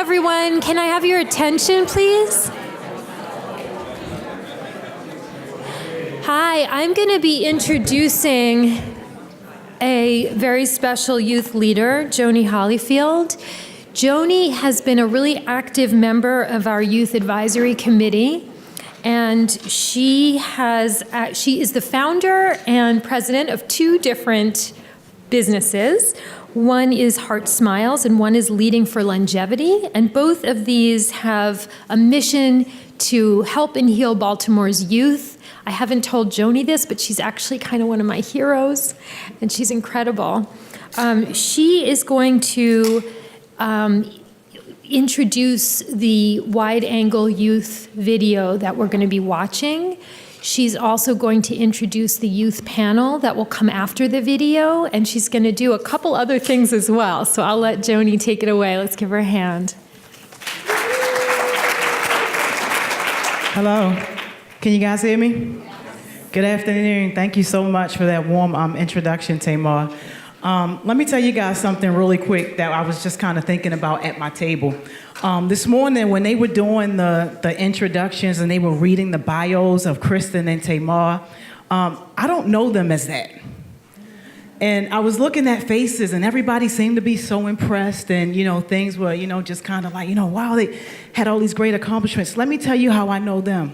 everyone. Can I have your attention, please? Hi, I'm going to be introducing a very special youth leader, Joni Hollyfield. Joni has been a really active member of our Youth Advisory Committee, and she is the founder and president of two different businesses. One is Heart Smiles and one is Leading for Longevity, and both of these have a mission to help and heal Baltimore's youth. I haven't told Joni this, but she's actually kind of one of my heroes, and she's incredible. She is going to introduce the wide-angle youth video that we're going to be watching. She's also going to introduce the youth panel that will come after the video, and she's going to do a couple other things as well. So I'll let Joni take it away. Let's give her a hand. Hello. Can you guys hear me? Good afternoon. Thank you so much for that warm introduction, Tamar. Let me tell you guys something really quick that I was just kind of thinking about at my table. This morning when they were doing the introductions and they were reading the bios of Kristen and Tamar, I don't know them as that. And I was looking at faces and everybody seemed to be so impressed and, things were, just kind of like, wow, they had all these great accomplishments. Let me tell you how I know them.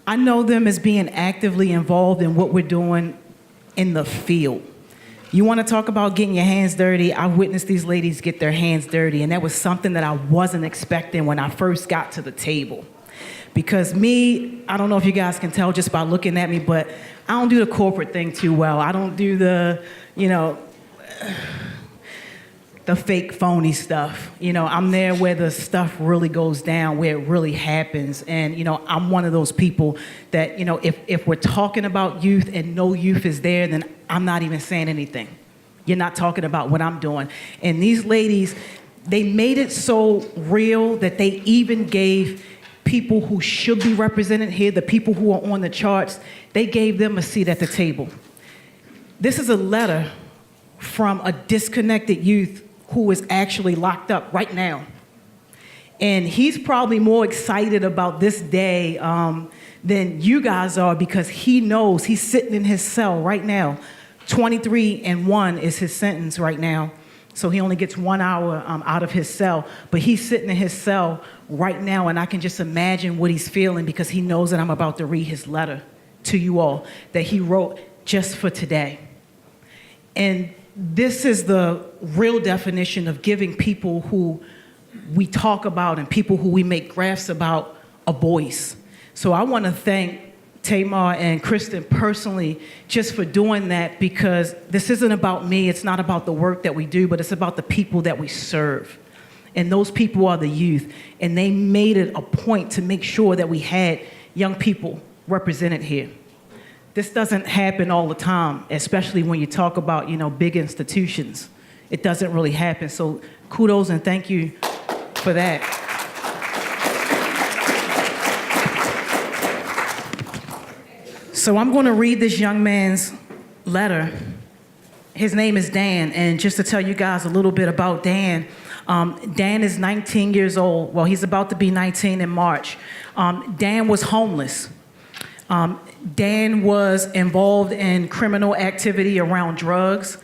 I know them as being actively involved in what we're doing in the field. You want to talk about getting your hands dirty? I witnessed these ladies get their hands dirty, and that was something that I wasn't expecting when I first got to the table. Because me, I don't know if you guys can tell just by looking at me, but I don't do the corporate thing too well. I don't do the, the fake, phony stuff. I'm there where the stuff really goes down, where it really happens. And, I'm one of those people that, if we're talking about youth and no youth is there, then I'm not even saying anything. You're not talking about what I'm doing. And these ladies, they made it so real that they even gave people who should be represented here, the people who are on the charts, they gave them a seat at the table. This is a letter from a disconnected youth who is actually locked up right now. And he's probably more excited about this day than you guys are, because he knows he's sitting in his cell right now. 23 and 1 is his sentence right now. So he only gets 1 hour out of his cell, but he's sitting in his cell right now, and I can just imagine what he's feeling because he knows that I'm about to read his letter to you all that he wrote just for today. And this is the real definition of giving people who we talk about and people who we make graphs about a voice. So I want to thank Tamar and Kristen personally just for doing that, because this isn't about me, it's not about the work that we do, but it's about the people that we serve. And those people are the youth. And they made it a point to make sure that we had young people represented here. This doesn't happen all the time, especially when you talk about, big institutions. It doesn't really happen. So kudos and thank you for that. So I'm going to read this young man's letter. His name is Dan, and just to tell you guys a little bit about Dan, Dan is 19 years old. Well, he's about to be 19 in March. Dan was homeless. Dan was involved in criminal activity around drugs.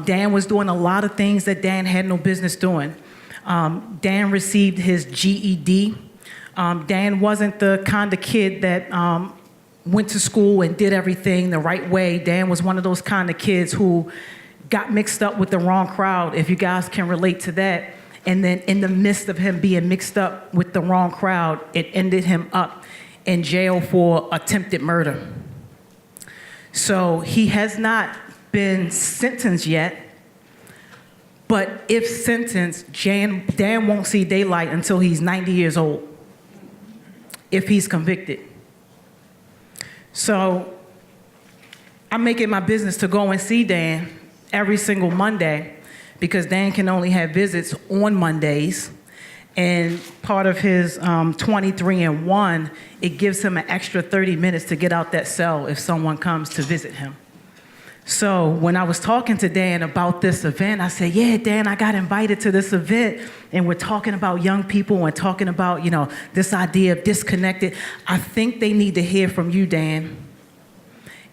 Dan was doing a lot of things that Dan had no business doing. Dan received his GED. Dan wasn't the kind of kid that went to school and did everything the right way. Dan was one of those kind of kids who got mixed up with the wrong crowd, if you guys can relate to that. And then in the midst of him being mixed up with the wrong crowd, it ended him up in jail for attempted murder. So he has not been sentenced yet, but if sentenced, Dan won't see daylight until he's 90 years old, if he's convicted. So I'm making my business to go and see Dan every single Monday, because Dan can only have visits on Mondays. And part of his 23 and 1, it gives him an extra 30 minutes to get out that cell if someone comes to visit him. So when I was talking to Dan about this event, I said, yeah, Dan, I got invited to this event, and we're talking about young people and talking about, this idea of disconnected. I think they need to hear from you, Dan.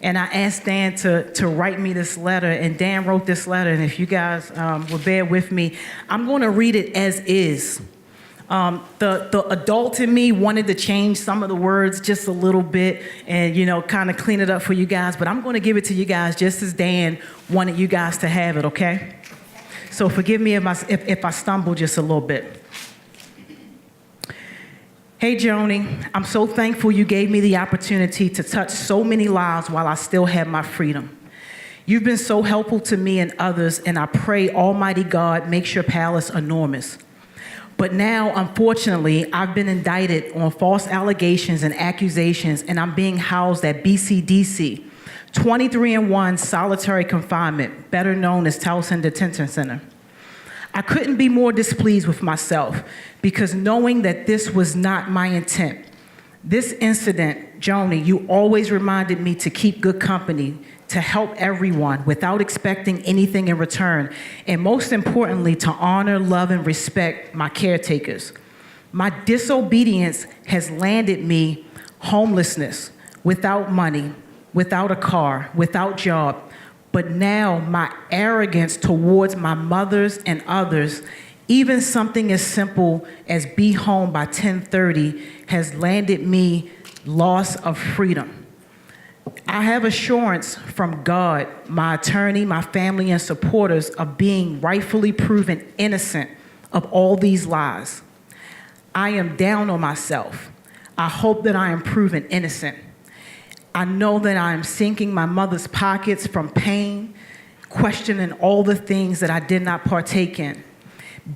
And I asked Dan to write me this letter, and Dan wrote this letter, and if you guys will bear with me, I'm going to read it as is. The adult in me wanted to change some of the words just a little bit and, kind of clean it up for you guys. But I'm going to give it to you guys just as Dan wanted you guys to have it, okay? So forgive me if I stumble just a little bit. Hey, Joni, I'm so thankful you gave me the opportunity to touch so many lives while I still have my freedom. You've been so helpful to me and others, and I pray Almighty God makes your palace enormous. But now, unfortunately, I've been indicted on false allegations and accusations, and I'm being housed at BCDC, 23-1 solitary confinement, better known as Towson Detention Center. I couldn't be more displeased with myself because knowing that this was not my intent. This incident, Joni, you always reminded me to keep good company, to help everyone without expecting anything in return, and most importantly, to honor, love, and respect my caretakers. My disobedience has landed me homelessness, without money, without a car, without job. But now my arrogance towards my mothers and others, even something as simple as be home by 10:30, has landed me loss of freedom. I have assurance from God, my attorney, my family, and supporters of being rightfully proven innocent of all these lies. I am down on myself. I hope that I am proven innocent. I know that I am sinking my mother's pockets from pain, questioning all the things that I did not partake in.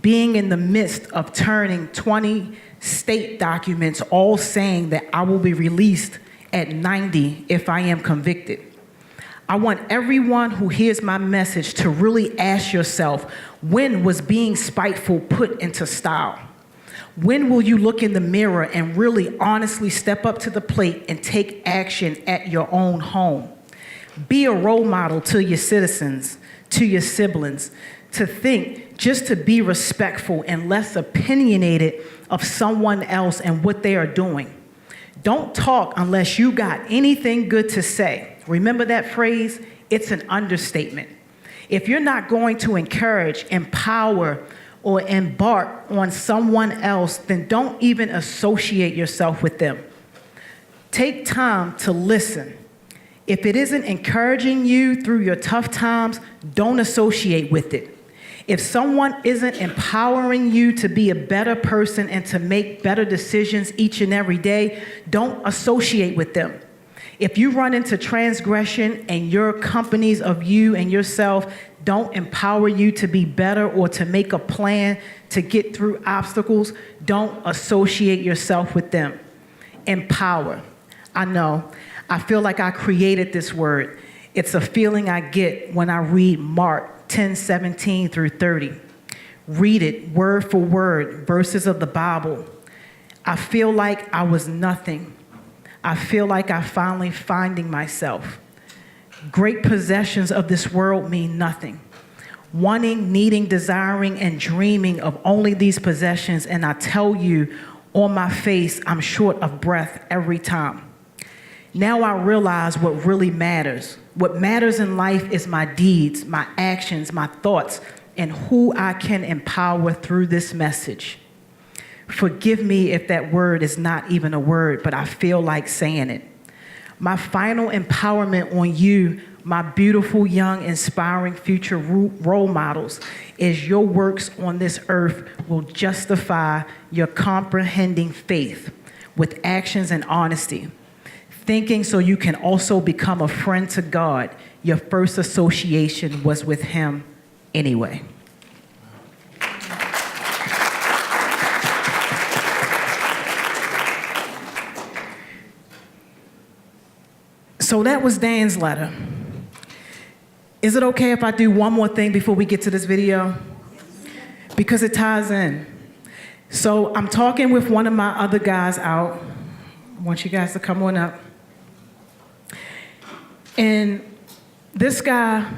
Being in the midst of turning 20 state documents, all saying that I will be released at 90 if I am convicted. I want everyone who hears my message to really ask yourself, when was being spiteful put into style? When will you look in the mirror and really honestly step up to the plate and take action at your own home? Be a role model to your citizens, to your siblings, to think, just to be respectful and less opinionated of someone else and what they are doing. Don't talk unless you got anything good to say. Remember that phrase? It's an understatement. If you're not going to encourage, empower, or embark on someone else, then don't even associate yourself with them. Take time to listen. If it isn't encouraging you through your tough times, don't associate with it. If someone isn't empowering you to be a better person and to make better decisions each and every day, don't associate with them. If you run into transgression and your companies of you and yourself don't empower you to be better or to make a plan to get through obstacles, don't associate yourself with them. Empower. I know. I feel like I created this word. It's a feeling I get when I read Mark 10:17 through 30. Read it word for word, verses of the Bible. I feel like I was nothing. I feel like I'm finally finding myself. Great possessions of this world mean nothing. Wanting, needing, desiring, and dreaming of only these possessions, and I tell you, on my face, I'm short of breath every time. Now I realize what really matters. What matters in life is my deeds, my actions, my thoughts, and who I can empower through this message. Forgive me if that word is not even a word, but I feel like saying it. My final empowerment on you, my beautiful, young, inspiring future role models, is your works on this earth will justify your comprehending faith with actions and honesty. Thinking so you can also become a friend to God. Your first association was with Him anyway. So that was Dan's letter. Is it okay if I do one more thing before we get to this video? Because it ties in. So I'm talking with one of my other guys out. I want you guys to come on up. And This guy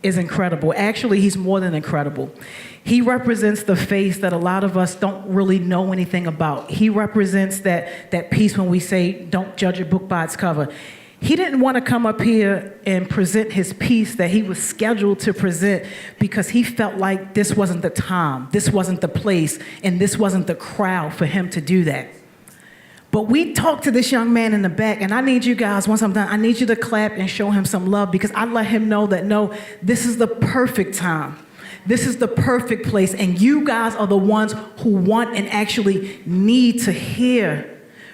is incredible. Actually, he's more than incredible. He represents the face that a lot of us don't really know anything about. He represents that piece when we say, don't judge a book by its cover. He didn't want to come up here and present his piece that he was scheduled to present because he felt like this wasn't the time, this wasn't the place, and this wasn't the crowd for him to do that. But we talked to this young man in the back, and I need you guys, once I'm done, I need you to clap and show him some love because I let him know that, no, this is the perfect time. This is the perfect place, and you guys are the ones who want and actually need to hear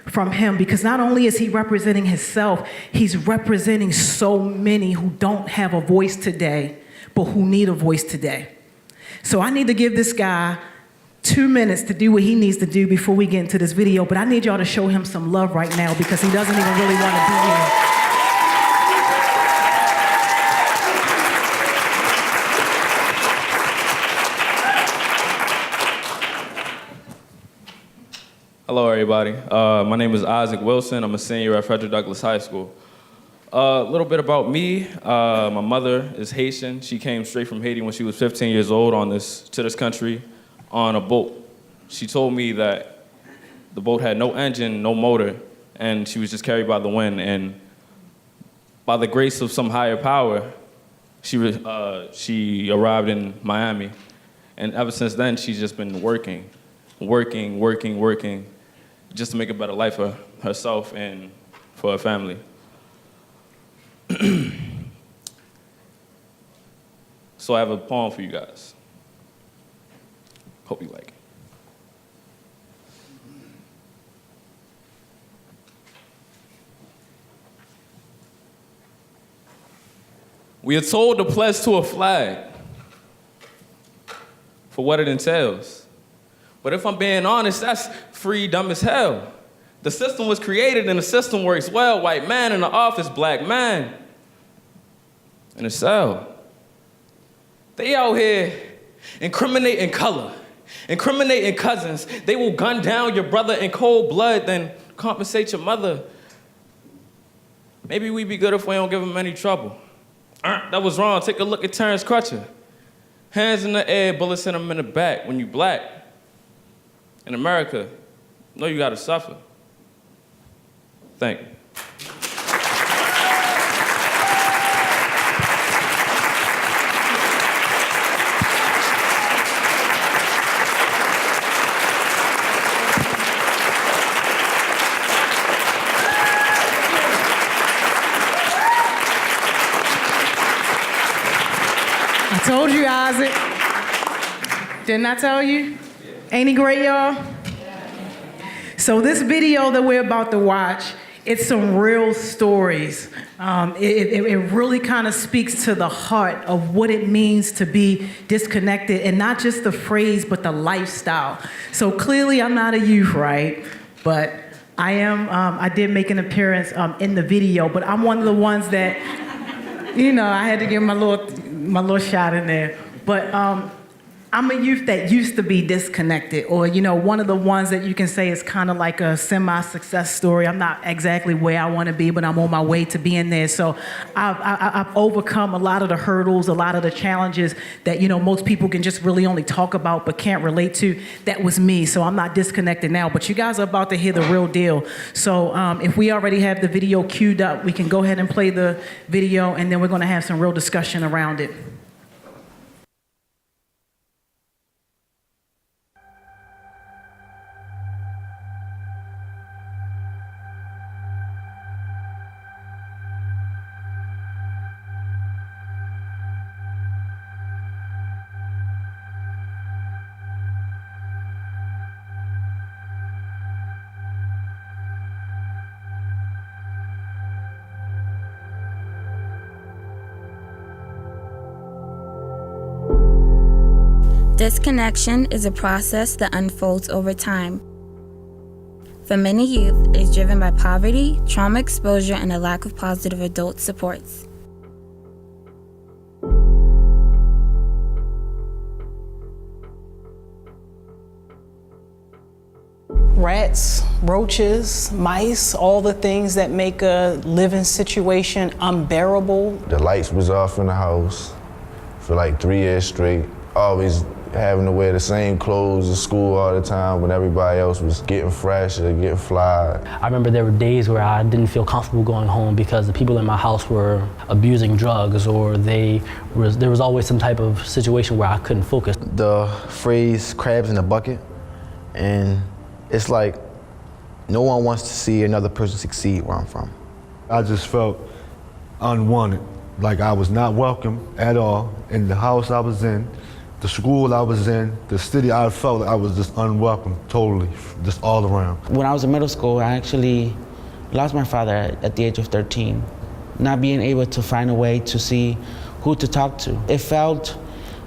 from him because not only is he representing himself, he's representing so many who don't have a voice today, but who need a voice today. So I need to give this guy 2 minutes to do what he needs to do before we get into this video, but I need y'all to show him some love right now because he doesn't even really want to be here. Hello, everybody. My name is Isaac Wilson. I'm a senior at Frederick Douglass High School. A little bit about me. My mother is Haitian. She came straight from Haiti when she was 15 years old to this country on a boat. She told me that the boat had no engine, no motor, and she was just carried by the wind. And by the grace of some higher power, she arrived in Miami. And ever since then, she's just been working, just to make a better life for herself and for her family. So I have a poem for you guys. Hope you like it. We are told to pledge to a flag for what it entails. But if I'm being honest, that's free dumb as hell. The system was created and the system works well. White man in the office, black man in a cell. They out here incriminating color, incriminating cousins. They will gun down your brother in cold blood, then compensate your mother. Maybe we'd be good if we don't give them any trouble. That was wrong. Take a look at Terrence Crutcher. Hands in the air, bullets in him in the back. When you black in America, you know you gotta suffer. Thank you. I told you, Isaac. Didn't I tell you? Ain't he great, y'all? So this video that we're about to watch, it's some real stories. It really kind of speaks to the heart of what it means to be disconnected, and not just the phrase, but the lifestyle. So clearly I'm not a youth, right? But I am, I did make an appearance in the video, but I'm one of the ones that, you know, I had to give my little shot in there. But I'm a youth that used to be disconnected, or, you know, one of the ones that you can say is kind of like a semi-success story. I'm not exactly where I want to be, but I'm on my way to being there. So I've overcome a lot of the hurdles, a lot of the challenges that, you know, most people can just really only talk about but can't relate to. That was me, so I'm not disconnected now. But you guys are about to hear the real deal. So if we already have the video queued up, we can go ahead and play the video, and then we're going to have some real discussion around it. Disconnection is a process that unfolds over time. For many youth, it is driven by poverty, trauma exposure, and a lack of positive adult supports. rats, roaches, mice, all the things that make a living situation unbearable. The lights was off in the house for like 3 years straight. Always having to wear the same clothes to school all the time when everybody else was getting fresh or getting fly. I remember there were days where I didn't feel comfortable going home because the people in my house were abusing drugs, or there was always some type of situation where I couldn't focus. The phrase crabs in a bucket, and it's like no one wants to see another person succeed where I'm from. I just felt unwanted, like I was not welcome at all in the house I was in, the school I was in, the city. I felt like I was just unwelcome, totally, just all around. When I was in middle school, I actually lost my father at the age of 13. Not being able to find a way to see who to talk to. It felt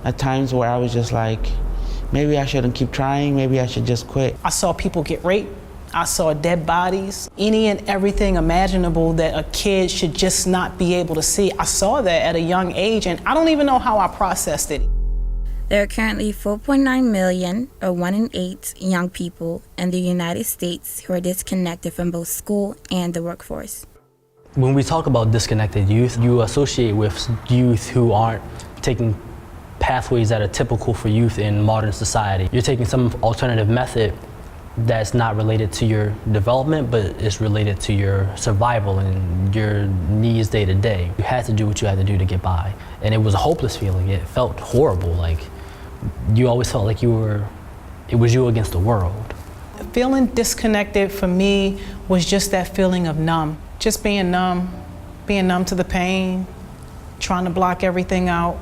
at times where I was just like, maybe I shouldn't keep trying, maybe I should just quit. I saw people get raped. I saw dead bodies, any and everything imaginable that a kid should just not be able to see. I saw that at a young age, and I don't even know how I processed it. There are currently 4.9 million, or 1 in 8, young people in the United States who are disconnected from both school and the workforce. When we talk about disconnected youth, you associate with youth who aren't taking pathways that are typical for youth in modern society. You're taking some alternative method that's not related to your development, but is related to your survival and your needs day to day. You had to do what you had to do to get by. And it was a hopeless feeling. It felt horrible. Like, you always felt like it was you against the world. Feeling disconnected for me was just that feeling of numb. Just being numb to the pain, trying to block everything out,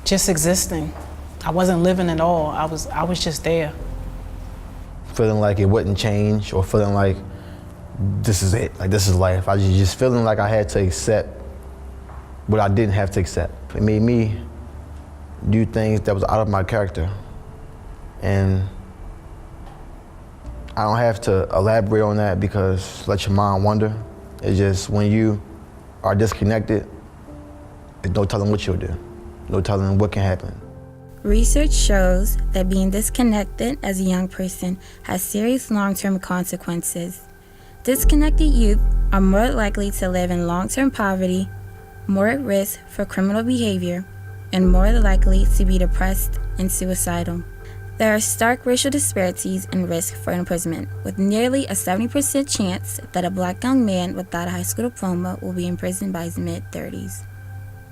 just existing. I wasn't living at all. I was just there. Feeling like it wouldn't change, or feeling like this is it, like this is life. I was just feeling like I had to accept what I didn't have to accept. It made me do things that was out of my character. And I don't have to elaborate on that because let your mind wander. It's just when you are disconnected, there's no telling what you'll do, no telling what can happen. Research shows that being disconnected as a young person has serious long-term consequences. Disconnected youth are more likely to live in long-term poverty, more at risk for criminal behavior, and more likely to be depressed and suicidal. There are stark racial disparities in risk for imprisonment, with nearly a 70% chance that a black young man without a high school diploma will be imprisoned by his mid-30s.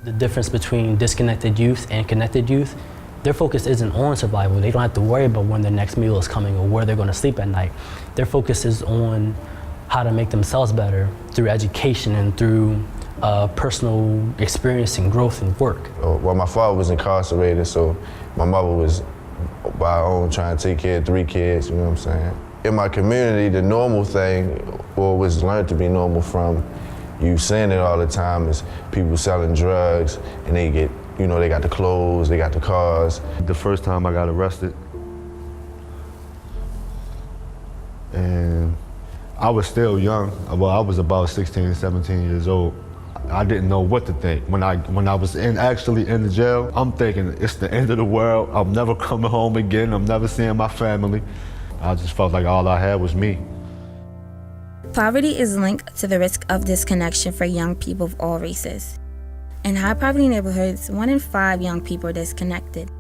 The difference between disconnected youth and connected youth, their focus isn't on survival. They don't have to worry about when their next meal is coming or where they're going to sleep at night. Their focus is on how to make themselves better through education and through personal experience and growth and work. Well, my father was incarcerated, so my mother was by her own trying to take care of 3 kids, you know what I'm saying? In my community, the normal thing, or was learned to be normal from you seeing it all the time, is people selling drugs, and they get, you know, they got the clothes, they got the cars. The first time I got arrested, and I was still young. Well, I was about 16, 17 years old. I didn't know what to think. When I was actually in the jail, I'm thinking it's the end of the world. I'm never coming home again. I'm never seeing my family. I just felt like all I had was me. Poverty is linked to the risk of disconnection for young people of all races. In high poverty neighborhoods, 1 in 5 young people are disconnected.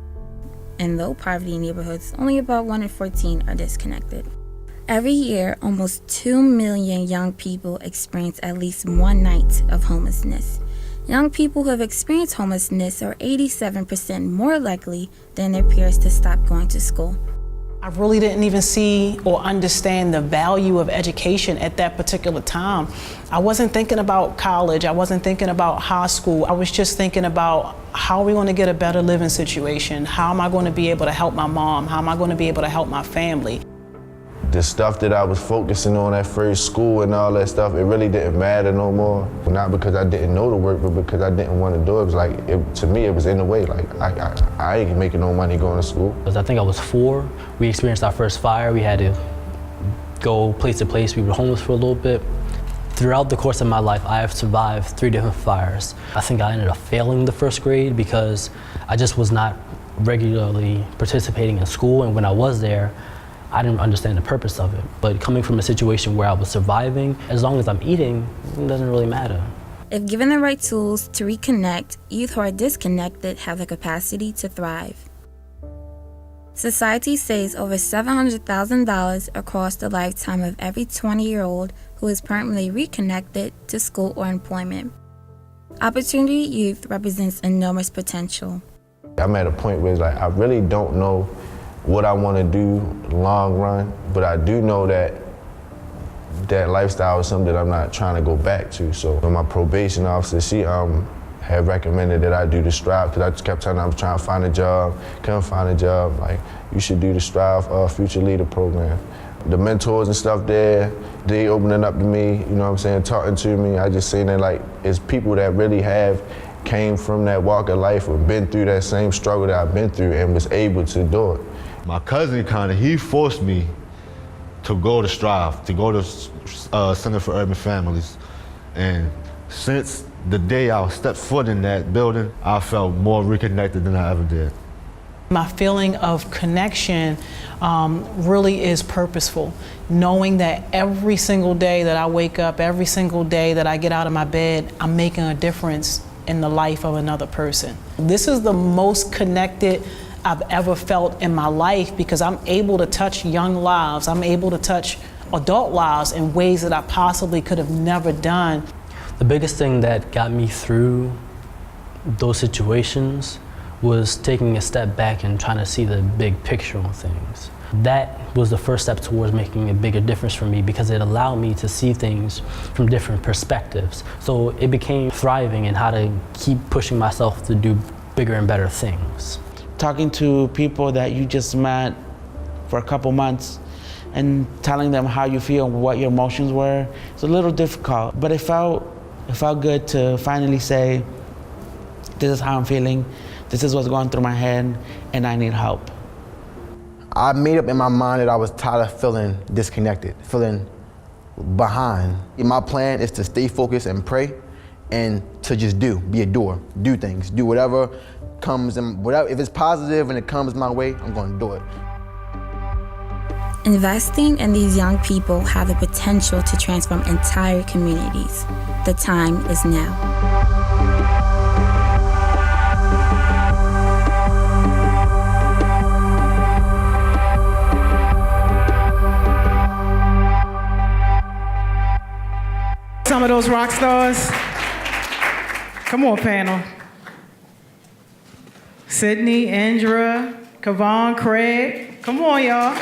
In low poverty neighborhoods, only about 1 in 14 are disconnected. Every year, almost 2 million young people experience at least one night of homelessness. Young people who have experienced homelessness are 87% more likely than their peers to stop going to school. I really didn't even see or understand the value of education at that particular time. I wasn't thinking about college. I wasn't thinking about high school. I was just thinking about how are we going to get a better living situation? How am I going to be able to help my mom? How am I going to be able to help my family? The stuff that I was focusing on at first, school and all that stuff, it really didn't matter no more. Not because I didn't know the work, but because I didn't want to do it. It was like, to me, it was in the way. Like, I ain't making no money going to school. I think I was 4. We experienced our first fire. We had to go place to place. We were homeless for a little bit. Throughout the course of my life, I have survived 3 different fires. I think I ended up failing the first grade because I just was not regularly participating in school, and when I was there, I didn't understand the purpose of it. But coming from a situation where I was surviving, as long as I'm eating, it doesn't really matter. If given the right tools to reconnect, youth who are disconnected have the capacity to thrive. Society saves over $700,000 across the lifetime of every 20-year-old who is permanently reconnected to school or employment. Opportunity Youth represents enormous potential. I'm at a point where it's like, I really don't know what I want to do long run, but I do know that that lifestyle is something that I'm not trying to go back to. So my probation officer, she had recommended that I do the Strive, because I just kept telling her I was trying to find a job, couldn't find a job. Like, you should do the Strive Future Leader program. The mentors and stuff there, they opening up to me, you know what I'm saying, talking to me. I just seen that, like, it's people that really have came from that walk of life or been through that same struggle that I've been through and was able to do it. My cousin he forced me to go to Strive, to go to Center for Urban Families. And since the day I stepped foot in that building, I felt more reconnected than I ever did. My feeling of connection really is purposeful, knowing that every single day that I wake up, every single day that I get out of my bed, I'm making a difference in the life of another person. This is the most connected I've ever felt in my life, because I'm able to touch young lives. I'm able to touch adult lives in ways that I possibly could have never done. The biggest thing that got me through those situations was taking a step back and trying to see the big picture on things. That was the first step towards making a bigger difference for me, because it allowed me to see things from different perspectives. So it became thriving and how to keep pushing myself to do bigger and better things. Talking to people that you just met for a couple months and telling them how you feel and what your emotions were, it's a little difficult, but it felt good to finally say, this is how I'm feeling, this is what's going through my head, and I need help. I made up in my mind that I was tired of feeling disconnected, feeling behind. My plan is to stay focused and pray, and to just be a doer, do things, do whatever comes, and whatever, if it's positive and it comes my way, I'm gonna do it. Investing in these young people have the potential to transform entire communities. The time is now. Some of those rock stars. Come on, panel. Sydney, Andra, Kavon, Craig. Come on, y'all.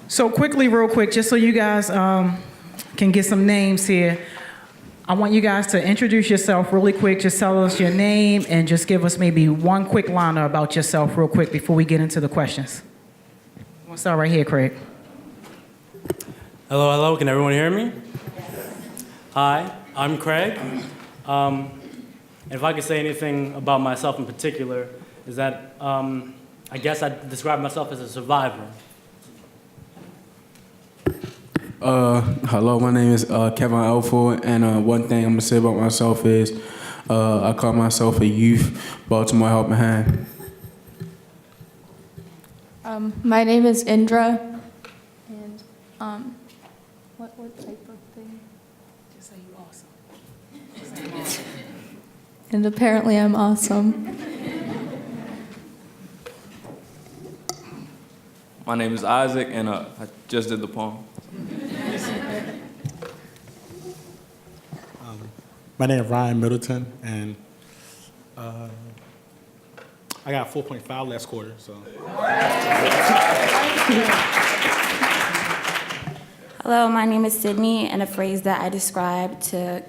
So quickly, real quick, just so you guys can get some names here, I want you guys to introduce yourself really quick. Just tell us your name and just give us maybe one quick liner about yourself real quick before we get into the questions. We'll start right here, Craig. Hello, can everyone hear me? Hi, I'm Craig. And if I could say anything about myself in particular, is that I guess I describe myself as a survivor. Hello, my name is Kevin Elford, and one thing I'm gonna say about myself is I call myself a youth Baltimore helping hand. My name is Indra, and what type of thing? Just say you're awesome. And apparently I'm awesome. My name is Isaac, and I just did the poem. My name is Ryan Middleton, and I got 4.5 last quarter, so. Hello, my name is Sydney, and a phrase that I describe to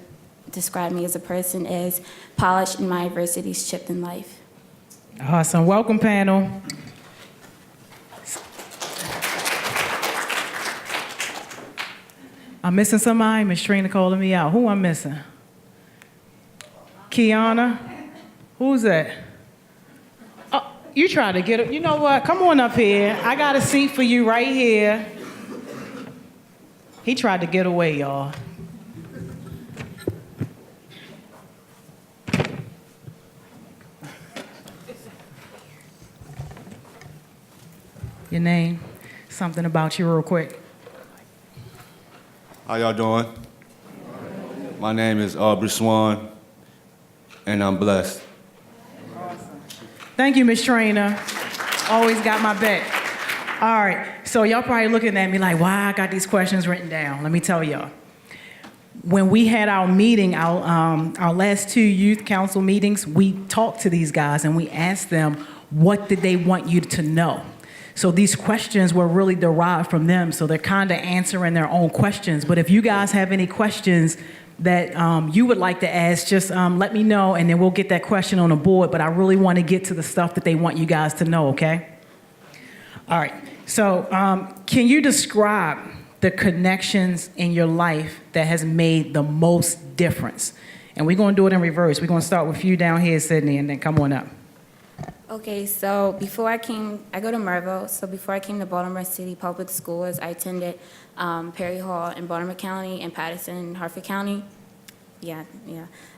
describe me as a person is polished in my adversities, chipped in life. Awesome. Welcome, panel. I'm missing somebody. Miss Trina calling me out. Who I'm missing? Kiana? Who's that? You try to get it. You know what? Come on up here. I got a seat for you right here. He tried to get away, y'all. Your name? Something about you real quick. How y'all doing? My name is Aubrey Swan, and I'm blessed. Thank you, Miss Trainer. Always got my back. All right, so y'all probably looking at me like, why I got these questions written down? Let me tell y'all. When we had our meeting, our last 2 youth council meetings, we talked to these guys and we asked them, what did they want you to know? So these questions were really derived from them, so they're kind of answering their own questions. But if you guys have any questions that you would like to ask, just let me know, and then we'll get that question on the board. But I really want to get to the stuff that they want you guys to know, okay? All right, so can you describe the connections in your life that has made the most difference? And we're going to do it in reverse. We're going to start with you down here, Sydney, and then come on up. Okay, so before I go to Merville, so before I came to Baltimore City Public Schools, I attended Perry Hall in Baltimore County and Patterson in Hartford County. Yeah.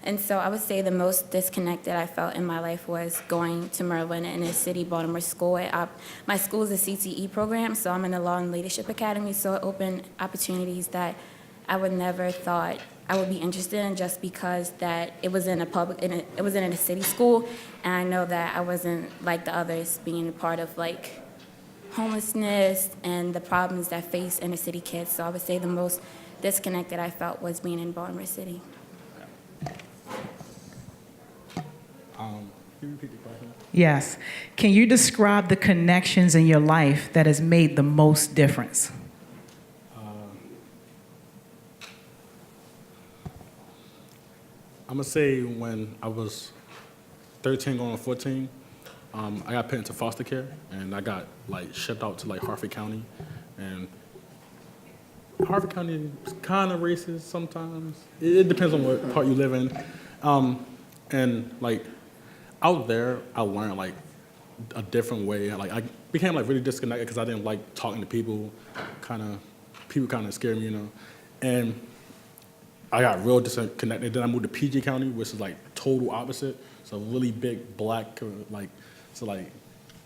And so I would say the most disconnected I felt in my life was going to Merville in the inner city Baltimore school. My school is a CTE program, so I'm in the Law and Leadership Academy, so it opened opportunities that I would never thought I would be interested in, just because that it was in a city school, and I know that I wasn't like the others, being a part of like homelessness and the problems that face inner city kids. So I would say the most disconnected I felt was being in Baltimore City. Can you repeat the question? Yes. Can you describe the connections in your life that has made the most difference? I'm gonna say when I was 13 going on 14, I got put into foster care, and I got like shipped out to like Hartford County, and Hartford County is kind of racist sometimes. It depends on what part you live in, and like out there, I learned like a different way. Like I became like really disconnected because I didn't like talking to people. People kind of scared me, you know, and I got real disconnected. Then I moved to PG County, which is like total opposite. So really big black, like, so like,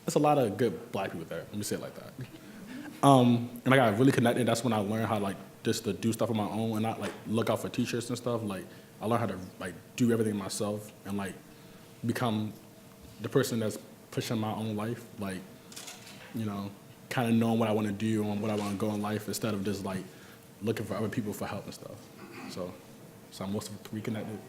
there's a lot of good black people there. Let me say it like that. And I got really connected. That's when I learned how like just to do stuff on my own and not like look out for teachers and stuff. Like I learned how to like do everything myself and like become the person that's pushing my own life. Like, you know, kind of knowing what I want to do and what I want to go in life instead of just like looking for other people for help and stuff. So I'm most reconnected.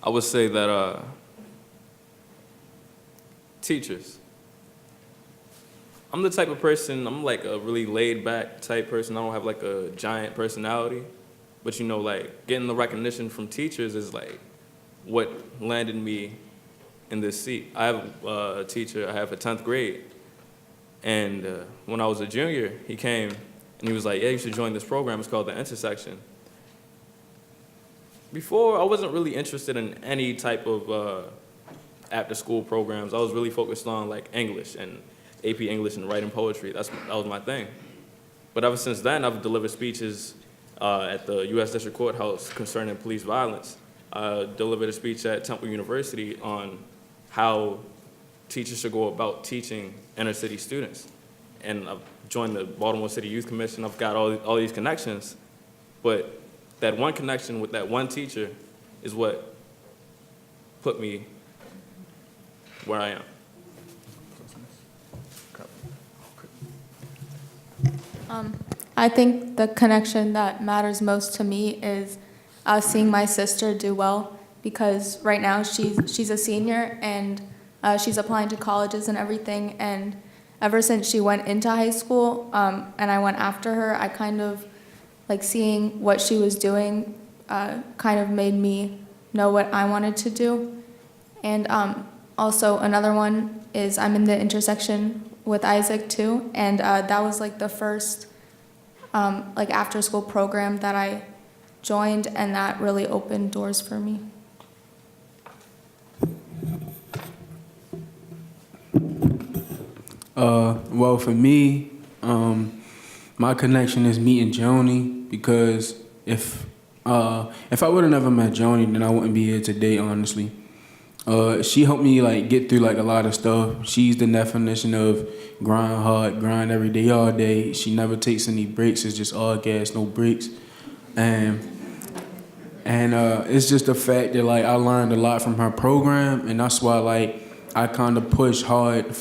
I would say that teachers. I'm the type of person, I'm like a really laid back type person. I don't have like a giant personality. But you know, like getting the recognition from teachers is like what landed me in this seat. I have a teacher, I have a 10th grade. And when I was a junior, he came and he was like, yeah, you should join this program. It's called The Intersection. Before, I wasn't really interested in any type of after-school programs. I was really focused on like English and AP English and writing poetry. That was my thing. But ever since then, I've delivered speeches at the U.S. District Courthouse concerning police violence. I delivered a speech at Temple University on how teachers should go about teaching inner city students. And I've joined the Baltimore City Youth Commission. I've got all these connections. But that one connection with that one teacher is what put me where I am. I think the connection that matters most to me is seeing my sister do well, because right now she's a senior and she's applying to colleges and everything, and ever since she went into high school and I went after her, I kind of like seeing what she was doing kind of made me know what I wanted to do. And also another one is I'm in the intersection with Isaac too, and that was like the first like after school program that I joined, and that really opened doors for me. Well, for me, my connection is meeting Joni, because if I would have never met Joni, then I wouldn't be here today, honestly. She helped me like get through like a lot of stuff. She's the definition of grind hard, grind every day, all day. She never takes any breaks. It's just all gas, no breaks. And it's just the fact that like I learned a lot from her program, and that's why like I kind of push hard.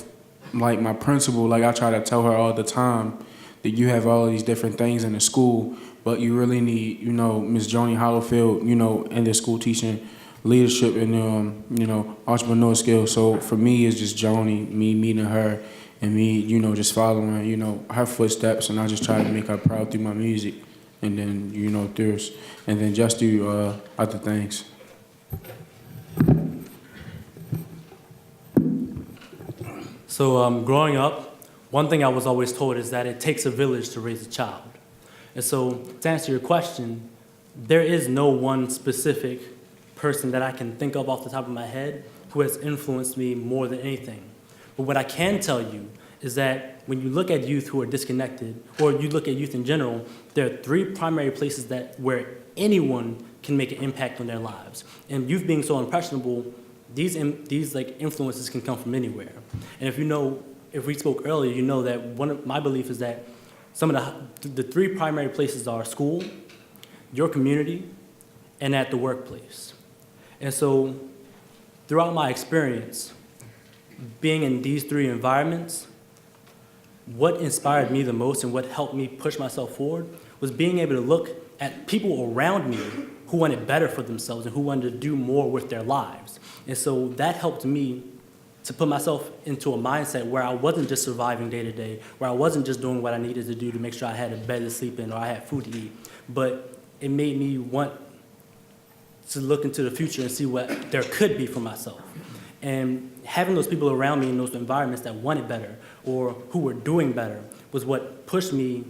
Like my principal, like I try to tell her all the time that you have all these different things in the school, but you really need, you know, Miss Joni Hollifield, you know, in the school teaching leadership and, you know, entrepreneur skills. So for me, it's just Joni, me meeting her and me, you know, just following, you know, her footsteps, and I just try to make her proud through my music, and then, you know, and then just do other things. So growing up, one thing I was always told is that it takes a village to raise a child. And so to answer your question, there is no one specific person that I can think of off the top of my head who has influenced me more than anything. But what I can tell you is that when you look at youth who are disconnected, or you look at youth in general, there are three primary places where anyone can make an impact on their lives. And youth being so impressionable, these like influences can come from anywhere. And if we spoke earlier, you know that one of my belief is that some of the three primary places are school, your community, and at the workplace. And so throughout my experience, being in these three environments, what inspired me the most and what helped me push myself forward was being able to look at people around me who wanted better for themselves and who wanted to do more with their lives. And so that helped me to put myself into a mindset where I wasn't just surviving day to day, where I wasn't just doing what I needed to do to make sure I had a bed to sleep in or I had food to eat, but it made me want to look into the future and see what there could be for myself. And having those people around me in those environments that wanted better or who were doing better was what pushed me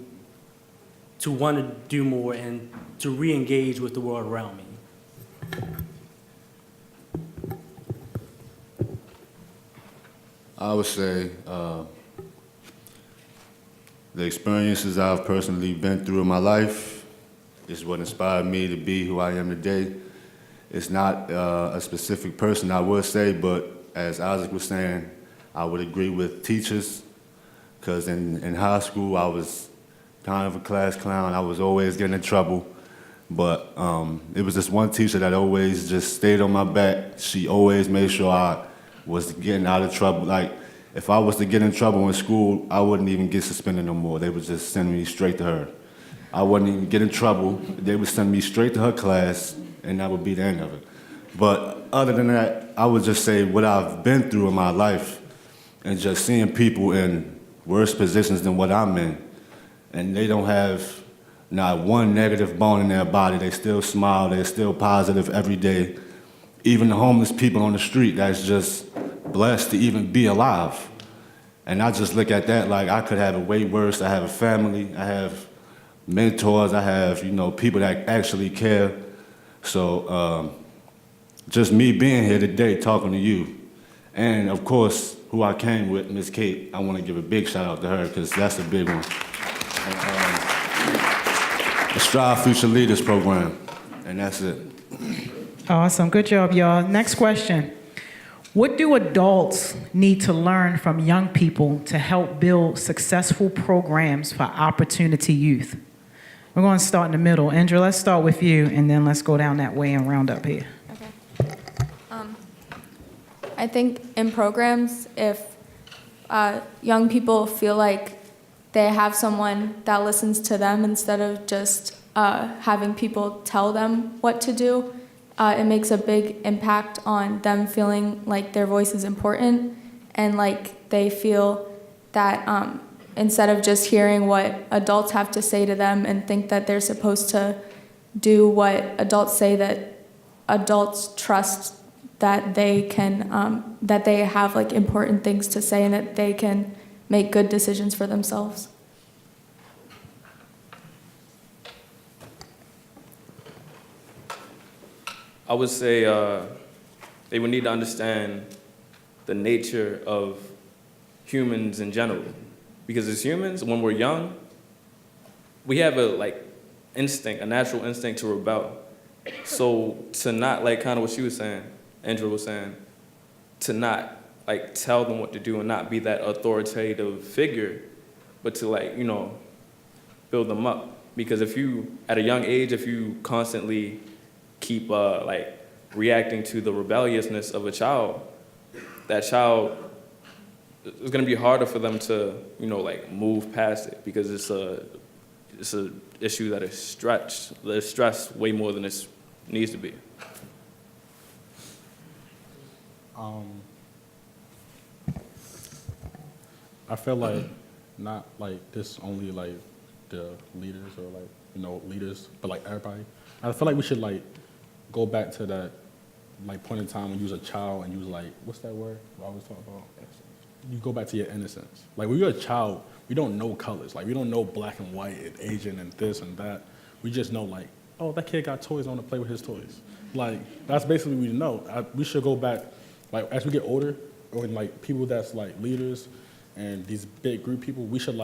to want to do more and to re-engage with the world around me. I would say the experiences I've personally been through in my life is what inspired me to be who I am today. It's not a specific person, I would say, but as Isaac was saying, I would agree with teachers, because in high school I was kind of a class clown. I was always getting in trouble, but it was this one teacher that always just stayed on my back. She always made sure I was getting out of trouble. Like, if I was to get in trouble in school, I wouldn't even get suspended no more. They would just send me straight to her. I wouldn't even get in trouble. They would send me straight to her class, and that would be the end of it. But other than that, I would just say what I've been through in my life and just seeing people in worse positions than what I'm in, and they don't have not one negative bone in their body. They still smile. They're still positive every day. Even the homeless people on the street that's just blessed to even be alive. And I just look at that like I could have it way worse. I have a family. I have mentors. I have, people that actually care. So just me being here today talking to you, and of course, who I came with, Miss Kate, I want to give a big shout out to her because that's a big one. And, the Strive Future Leaders Program, and that's it. Awesome. Good job, y'all. Next question. What do adults need to learn from young people to help build successful programs for opportunity youth? We're going to start in the middle. Andrew, let's start with you, and then let's go down that way and round up here. Okay. I think in programs, if young people feel like they have someone that listens to them instead of just having people tell them what to do, it makes a big impact on them feeling like their voice is important and like they feel that instead of just hearing what adults have to say to them and think that they're supposed to do what adults say, that adults trust that they can, that they have like important things to say and that they can make good decisions for themselves. I would say they would need to understand the nature of humans in general. Because as humans, when we're young, we have a instinct, a natural instinct to rebel. So to not, like kind of what she was saying, Andrew was saying, to not tell them what to do and not be that authoritative figure, but to build them up. Because if you, at a young age, if you constantly keep reacting to the rebelliousness of a child, that child, it's gonna be harder for them to move past it, because it's a issue that is stressed way more than it needs to be. I feel like not this only the leaders or leaders, but everybody. I feel like we should go back to that point in time when you was a child and you was what's that word I always talk about? You go back to your innocence. When you're a child, we don't know colors. We don't know black and white and Asian and this and that. We just know oh, that kid got toys, I want to play with his toys. That's basically what we know. We should go back, as we get older, or people that's leaders and these big group people, we should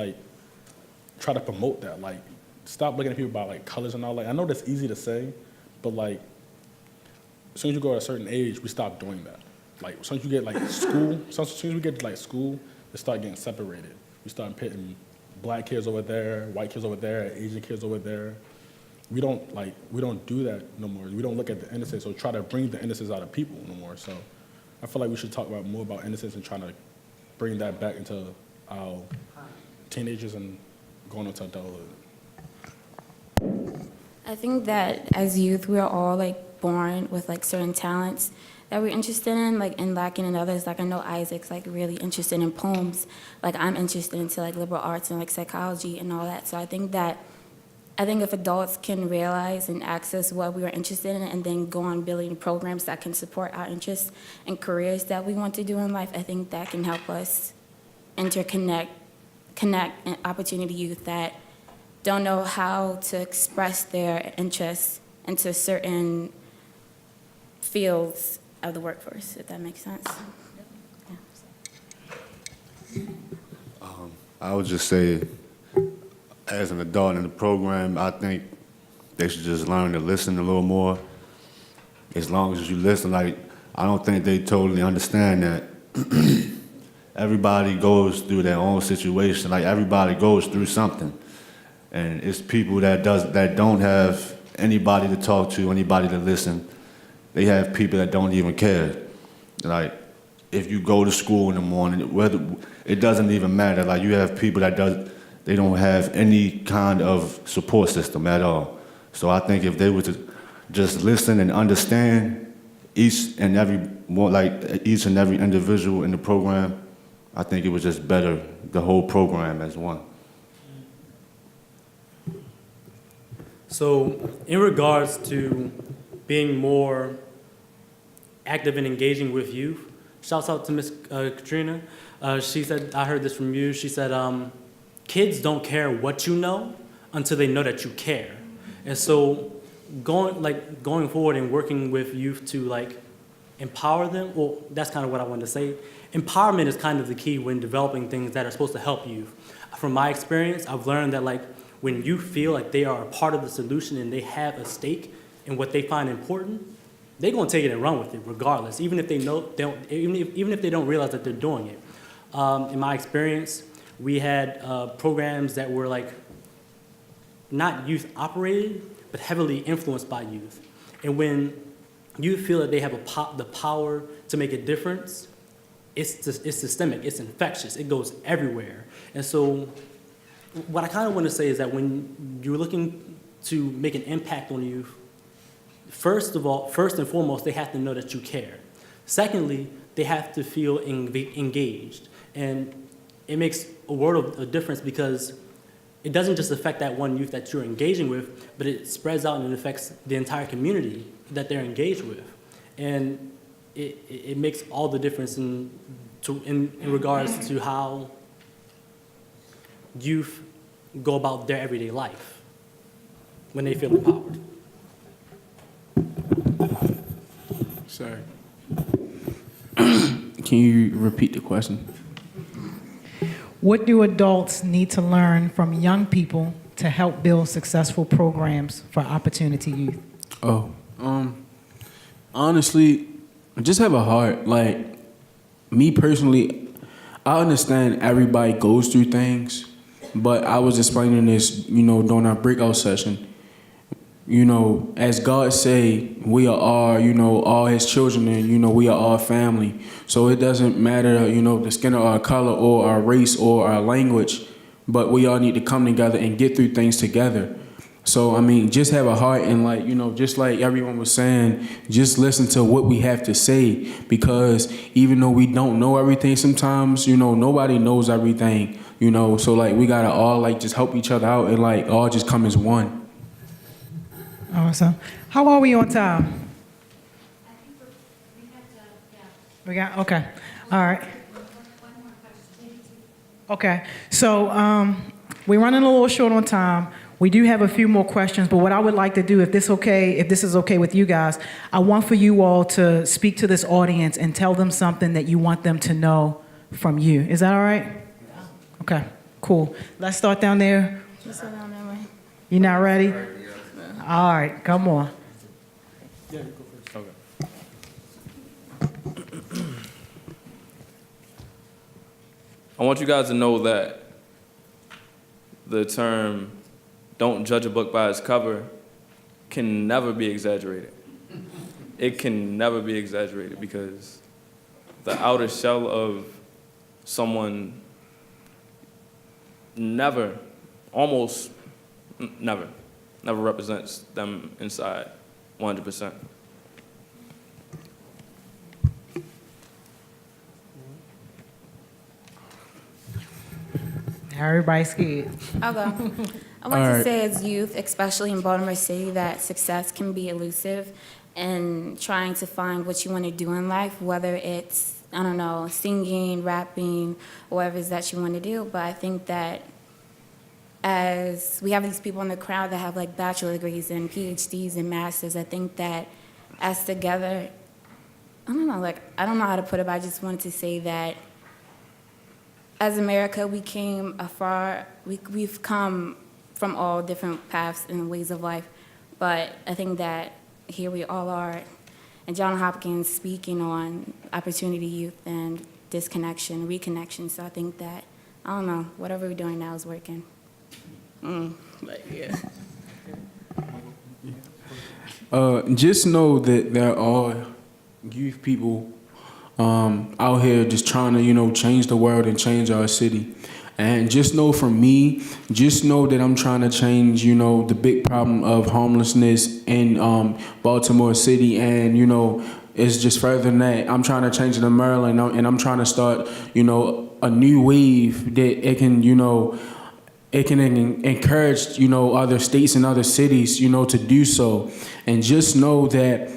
try to promote that. Stop looking at people by colors and all. I know that's easy to say, but as soon as you go at a certain age, we stop doing that. As soon as you get school, as soon as we get to school, they start getting separated. We start pitting black kids over there, white kids over there, Asian kids over there. We don't do that no more. We don't look at the innocence or try to bring the innocence out of people no more. So I feel like we should talk more about innocence and trying to bring that back into our teenagers and going into adulthood. I think that as youth, we're all born with certain talents that we're interested in, and lacking in others. I know Isaac's really interested in poems. I'm interested into liberal arts and psychology and all that. So I think if adults can realize and access what we are interested in and then go on building programs that can support our interests and careers that we want to do in life, I think that can help us connect an opportunity youth that don't know how to express their interests into certain fields of the workforce, if that makes sense. Yeah. I would just say, as an adult in the program, I think they should just learn to listen a little more. As long as you listen, I don't think they totally understand that everybody goes through their own situation. Everybody goes through something. And it's people that don't have anybody to talk to, anybody to listen. They have people that don't even care. If you go to school in the morning, it doesn't even matter. You have people they don't have any kind of support system at all. So I think if they were to just listen and understand each and every individual in the program, I think it was just better, the whole program as one. So in regards to being more active and engaging with youth, shouts out to Miss Katrina. She said, I heard this from you, she said, kids don't care what you know until they know that you care. And so going forward and working with youth to empower them, well, that's kind of what I wanted to say. Empowerment is kind of the key when developing things that are supposed to help youth. From my experience, I've learned that when you feel like they are a part of the solution and they have a stake in what they find important, they're gonna take it and run with it regardless, even if they even if they don't realize that they're doing it. In my experience, we had programs that were not youth operated, but heavily influenced by youth. And when you feel that they have the power to make a difference, it's systemic, it's infectious, it goes everywhere. And so what I kind of want to say is that when you're looking to make an impact on youth, first and foremost, they have to know that you care. Secondly, they have to feel engaged. And it makes a world of difference because it doesn't just affect that one youth that you're engaging with, but it spreads out and it affects the entire community that they're engaged with. And it makes all the difference in regards to how youth go about their everyday life when they feel empowered. Sorry. Can you repeat the question? What do adults need to learn from young people to help build successful programs for opportunity youth? Oh, honestly, just have a heart. Like, me personally, I understand everybody goes through things, but I was explaining this, during our breakout session. As God say, we are all his children, and, we are all family. So it doesn't matter, the skin of our color or our race or our language, but we all need to come together and get through things together. So, just have a heart and just like everyone was saying, just listen to what we have to say, because even though we don't know everything sometimes, nobody knows everything, so we gotta all just help each other out and all just come as one. Awesome. How are we on time? We got, okay. All right. Okay. So we're running a little short on time. We do have a few more questions, but what I would like to do, if this is okay with you guys, I want for you all to speak to this audience and tell them something that you want them to know from you. Is that all right? Okay, cool. Let's start down there. You not ready? All right, come on. Yeah, you go first. Okay. I want you guys to know that the term "don't judge a book by its cover" can never be exaggerated. It can never be exaggerated, because the outer shell of someone never represents them inside 100%. Everybody's scared. I'll go. I want to say, as youth, especially in Baltimore City, that success can be elusive, and trying to find what you want to do in life, whether it's, I don't know, singing, rapping, whatever it is that you want to do. But I think that as we have these people in the crowd that have bachelor degrees and PhDs and masters, I think that as together, I don't know how to put it, but I just wanted to say that as America, we came afar. We've come from all different paths and ways of life, but I think that here we all are, and John Hopkins speaking on opportunity youth and disconnection, reconnection. So I think that, I don't know, whatever we're doing now is working. Yeah. Just know that there are youth people out here just trying to, change the world and change our city. And just know from me, just know that I'm trying to change, the big problem of homelessness in Baltimore City. And, it's just further than that. I'm trying to change it in Maryland, and I'm trying to start, a new wave that it can, it can encourage, other states and other cities, to do so. And just know that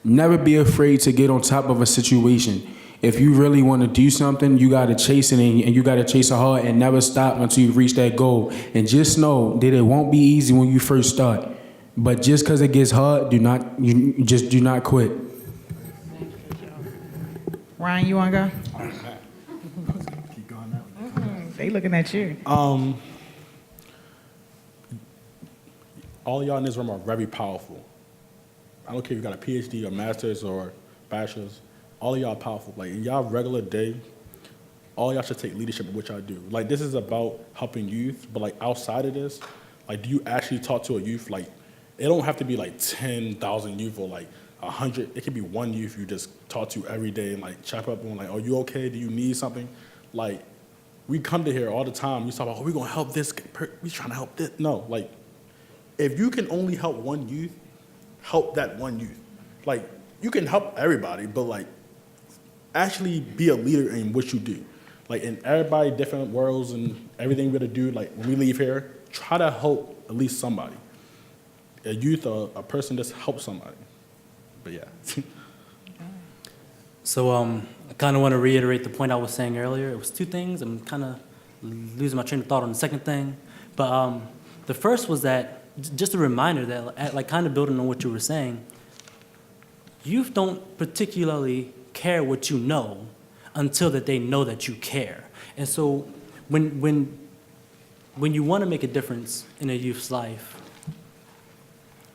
never be afraid to get on top of a situation. If you really want to do something, you got to chase it, and you got to chase it hard and never stop until you reach that goal. And just know that it won't be easy when you first start. But just because it gets hard, do not quit. Ryan, you want to go? Keep going now. They looking at you. All y'all in this room are very powerful. I don't care if you got a PhD or master's or bachelor's. All of y'all are powerful. In y'all regular day, all y'all should take leadership in what y'all do. This is about helping youth, but outside of this, do you actually talk to a youth? It don't have to be 10,000 youth or 100. It could be one youth you just talk to every day and chop up on are you okay? Do you need something? We come to here all the time. We talk about, we're gonna help this. We trying to help this. No, if you can only help one youth, help that one youth. You can help everybody, but actually be a leader in what you do. In everybody, different worlds and everything we're gonna do, when we leave here, try to help at least somebody. A youth or a person just help somebody. But yeah. So I kind of want to reiterate the point I was saying earlier. It was two things. I'm kind of losing my train of thought on the second thing. But the first was that, just a reminder that, kind of building on what you were saying, youth don't particularly care what you know until that they know that you care. And so when you want to make a difference in a youth's life,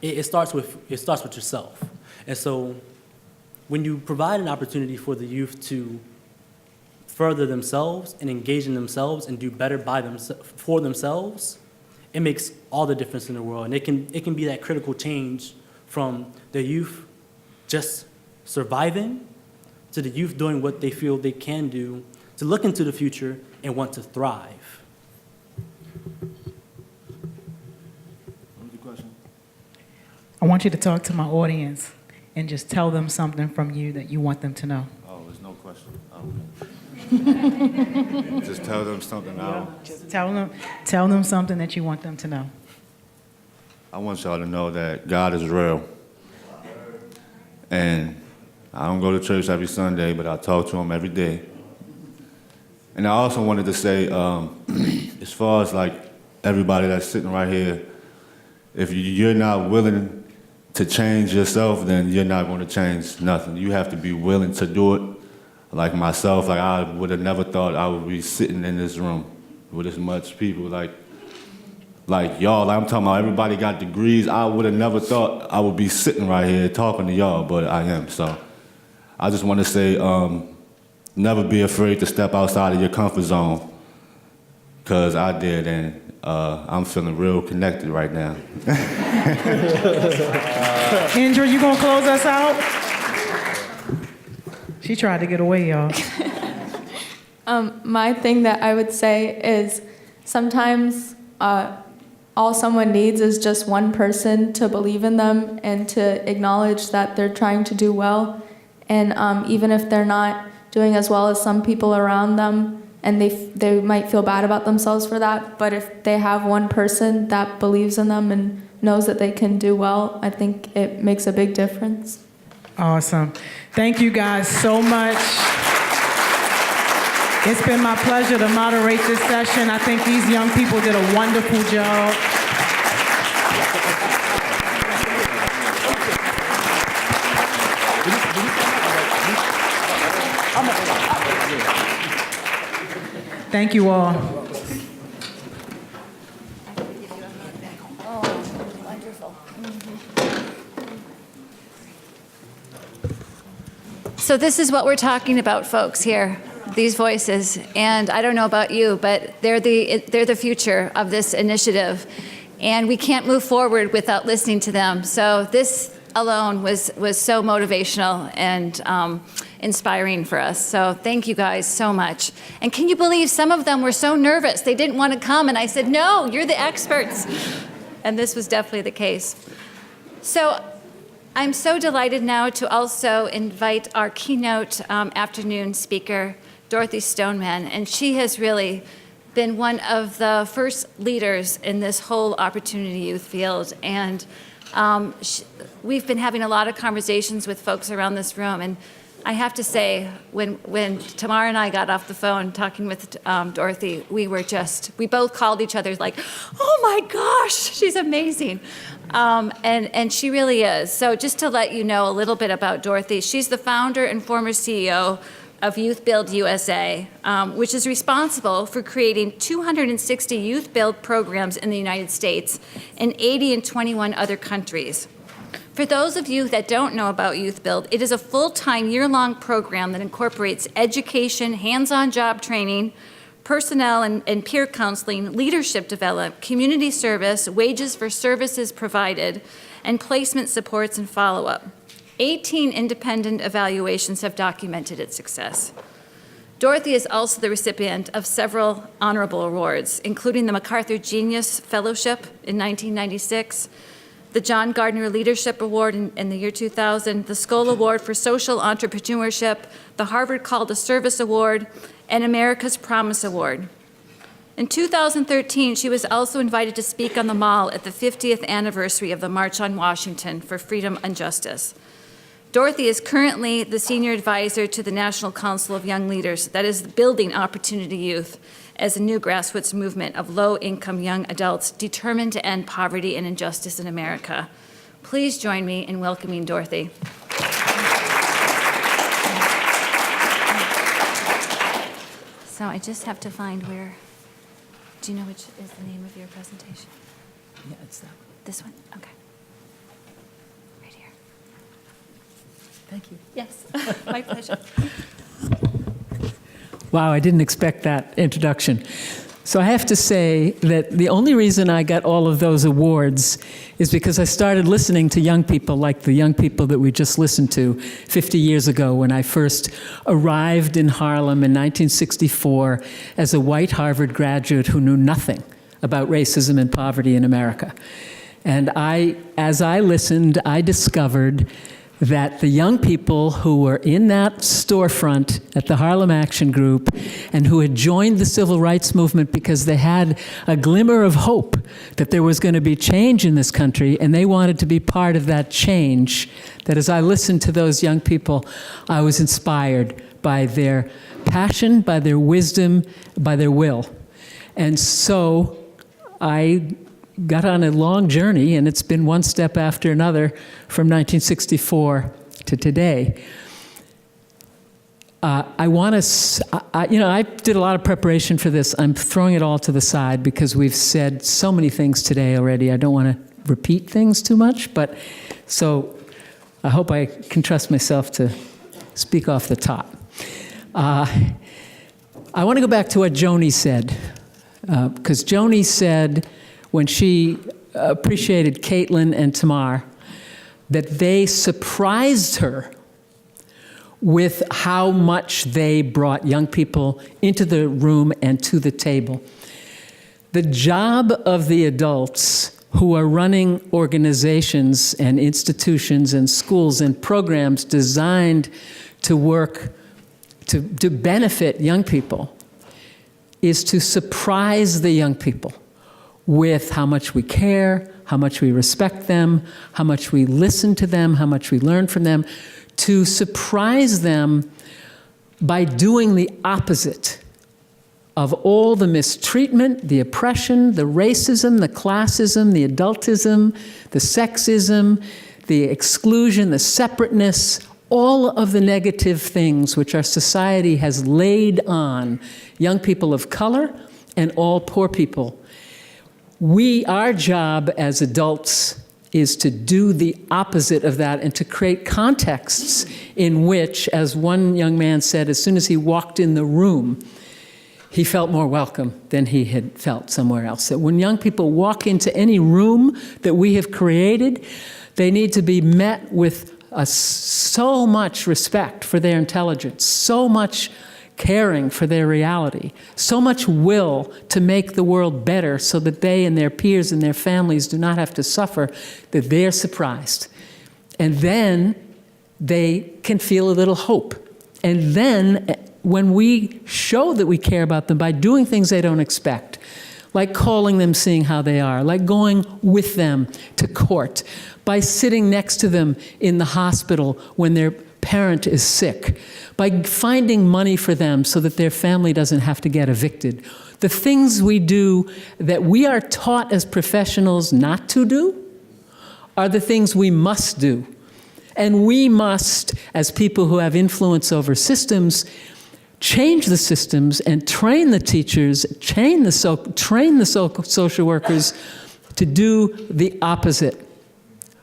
it starts with yourself. And so when you provide an opportunity for the youth to further themselves and engage in themselves and do better for themselves, it makes all the difference in the world. And it can be that critical change from the youth just surviving to the youth doing what they feel they can do to look into the future and want to thrive. I want you to talk to my audience and just tell them something from you that you want them to know. Oh, there's no question. Just tell them something out. Just tell them something that you want them to know. I want y'all to know that God is real. And I don't go to church every Sunday, but I talk to him every day. And I also wanted to say, as far as like everybody that's sitting right here, if you're not willing to change yourself, then you're not going to change nothing. You have to be willing to do it. Like myself, like I would have never thought I would be sitting in this room with as much people like y'all. Like I'm talking about everybody got degrees. I would have never thought I would be sitting right here talking to y'all, but I am. So I just want to say, never be afraid to step outside of your comfort zone, because I did, and I'm feeling real connected right now. Indra, you gonna close us out? She tried to get away, y'all. My thing that I would say is sometimes all someone needs is just one person to believe in them and to acknowledge that they're trying to do well. And even if they're not doing as well as some people around them, and they might feel bad about themselves for that, but if they have one person that believes in them and knows that they can do well, I think it makes a big difference. Awesome. Thank you guys so much. It's been my pleasure to moderate this session. I think these young people did a wonderful job. Thank you all. So this is what we're talking about, folks, here, these voices. And I don't know about you, but they're the future of this initiative. And we can't move forward without listening to them. So this alone was so motivational and inspiring for us. So thank you guys so much. And can you believe some of them were so nervous? They didn't want to come. And I said, no, you're the experts. And this was definitely the case. So I'm so delighted now to also invite our keynote afternoon speaker, Dorothy Stoneman, and she has really been one of the first leaders in this whole opportunity youth field. And we've been having a lot of conversations with folks around this room, and I have to say, when Tamara and I got off the phone talking with Dorothy, we both called each other like, oh my gosh, she's amazing. And she really is. So just to let you know a little bit about Dorothy, she's the founder and former CEO of Youth Build USA, which is responsible for creating 260 Youth Build programs in the United States and 80 in 21 other countries. For those of you that don't know about Youth Build, it is a full-time, year-long program that incorporates education, hands-on job training, personnel and peer counseling, leadership development, community service, wages for services provided, and placement supports and follow-up. 18 independent evaluations have documented its success. Dorothy is also the recipient of several honorable awards, including the MacArthur Genius Fellowship in 1996, the John Gardner Leadership Award in the year 2000, the Skoll Award for Social Entrepreneurship, the Harvard Call to Service Award, and America's Promise Award. In 2013, she was also invited to speak on the Mall at the 50th anniversary of the March on Washington for Freedom and Justice. Dorothy is currently the senior advisor to the National Council of Young Leaders, that is building Opportunity Youth as a new grassroots movement of low-income young adults determined to end poverty and injustice in America. Please join me in welcoming Dorothy. So I just have to find where, do you know which is the name of your presentation? Yeah, it's that one. This one? Okay. Right here. Thank you. Yes, my pleasure. Wow, I didn't expect that introduction. So I have to say that the only reason I got all of those awards is because I started listening to young people like the young people that we just listened to 50 years ago when I first arrived in Harlem in 1964 as a white Harvard graduate who knew nothing about racism and poverty in America. And as I listened, I discovered that the young people who were in that storefront at the Harlem Action Group and who had joined the civil rights movement because they had a glimmer of hope that there was going to be change in this country and they wanted to be part of that change, that as I listened to those young people, I was inspired by their passion, by their wisdom, by their will. And so I got on a long journey, and it's been one step after another from 1964 to today. I did a lot of preparation for this. I'm throwing it all to the side because we've said so many things today already. I don't want to repeat things too much, but so I hope I can trust myself to speak off the top. I want to go back to what Joni said, because Joni said, when she appreciated Caitlin and Tamar, that they surprised her with how much they brought young people into the room and to the table. The job of the adults who are running organizations and institutions and schools and programs designed to work to benefit young people is to surprise the young people with how much we care, how much we respect them, how much we listen to them, how much we learn from them, to surprise them by doing the opposite of all the mistreatment, the oppression, the racism, the classism, the adultism, the sexism, the exclusion, the separateness, all of the negative things which our society has laid on young people of color and all poor people. Our job as adults is to do the opposite of that and to create contexts in which, as one young man said, as soon as he walked in the room, he felt more welcome than he had felt somewhere else. That when young people walk into any room that we have created, they need to be met with so much respect for their intelligence, so much caring for their reality, so much will to make the world better so that they and their peers and their families do not have to suffer, that they're surprised. And then they can feel a little hope. And then when we show that we care about them by doing things they don't expect, like calling them, seeing how they are, like going with them to court, by sitting next to them in the hospital when their parent is sick, by finding money for them so that their family doesn't have to get evicted. The things we do that we are taught as professionals not to do are the things we must do. And we must, as people who have influence over systems, change the systems and train the teachers, train the social workers to do the opposite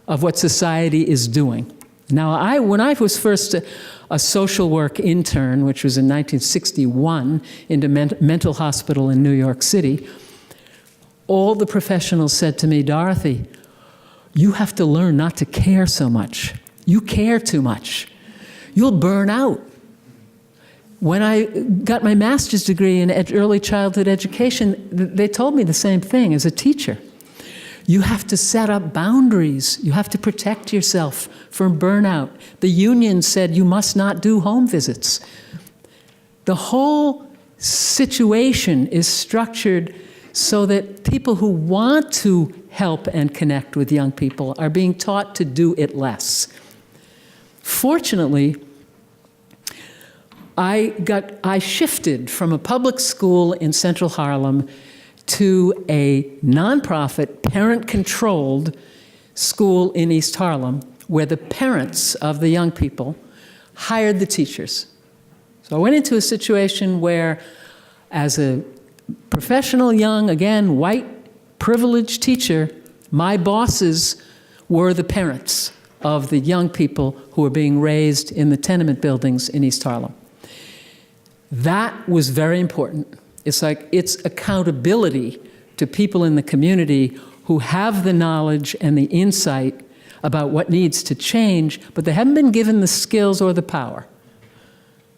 of what society is doing. Now, when I was first a social work intern, which was in 1961, into mental hospital in New York City, all the professionals said to me, Dorothy, you have to learn not to care so much. You care too much. You'll burn out. When I got my master's degree in early childhood education, they told me the same thing as a teacher. You have to set up boundaries. You have to protect yourself from burnout. The union said you must not do home visits. The whole situation is structured so that people who want to help and connect with young people are being taught to do it less. Fortunately, I shifted from a public school in Central Harlem to a nonprofit, parent-controlled school in East Harlem, where the parents of the young people hired the teachers. So I went into a situation where As a professional, young, again, white, privileged teacher, my bosses were the parents of the young people who were being raised in the tenement buildings in East Harlem. That was very important. It's like it's accountability to people in the community who have the knowledge and the insight about what needs to change, but they haven't been given the skills or the power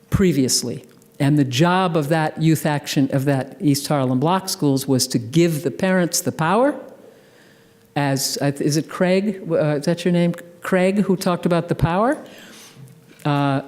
previously. And the job of that youth action, of that East Harlem Block Schools, was to give the parents the power. As, is it Craig? Is that your name? Craig, who talked about the power? And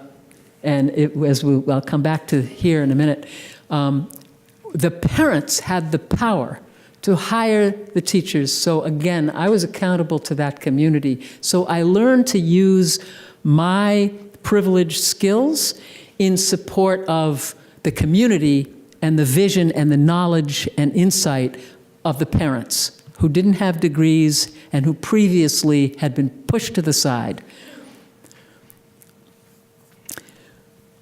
I'll come back to here in a minute. The parents had the power to hire the teachers. So again, I was accountable to that community. So I learned to use my privileged skills in support of the community and the vision and the knowledge and insight of the parents who didn't have degrees and who previously had been pushed to the side.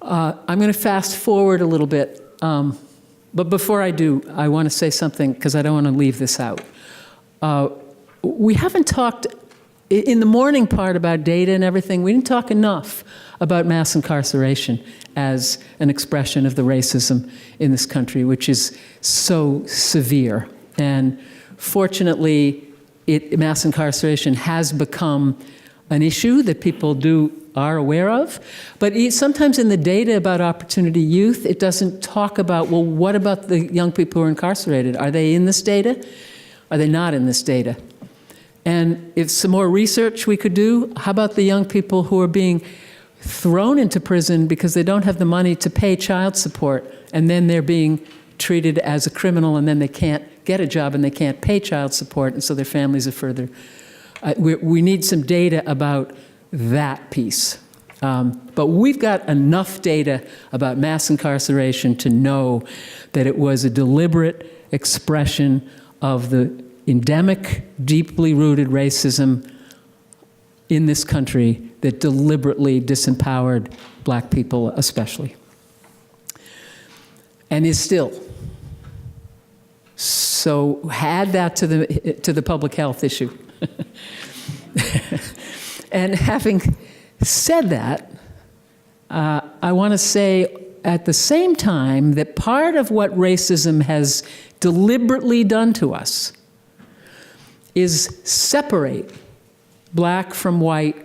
I'm going to fast forward a little bit, but before I do, I want to say something because I don't want to leave this out. We haven't talked in the morning part about data and everything. We didn't talk enough about mass incarceration as an expression of the racism in this country, which is so severe. And fortunately, mass incarceration has become an issue that people are aware of. But sometimes in the data about opportunity youth, it doesn't talk about, well, what about the young people who are incarcerated? Are they in this data? Are they not in this data? And if some more research we could do, how about the young people who are being thrown into prison because they don't have the money to pay child support, and then they're being treated as a criminal, and then they can't get a job and they can't pay child support, and so their families are further. We need some data about that piece. But we've got enough data about mass incarceration to know that it was a deliberate expression of the endemic, deeply rooted racism in this country that deliberately disempowered black people especially. And is still. So add that to the public health issue. And having said that, I want to say at the same time that part of what racism has deliberately done to us is separate black from white,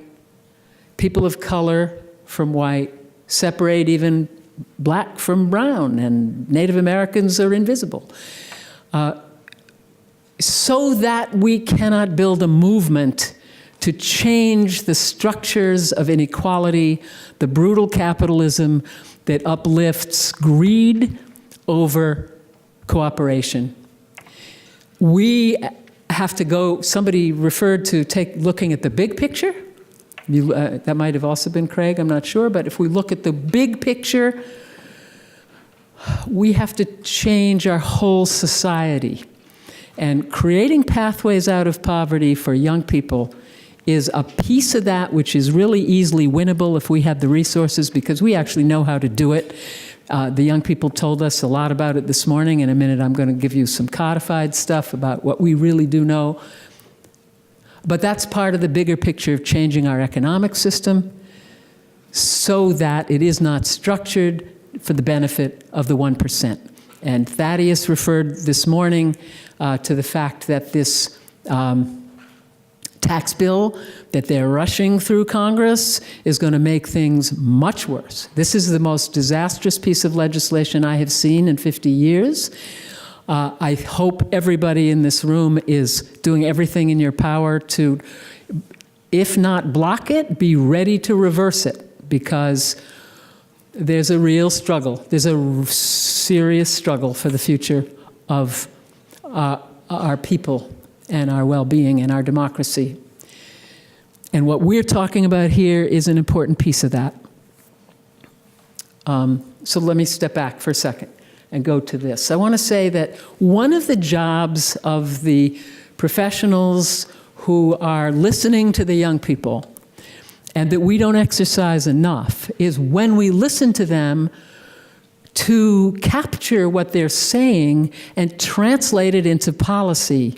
people of color from white, separate even black from brown, and Native Americans are invisible. So that we cannot build a movement to change the structures of inequality, the brutal capitalism that uplifts greed over cooperation. We have to go, somebody referred to looking at the big picture. That might have also been Craig, I'm not sure, but if we look at the big picture, we have to change our whole society. And creating pathways out of poverty for young people is a piece of that which is really easily winnable if we have the resources, because we actually know how to do it. The young people told us a lot about it this morning. In a minute, I'm going to give you some codified stuff about what we really do know. But that's part of the bigger picture of changing our economic system so that it is not structured for the benefit of the 1%. And Thaddeus referred this morning to the fact that this tax bill that they're rushing through Congress is going to make things much worse. This is the most disastrous piece of legislation I have seen in 50 years. I hope everybody in this room is doing everything in your power to, if not block it, be ready to reverse it, because there's a real struggle. There's a serious struggle for the future of our people and our well-being and our democracy. And what we're talking about here is an important piece of that. So let me step back for a second and go to this. I want to say that one of the jobs of the professionals who are listening to the young people, and that we don't exercise enough, is when we listen to them, to capture what they're saying and translate it into policy.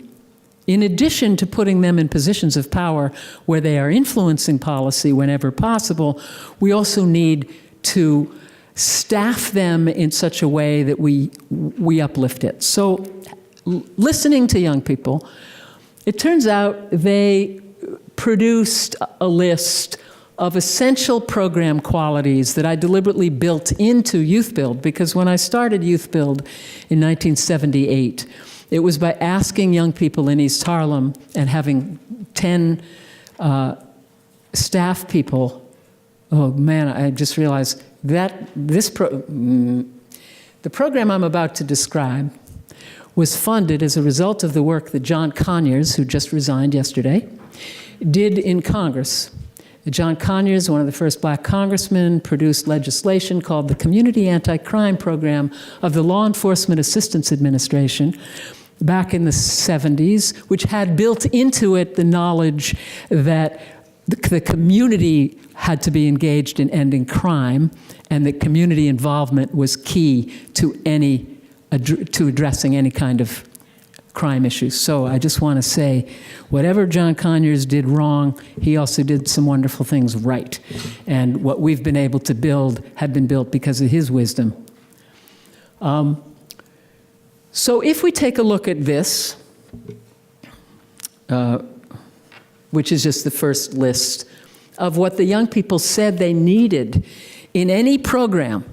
In addition to putting them in positions of power where they are influencing policy whenever possible, we also need to staff them in such a way that we uplift it. So listening to young people, it turns out they produced a list of essential program qualities that I deliberately built into Youth Build, because when I started Youth Build in 1978, it was by asking young people in East Harlem and having 10 staff people. Oh man, I just realized that the program I'm about to describe was funded as a result of the work that John Conyers, who just resigned yesterday, did in Congress. John Conyers, one of the first black congressmen, produced legislation called the Community Anti-Crime Program of the Law Enforcement Assistance Administration back in the 70s, which had built into it the knowledge that the community had to be engaged in ending crime, and that community involvement was key to addressing any kind of crime issues. So I just want to say, whatever John Conyers did wrong, he also did some wonderful things right. And what we've been able to build had been built because of his wisdom. So if we take a look at this, which is just the first list of what the young people said they needed in any program.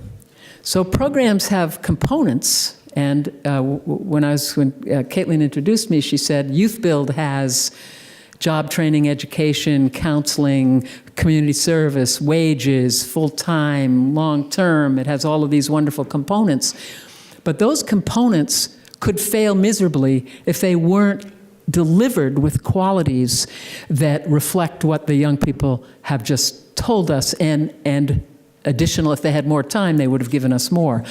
So programs have components. And when Caitlin introduced me, she said, Youth Build has job training, education, counseling, community service, wages, full-time, long-term. It has all of these wonderful components. But those components could fail miserably if they weren't delivered with qualities that reflect what the young people have just told us, and additional, if they had more time, they would have given us more.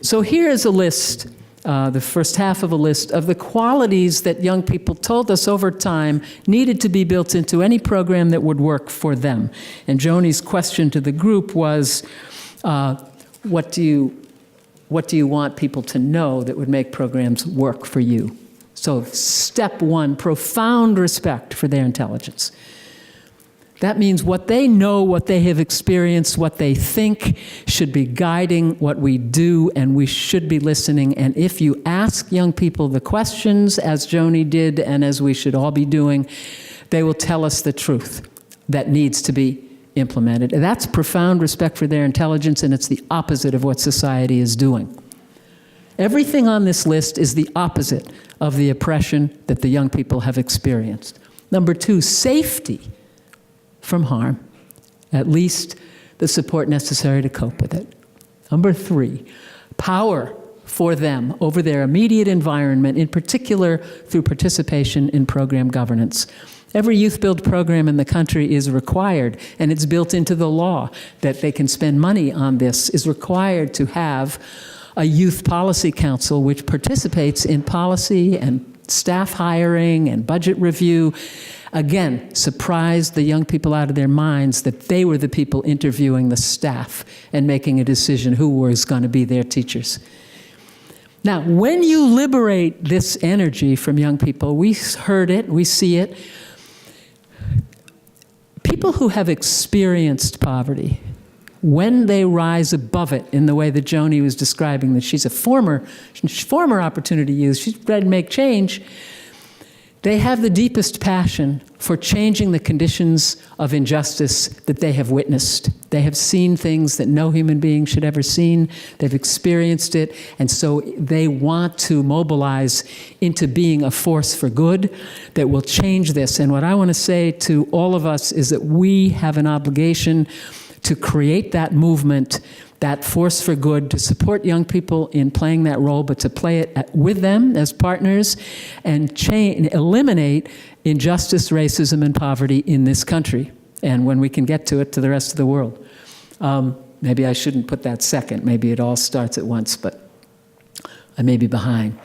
So here is a list, the first half of a list of the qualities that young people told us over time needed to be built into any program that would work for them. And Joni's question to the group was, what do you want people to know that would make programs work for you? So step one, profound respect for their intelligence. That means what they know, what they have experienced, what they think should be guiding what we do, and we should be listening. And if you ask young people the questions, as Joni did and as we should all be doing, they will tell us the truth that needs to be implemented. And that's profound respect for their intelligence, and it's the opposite of what society is doing. Everything on this list is the opposite of the oppression that the young people have experienced. Number two, safety from harm, at least the support necessary to cope with it. Number three, power for them over their immediate environment, in particular through participation in program governance. Every Youth Build program in the country is required, and it's built into the law that they can spend money on this, is required to have a youth policy council which participates in policy and staff hiring and budget review. Again, surprised the young people out of their minds that they were the people interviewing the staff and making a decision who was going to be their teachers. Now, when you liberate this energy from young people, we heard it, we see it. People who have experienced poverty, when they rise above it in the way that Joni was describing, that she's a former opportunity youth, she's ready to make change, they have the deepest passion for changing the conditions of injustice that they have witnessed. They have seen things that no human being should ever seen. They've experienced it, and so they want to mobilize into being a force for good that will change this. And what I want to say to all of us is that we have an obligation to create that movement, that force for good, to support young people in playing that role, but to play it with them as partners and eliminate injustice, racism, and poverty in this country. And when we can get to it, to the rest of the world. Maybe I shouldn't put that second. Maybe it all starts at once, but I may be behind.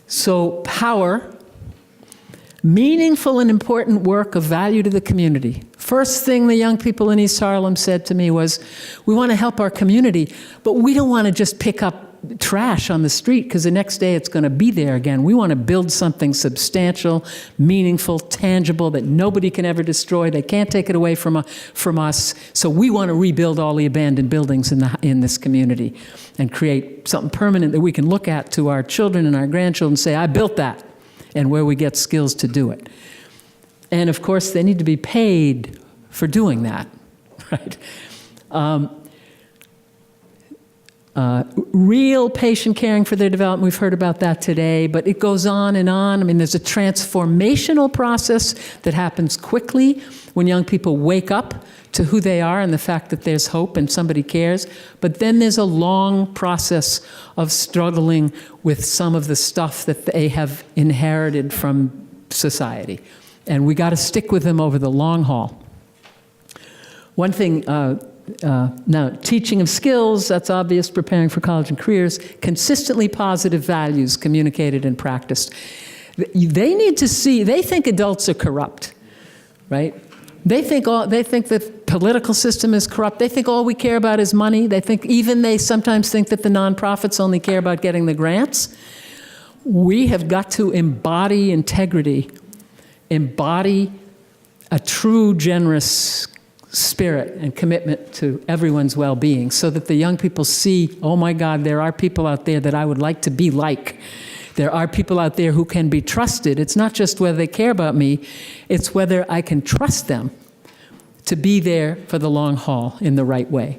So power, meaningful and important work of value to the community First thing the young people in East Harlem said to me was, we want to help our community, but we don't want to just pick up trash on the street because the next day it's going to be there again. We want to build something substantial, meaningful, tangible that nobody can ever destroy. They can't take it away from us. So we want to rebuild all the abandoned buildings in this community and create something permanent that we can look at to our children and our grandchildren and say, I built that, and where we get skills to do it. And of course, they need to be paid for doing that, right? Real patient caring for their development, we've heard about that today, but it goes on and on. I mean, there's a transformational process that happens quickly when young people wake up to who they are and the fact that there's hope and somebody cares. But then there's a long process of struggling with some of the stuff that they have inherited from society. And we got to stick with them over the long haul. One thing, now, teaching of skills, that's obvious, preparing for college and careers, consistently positive values communicated and practiced. They need to see, they think adults are corrupt, right? They think the political system is corrupt. They think all we care about is money. They sometimes think that the nonprofits only care about getting the grants. We have got to embody integrity, embody a true, generous spirit and commitment to everyone's well-being so that the young people see, oh my God, there are people out there that I would like to be like. There are people out there who can be trusted. It's not just whether they care about me, it's whether I can trust them to be there for the long haul in the right way.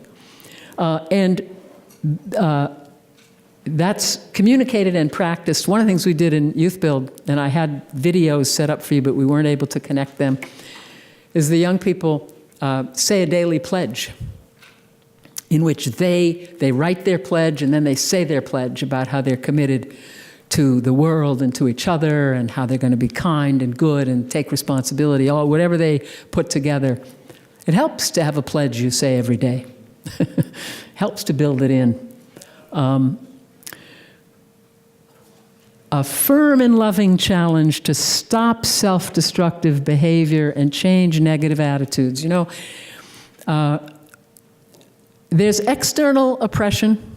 That's communicated and practiced. One of the things we did in Youth Build, and I had videos set up for you, but we weren't able to connect them, is the young people say a daily pledge in which they write their pledge and then they say their pledge about how they're committed to the world and to each other and how they're going to be kind and good and take responsibility, whatever they put together. It helps to have a pledge you say every day. Helps to build it in. A firm and loving challenge to stop self-destructive behavior and change negative attitudes. You know, there's external oppression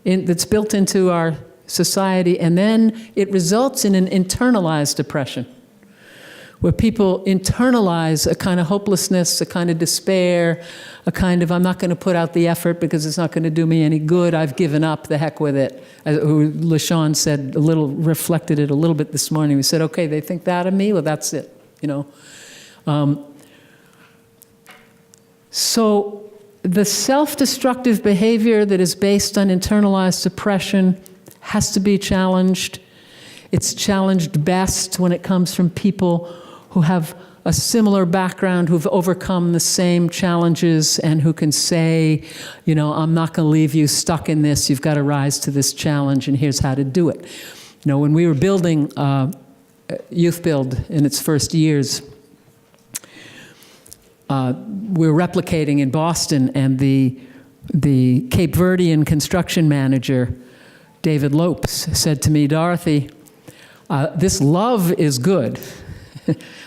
that's built into our society, and then it results in an internalized oppression, where people internalize a kind of hopelessness, a kind of despair, a kind of, I'm not going to put out the effort because it's not going to do me any good, I've given up, the heck with it. LaShawn said reflected it a little bit this morning. We said, okay, they think that of me, well, that's it, you know. So the self-destructive behavior that is based on internalized oppression has to be challenged. It's challenged best when it comes from people who have a similar background, who've overcome the same challenges and who can say, you know, I'm not going to leave you stuck in this. You've got to rise to this challenge, and here's how to do it. You know, when we were building Youth Build in its first years, we were replicating in Boston, and the Cape Verdean construction manager, David Lopes, said to me, Dorothy, this love is good.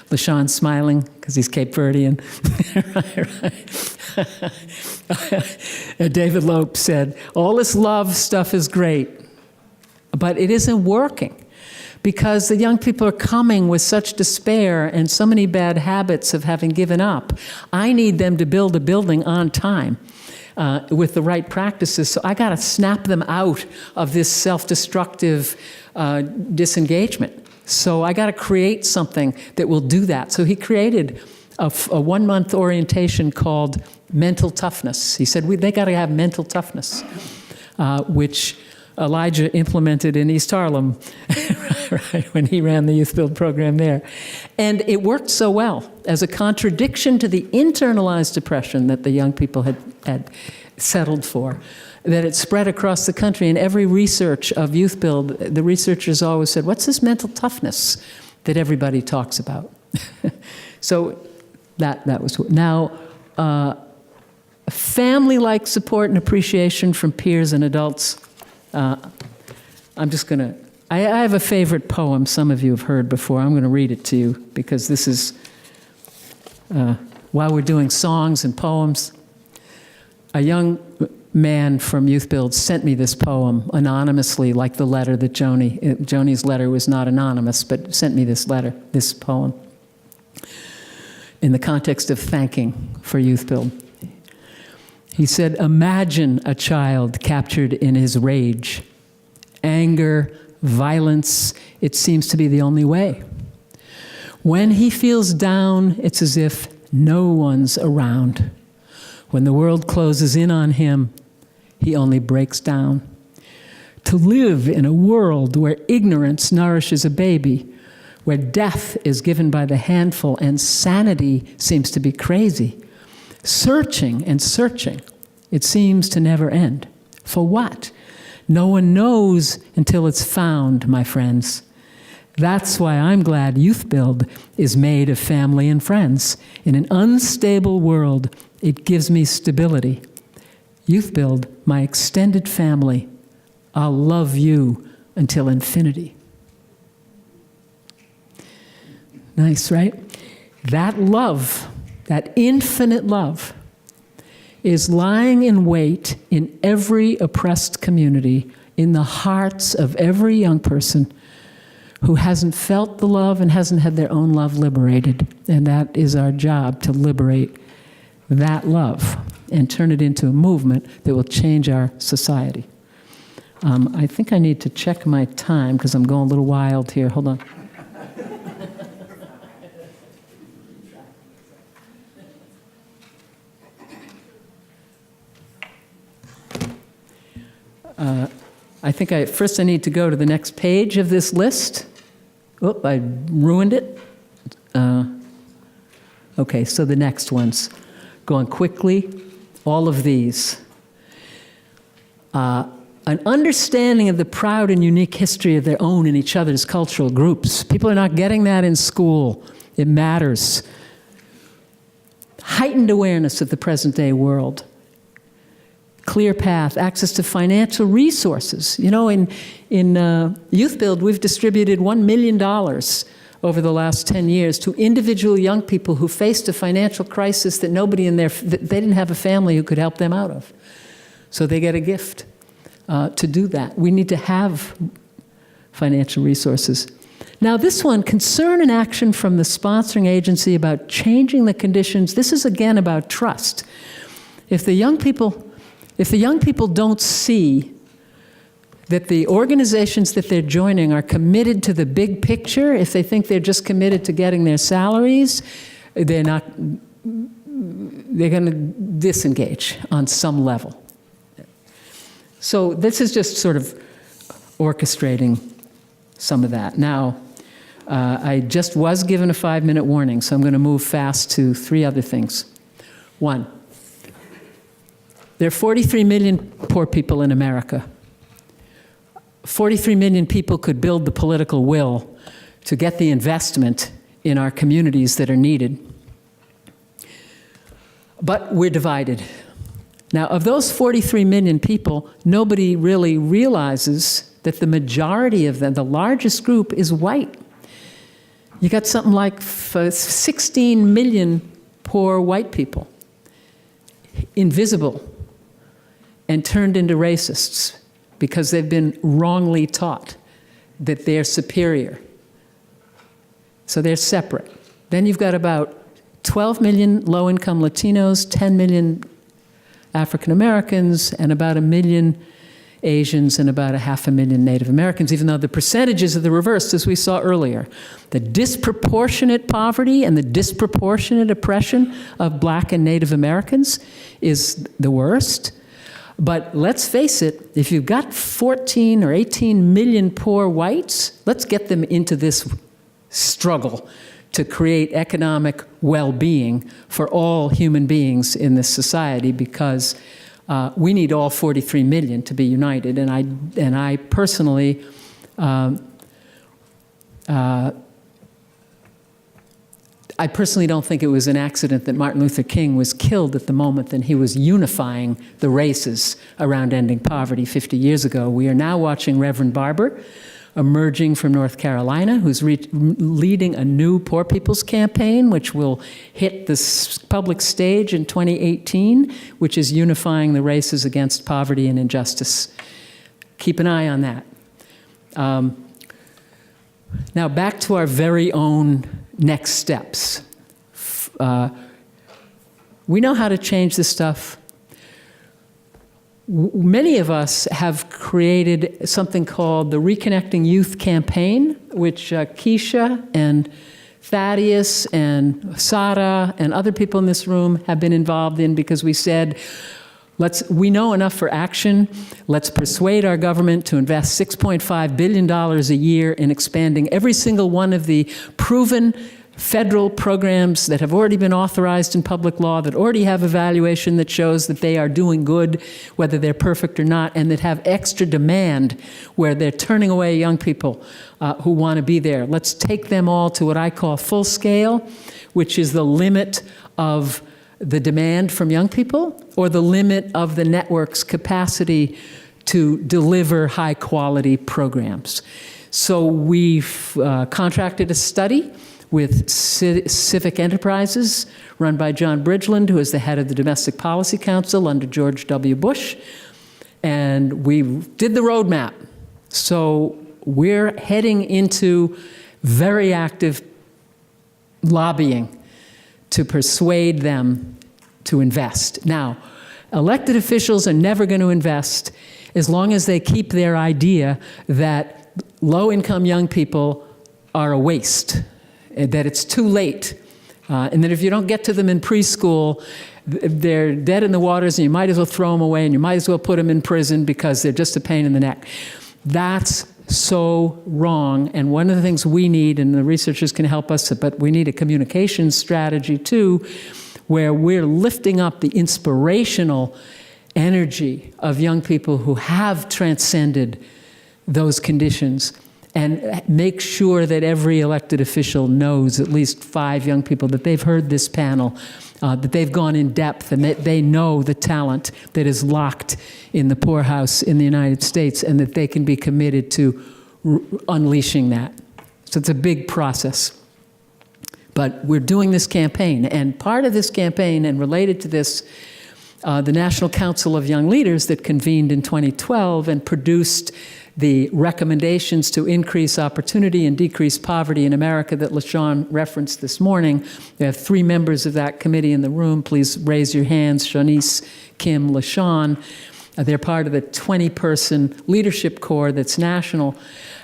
LaShawn's smiling because he's Cape Verdean. Right. David Lopes said, all this love stuff is great, but it isn't working because the young people are coming with such despair and so many bad habits of having given up. I need them to build a building on time. With the right practices. So I got to snap them out of this self-destructive disengagement. So I got to create something that will do that. So he created a 1-month orientation called Mental Toughness. He said, they got to have mental toughness, which Elijah implemented in East Harlem right, when he ran the Youth Build program there. And it worked so well as a contradiction to the internalized depression that the young people had settled for, that it spread across the country. In every research of Youth Build, the researchers always said, what's this mental toughness that everybody talks about? So that was, now, family-like support and appreciation from peers and adults. I'm just going to, I have a favorite poem some of you have heard before. I'm going to read it to you because this is while we're doing songs and poems, a young man from Youth Build sent me this poem anonymously, like the letter that Joni's letter was not anonymous, but sent me this letter, this poem, in the context of thanking for Youth Build. He said, imagine a child captured in his rage. Anger, violence, it seems to be the only way. When he feels down, it's as if no one's around. When the world closes in on him, he only breaks down. To live in a world where ignorance nourishes a baby, where death is given by the handful and sanity seems to be crazy, searching and searching, it seems to never end. For what? No one knows until it's found, my friends. That's why I'm glad Youth Build is made of family and friends. In an unstable world, it gives me stability. Youth Build, my extended family, I'll love you until infinity. Nice, right? That love, that infinite love, is lying in wait in every oppressed community, in the hearts of every young person who hasn't felt the love and hasn't had their own love liberated. And that is our job, to liberate that love and turn it into a movement that will change our society. I think I need to check my time because I'm going a little wild here. Hold on. I think first I need to go to the next page of this list. Oh, I ruined it. Okay, so the next ones. Going quickly, all of these. An understanding of the proud and unique history of their own and each other's cultural groups. People are not getting that in school. It matters. Heightened awareness of the present-day world. Clear path, access to financial resources. You know, in Youth Build, we've distributed $1 million over the last 10 years to individual young people who faced a financial crisis that they didn't have a family who could help them out of. So they get a gift to do that. We need to have financial resources. Now this one, concern and action from the sponsoring agency about changing the conditions. This is again about trust. If the young people don't see that the organizations that they're joining are committed to the big picture, if they think they're just committed to getting their salaries, they're going to disengage on some level. So this is just sort of orchestrating some of that. Now, I just was given a 5-minute warning, so I'm going to move fast to 3 other things. 1. There are 43 million poor people in America. 43 million people could build the political will to get the investment in our communities that are needed. But we're divided. Now, of those 43 million people, nobody really realizes that the majority of them, the largest group, is white. You got something like 16 million poor white people, invisible, and turned into racists because they've been wrongly taught that they're superior. So they're separate. Then you've got about 12 million low-income Latinos, 10 million African Americans, and about 1 million Asians and about 500,000 Native Americans, even though the percentages are the reverse, as we saw earlier. The disproportionate poverty and the disproportionate oppression of Black and Native Americans is the worst. But let's face it, if you've got 14 or 18 million poor whites, let's get them into this struggle to create economic well-being for all human beings in this society, because we need all 43 million to be united. And I personally don't think it was an accident that Martin Luther King was killed at the moment that he was unifying the races around ending poverty 50 years ago. We are now watching Reverend Barber emerging from North Carolina, who's leading a new Poor People's Campaign, which will hit the public stage in 2018, which is unifying the races against poverty and injustice. Keep an eye on that. Now back to our very own next steps. We know how to change this stuff. Many of us have created something called the Reconnecting Youth Campaign, which Keisha and Thaddeus and Sara and other people in this room have been involved in, because we said, we know enough for action. Let's persuade our government to invest $6.5 billion a year in expanding every single one of the proven federal programs that have already been authorized in public law, that already have evaluation that shows that they are doing good, whether they're perfect or not, and that have extra demand where they're turning away young people who want to be there. Let's take them all to what I call full scale, which is the limit of the demand from young people, or the limit of the network's capacity to deliver high quality programs. So we've contracted a study with Civic Enterprises, run by John Bridgeland, who is the head of the Domestic Policy Council under George W. Bush. And we did the roadmap. So we're heading into very active lobbying to persuade them to invest. Now, elected officials are never going to invest as long as they keep their idea that low-income young people are a waste, that it's too late, and that if you don't get to them in preschool, they're dead in the waters and you might as well throw them away and you might as well put them in prison because they're just a pain in the neck. That's so wrong, and one of the things we need, and the researchers can help us, but we need a communication strategy too, where we're lifting up the inspirational energy of young people who have transcended those conditions, and make sure that every elected official knows at least 5 young people, that they've heard this panel, that they've gone in depth, and that they know the talent that is locked in the poorhouse in the United States, and that they can be committed to unleashing that. So it's a big process. But we're doing this campaign, and part of this campaign, and related to this, the National Council of Young Leaders that convened in 2012 and produced the recommendations to increase opportunity and decrease poverty in America that LaShawn referenced this morning. We have 3 members of that committee in the room. Please raise your hands, Shanice, Kim, LaShawn. They're part of the 20-person leadership corps that's national.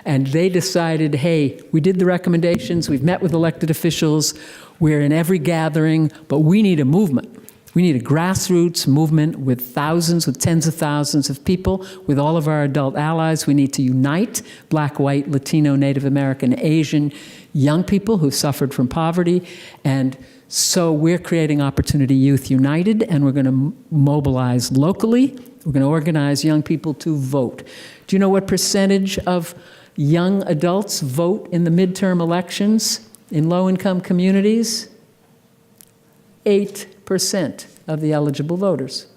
And they decided, hey, we did the recommendations, we've met with elected officials, we're in every gathering, but we need a movement. We need a grassroots movement with thousands, with tens of thousands of people, with all of our adult allies. We need to unite Black, white, Latino, Native American, Asian young people who've suffered from poverty. And so we're creating Opportunity Youth United, and we're going to mobilize locally. We're going to organize young people to vote. Do you know what percentage of young adults vote in the midterm elections in low-income communities? 8% of the eligible voters.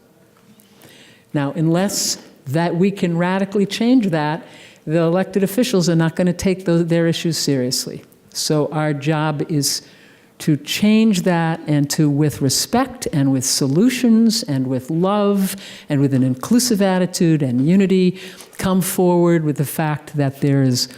Now, unless that we can radically change that, the elected officials are not going to take their issues seriously. So our job is to change that, and to, with respect and with solutions and with love and with an inclusive attitude and unity, come forward with the fact that there is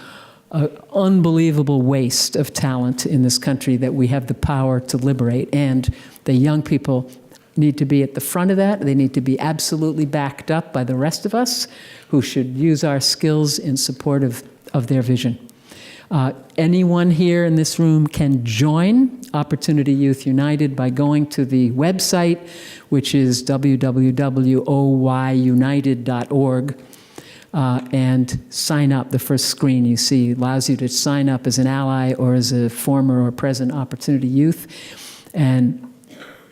an unbelievable waste of talent in this country that we have the power to liberate. And the young people need to be at the front of that. They need to be absolutely backed up by the rest of us, who should use our skills in support of their vision. Anyone here in this room can join Opportunity Youth United by going to the website, which is www.oyunited.org, and sign up. The first screen you see allows you to sign up as an ally or as a former or present Opportunity Youth, and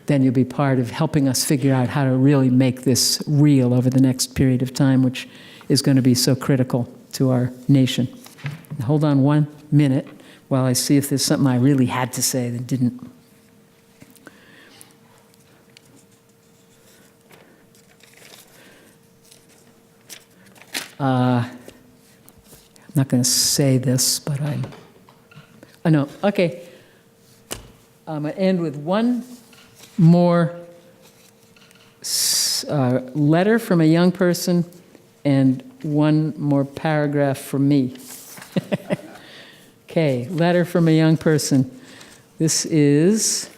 then you'll be part of helping us figure out how to really make this real over the next period of time, which is going to be so critical to our nation. Hold on 1 minute while I see if there's something I really had to say that didn't. I'm not going to say this, but I know. Okay. I'm going to end with one more letter from a young person and one more paragraph from me. Okay, letter from a young person. This is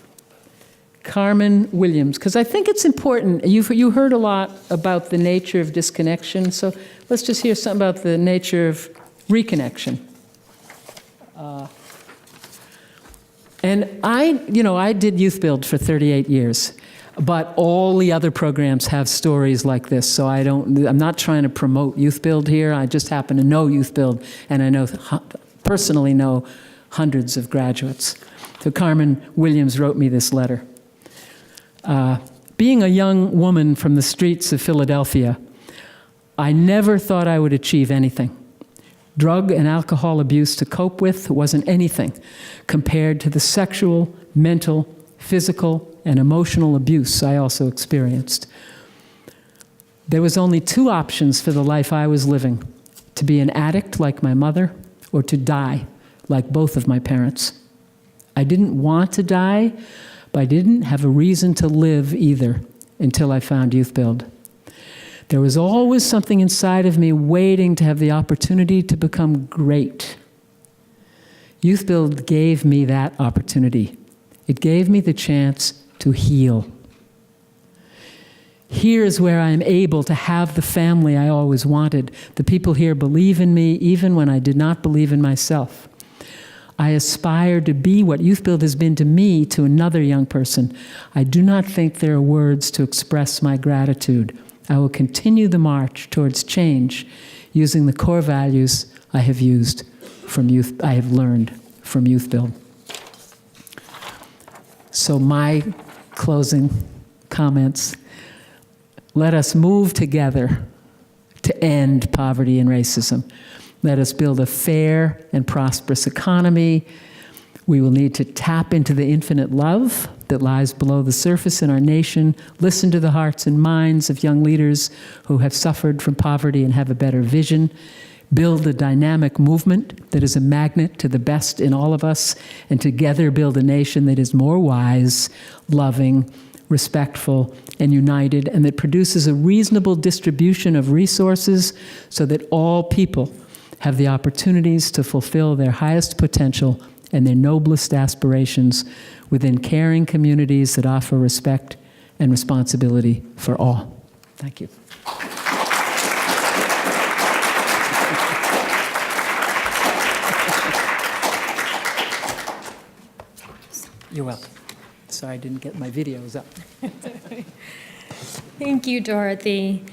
Carmen Williams, because I think it's important. You heard a lot about the nature of disconnection, so let's just hear something about the nature of reconnection. And I did Youth Build for 38 years, but all the other programs have stories like this, so I'm not trying to promote Youth Build here. I just happen to know Youth Build, and I personally know hundreds of graduates. So Carmen Williams wrote me this letter. Being a young woman from the streets of Philadelphia, I never thought I would achieve anything. Drug and alcohol abuse to cope with wasn't anything compared to the sexual, mental, physical, and emotional abuse I also experienced. There was only two options for the life I was living: to be an addict like my mother, or to die like both of my parents. I didn't want to die, but I didn't have a reason to live either until I found Youth Build. There was always something inside of me waiting to have the opportunity to become great. Youth Build gave me that opportunity. It gave me the chance to heal. Here is where I am able to have the family I always wanted. The people here believe in me even when I did not believe in myself. I aspire to be what Youth Build has been to me to another young person. I do not think there are words to express my gratitude. I will continue the march towards change using the core values I have learned from Youth Build. So my closing comments: let us move together to end poverty and racism. Let us build a fair and prosperous economy. We will need to tap into the infinite love that lies below the surface in our nation, listen to the hearts and minds of young leaders who have suffered from poverty and have a better vision, build a dynamic movement that is a magnet to the best in all of us, and together build a nation that is more wise, loving, respectful, and united, and that produces a reasonable distribution of resources so that all people have the opportunities to fulfill their highest potential and their noblest aspirations within caring communities that offer respect and responsibility for all. Thank you. You're welcome. Sorry I didn't get my videos up. Thank you, Dorothy.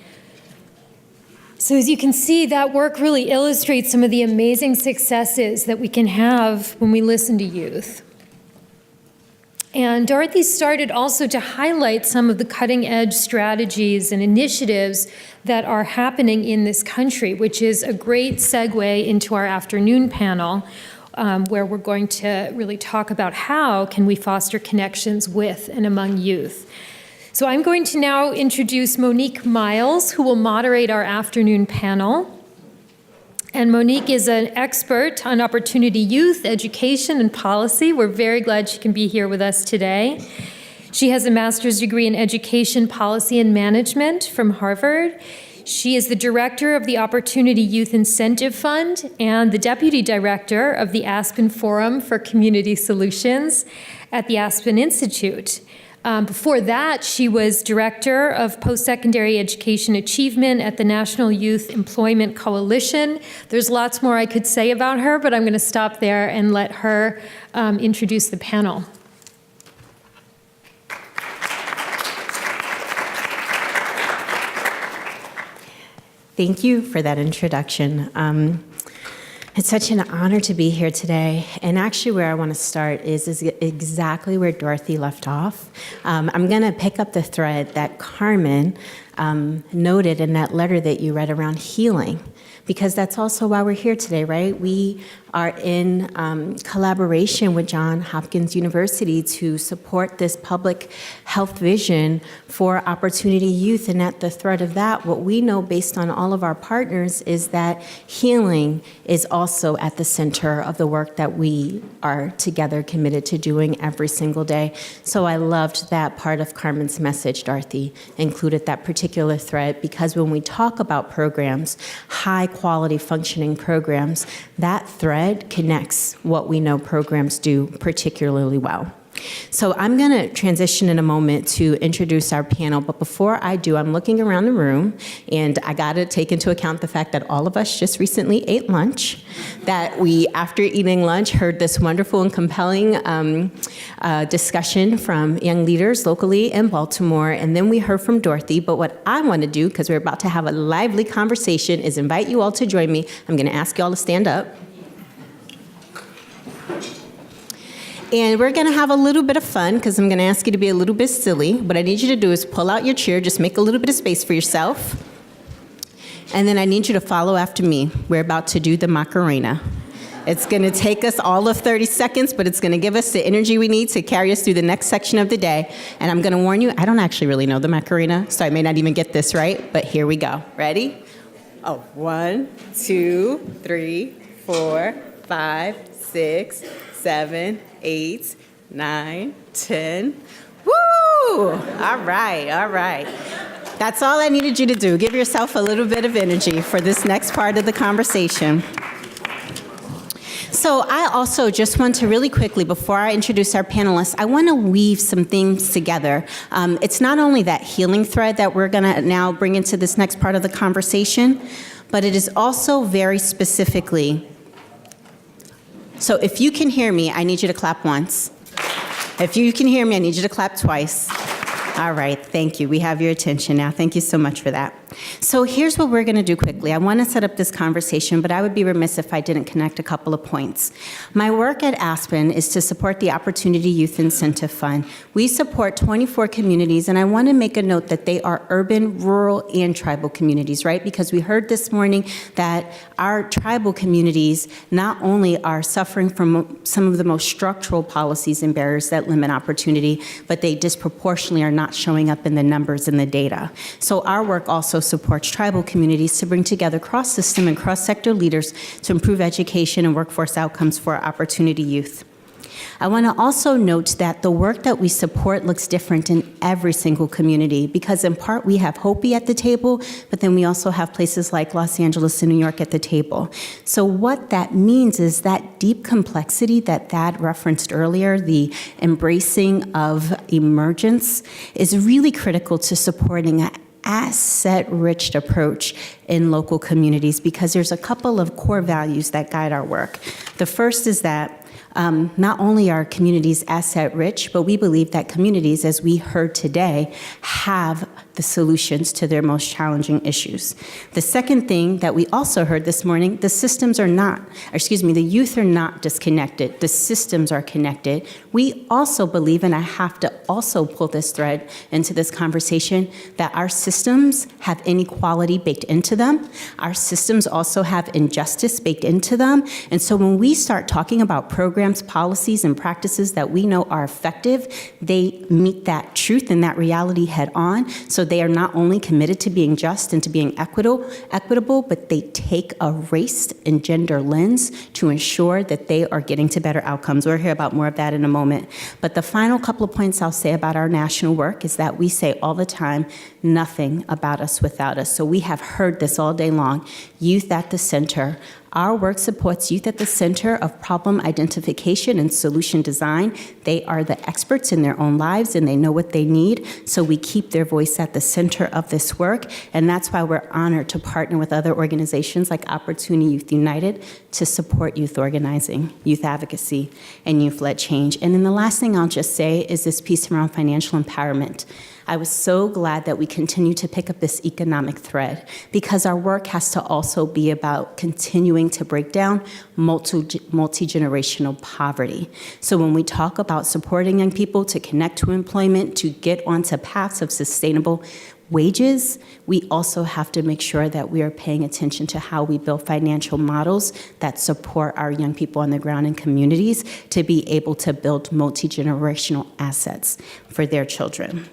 So as you can see, that work really illustrates some of the amazing successes that we can have when we listen to youth. And Dorothy started also to highlight some of the cutting-edge strategies and initiatives that are happening in this country, which is a great segue into our afternoon panel, where we're going to really talk about how can we foster connections with and among youth. So I'm going to now introduce Monique Miles, who will moderate our afternoon panel. And Monique is an expert on opportunity youth, education, and policy. We're very glad she can be here with us today. She has a master's degree in education, policy, and management from Harvard. She is the director of the Opportunity Youth Incentive Fund and the deputy director of the Aspen Forum for Community Solutions at the Aspen Institute. Before that, she was director of post-secondary education achievement at the National Youth Employment Coalition. There's lots more I could say about her, but I'm going to stop there and let her introduce the panel. Thank you for that introduction. It's such an honor to be here today. And actually where I want to start is exactly where Dorothy left off. I'm going to pick up the thread that Carmen noted in that letter that you read around healing, because that's also why we're here today, right? We are in collaboration with Johns Hopkins University to support this public health vision for Opportunity Youth. And at the thread of that, what we know based on all of our partners is that healing is also at the center of the work that we are together committed to doing every single day. So I loved that part of Carmen's message, Dorothy, included that particular thread, because when we talk about programs, high quality functioning programs, that thread connects what we know programs do particularly well. So I'm going to transition in a moment to introduce our panel, but before I do, I'm looking around the room, and I got to take into account the fact that all of us just recently ate lunch, that we, after eating lunch, heard this wonderful and compelling discussion from young leaders locally in Baltimore, and then we heard from Dorothy. But what I want to do, because we're about to have a lively conversation, is invite you all to join me. I'm going to ask you all to stand up. And we're going to have a little bit of fun, because I'm going to ask you to be a little bit silly. What I need you to do is pull out your chair, just make a little bit of space for yourself. And then I need you to follow after me. We're about to do the Macarena. It's going to take us all of 30 seconds, but it's going to give us the energy we need to carry us through the next section of the day. And I'm going to warn you, I don't actually really know the Macarena, so I may not even get this right, but here we go. Ready? Oh, 1, 2, 3, 4, 5, 6, 7, 8, 9, 10. Woo! All right, all right. That's all I needed you to do. Give yourself a little bit of energy for this next part of the conversation. So I also just want to really quickly, before I introduce our panelists, I want to weave some things together. It's not only that healing thread that we're going to now bring into this next part of the conversation, but it is also very specifically. So if you can hear me, I need you to clap once. If you can hear me, I need you to clap twice. All right, thank you. We have your attention now. Thank you so much for that. So here's what we're going to do quickly. I want to set up this conversation, but I would be remiss if I didn't connect a couple of points. My work at Aspen is to support the Opportunity Youth Incentive Fund. We support 24 communities, and I want to make a note that they are urban, rural, and tribal communities, right? Because we heard this morning that our tribal communities not only are suffering from some of the most structural policies and barriers that limit opportunity, but they disproportionately are not showing up in the numbers and the data. So our work also supports tribal communities to bring together cross-system and cross-sector leaders to improve education and workforce outcomes for Opportunity Youth. I want to also note that the work that we support looks different in every single community, because in part we have Hopi at the table, but then we also have places like Los Angeles and New York at the table. So what that means is that deep complexity that Thad referenced earlier, the embracing of emergence, is really critical to supporting an asset-rich approach in local communities, because there's a couple of core values that guide our work. The first is that not only are communities asset-rich, but we believe that communities, as we heard today, have the solutions to their most challenging issues. The second thing that we also heard this morning, the youth are not disconnected. The systems are connected. We also believe, and I have to also pull this thread into this conversation, that our systems have inequality baked into them. Our systems also have injustice baked into them. And so when we start talking about programs, policies, and practices that we know are effective, they meet that truth and that reality head on. So they are not only committed to being just and to being equitable, but they take a race and gender lens to ensure that they are getting to better outcomes. We'll hear about more of that in a moment. But the final couple of points I'll say about our national work is that we say all the time, nothing about us without us. So we have heard this all day long, youth at the center. Our work supports youth at the center of problem identification and solution design. They are the experts in their own lives, and they know what they need, so we keep their voice at the center of this work, and that's why we're honored to partner with other organizations like Opportunity Youth United to support youth organizing, youth advocacy, and youth-led change. And then the last thing I'll just say is this piece around financial empowerment. I was so glad that we continue to pick up this economic thread, because our work has to also be about continuing to break down multi-generational poverty. So when we talk about supporting young people to connect to employment, to get onto paths of sustainable wages, we also have to make sure that we are paying attention to how we build financial models that support our young people on the ground in communities to be able to build multi-generational assets for their children.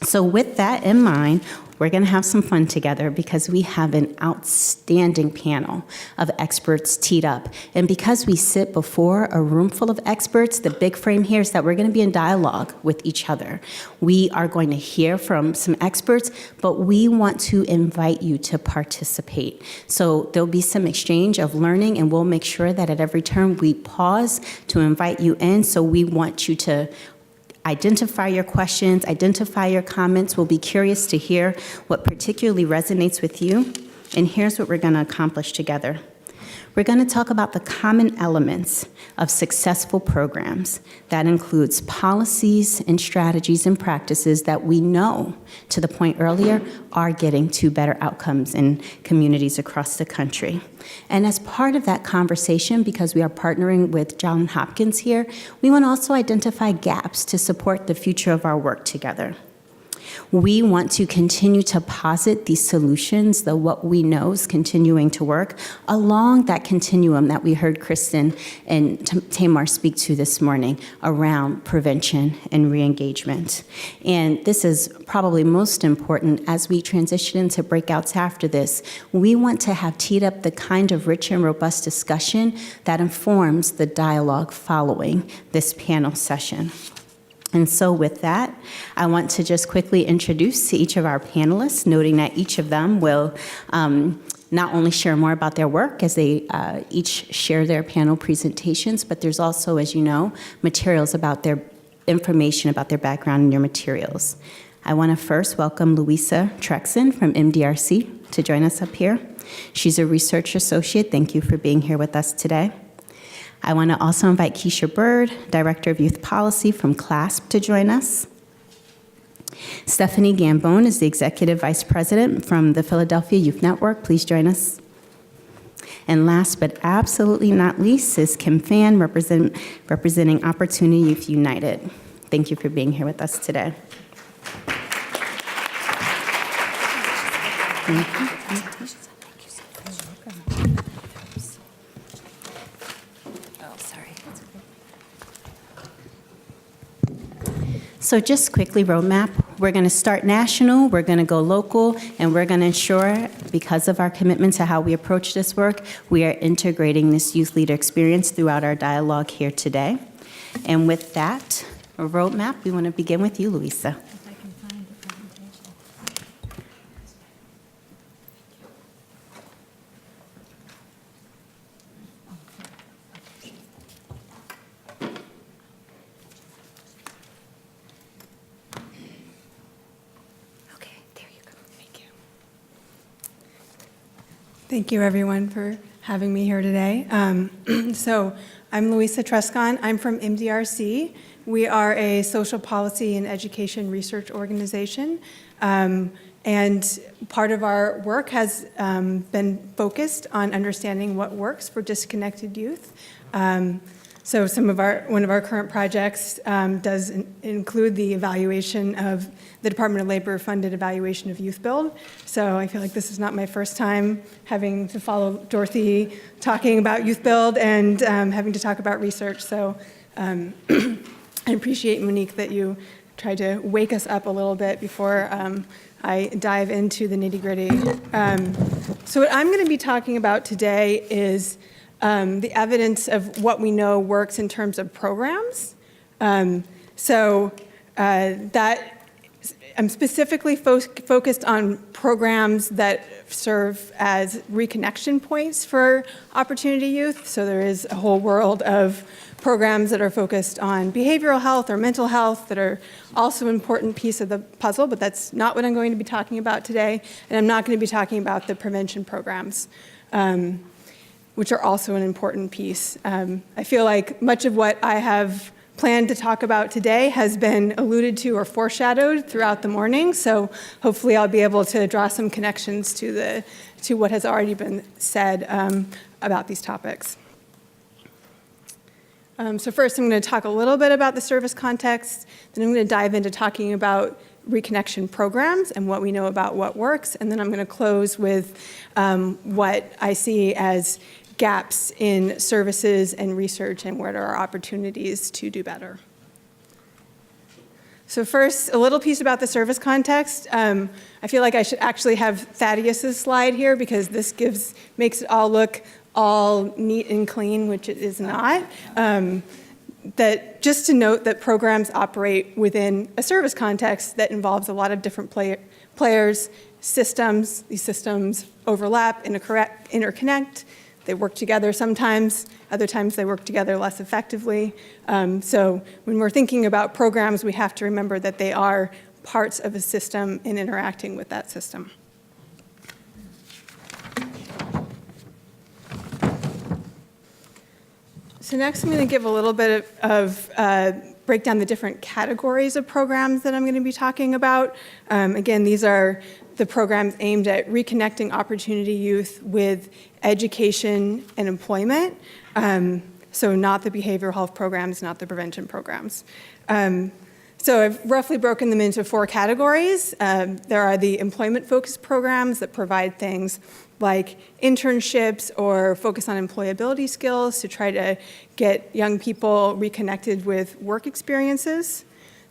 So with that in mind, we're going to have some fun together because we have an outstanding panel of experts teed up. And because we sit before a room full of experts, the big frame here is that we're going to be in dialogue with each other. We are going to hear from some experts, but we want to invite you to participate. So there'll be some exchange of learning, and we'll make sure that at every turn we pause to invite you in. So we want you to identify your questions, identify your comments. We'll be curious to hear what particularly resonates with you. And here's what we're going to accomplish together. We're going to talk about the common elements of successful programs. That includes policies and strategies and practices that we know, to the point earlier, are getting to better outcomes in communities across the country. And as part of that conversation, because we are partnering with Johns Hopkins here, we want to also identify gaps to support the future of our work together. We want to continue to posit these solutions, the what we know is continuing to work, along that continuum that we heard Kristen and Tamar speak to this morning around prevention and re-engagement. And this is probably most important as we transition into breakouts after this. We want to have teed up the kind of rich and robust discussion that informs the dialogue following this panel session. And so with that, I want to just quickly introduce to each of our panelists, noting that each of them will not only share more about their work as they each share their panel presentations, but there's also, as you know, materials about their information about their background in your materials. I want to first welcome Louisa Trexon from MDRC to join us up here. She's a research associate. Thank you for being here with us today. I want to also invite Keisha Bird, Director of Youth Policy from CLASP, to join us. Stephanie Gambone is the Executive Vice President from the Philadelphia Youth Network. Please join us. And last but absolutely not least is Kim Phan, representing Opportunity Youth United. Thank you for being here with us today. Thank you. So just quickly, roadmap. We're going to start national, we're going to go local, and we're going to ensure, because of our commitment to how we approach this work, we are integrating this youth leader experience throughout our dialogue here today. And with that, a roadmap, we want to begin with you, Louisa. Thank you, everyone, for having me here today. So I'm Louisa Trescon. I'm from MDRC. We are a social policy and education research organization. And part of our work has been focused on understanding what works for disconnected youth. So one of our current projects does include the evaluation of the Department of Labor funded evaluation of Youth Build. So I feel like this is not my first time having to follow Dorothy talking about Youth Build and having to talk about research. So I appreciate, Monique, that you tried to wake us up a little bit before I dive into the nitty-gritty. So what I'm going to be talking about today is the evidence of what we know works in terms of programs. That I'm specifically focused on programs that serve as reconnection points for Opportunity Youth. So there is a whole world of programs that are focused on behavioral health or mental health that are also an important piece of the puzzle, but that's not what I'm going to be talking about today. And I'm not going to be talking about the prevention programs, which are also an important piece. I feel like much of what I have planned to talk about today has been alluded to or foreshadowed throughout the morning, so hopefully I'll be able to draw some connections to what has already been said about these topics. So first I'm going to talk a little bit about the service context, then I'm going to dive into talking about reconnection programs and what we know about what works. And then I'm going to close with what I see as gaps in services and research and what are our opportunities to do better. So first, a little piece about the service context. I feel like I should actually have Thaddeus's slide here because this makes it all look all neat and clean, which it is not. That just to note that programs operate within a service context that involves a lot of different players, systems. These systems overlap, interconnect. They work together sometimes. Other times they work together less effectively. So when we're thinking about programs, we have to remember that they are parts of a system and interacting with that system. So next I'm going to give a little bit of break down the different categories of programs that I'm going to be talking about. Again, these are the programs aimed at reconnecting opportunity youth with education and employment. So not the behavioral health programs, not the prevention programs. So I've roughly broken them into 4 categories. There are the employment-focused programs that provide things like internships or focus on employability skills to try to get young people reconnected with work experiences.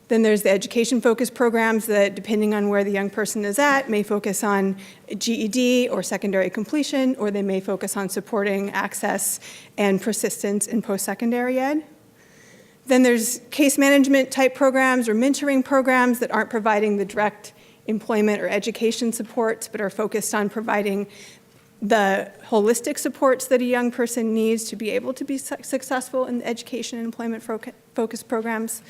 Then there's the education-focused programs that, depending on where the young person is at, may focus on GED or secondary completion, or they may focus on supporting access and persistence in post-secondary ed. Then there's case management type programs or mentoring programs that aren't providing the direct employment or education supports, but are focused on providing the holistic supports that a young person needs to be able to be successful in the education and employment focused programs.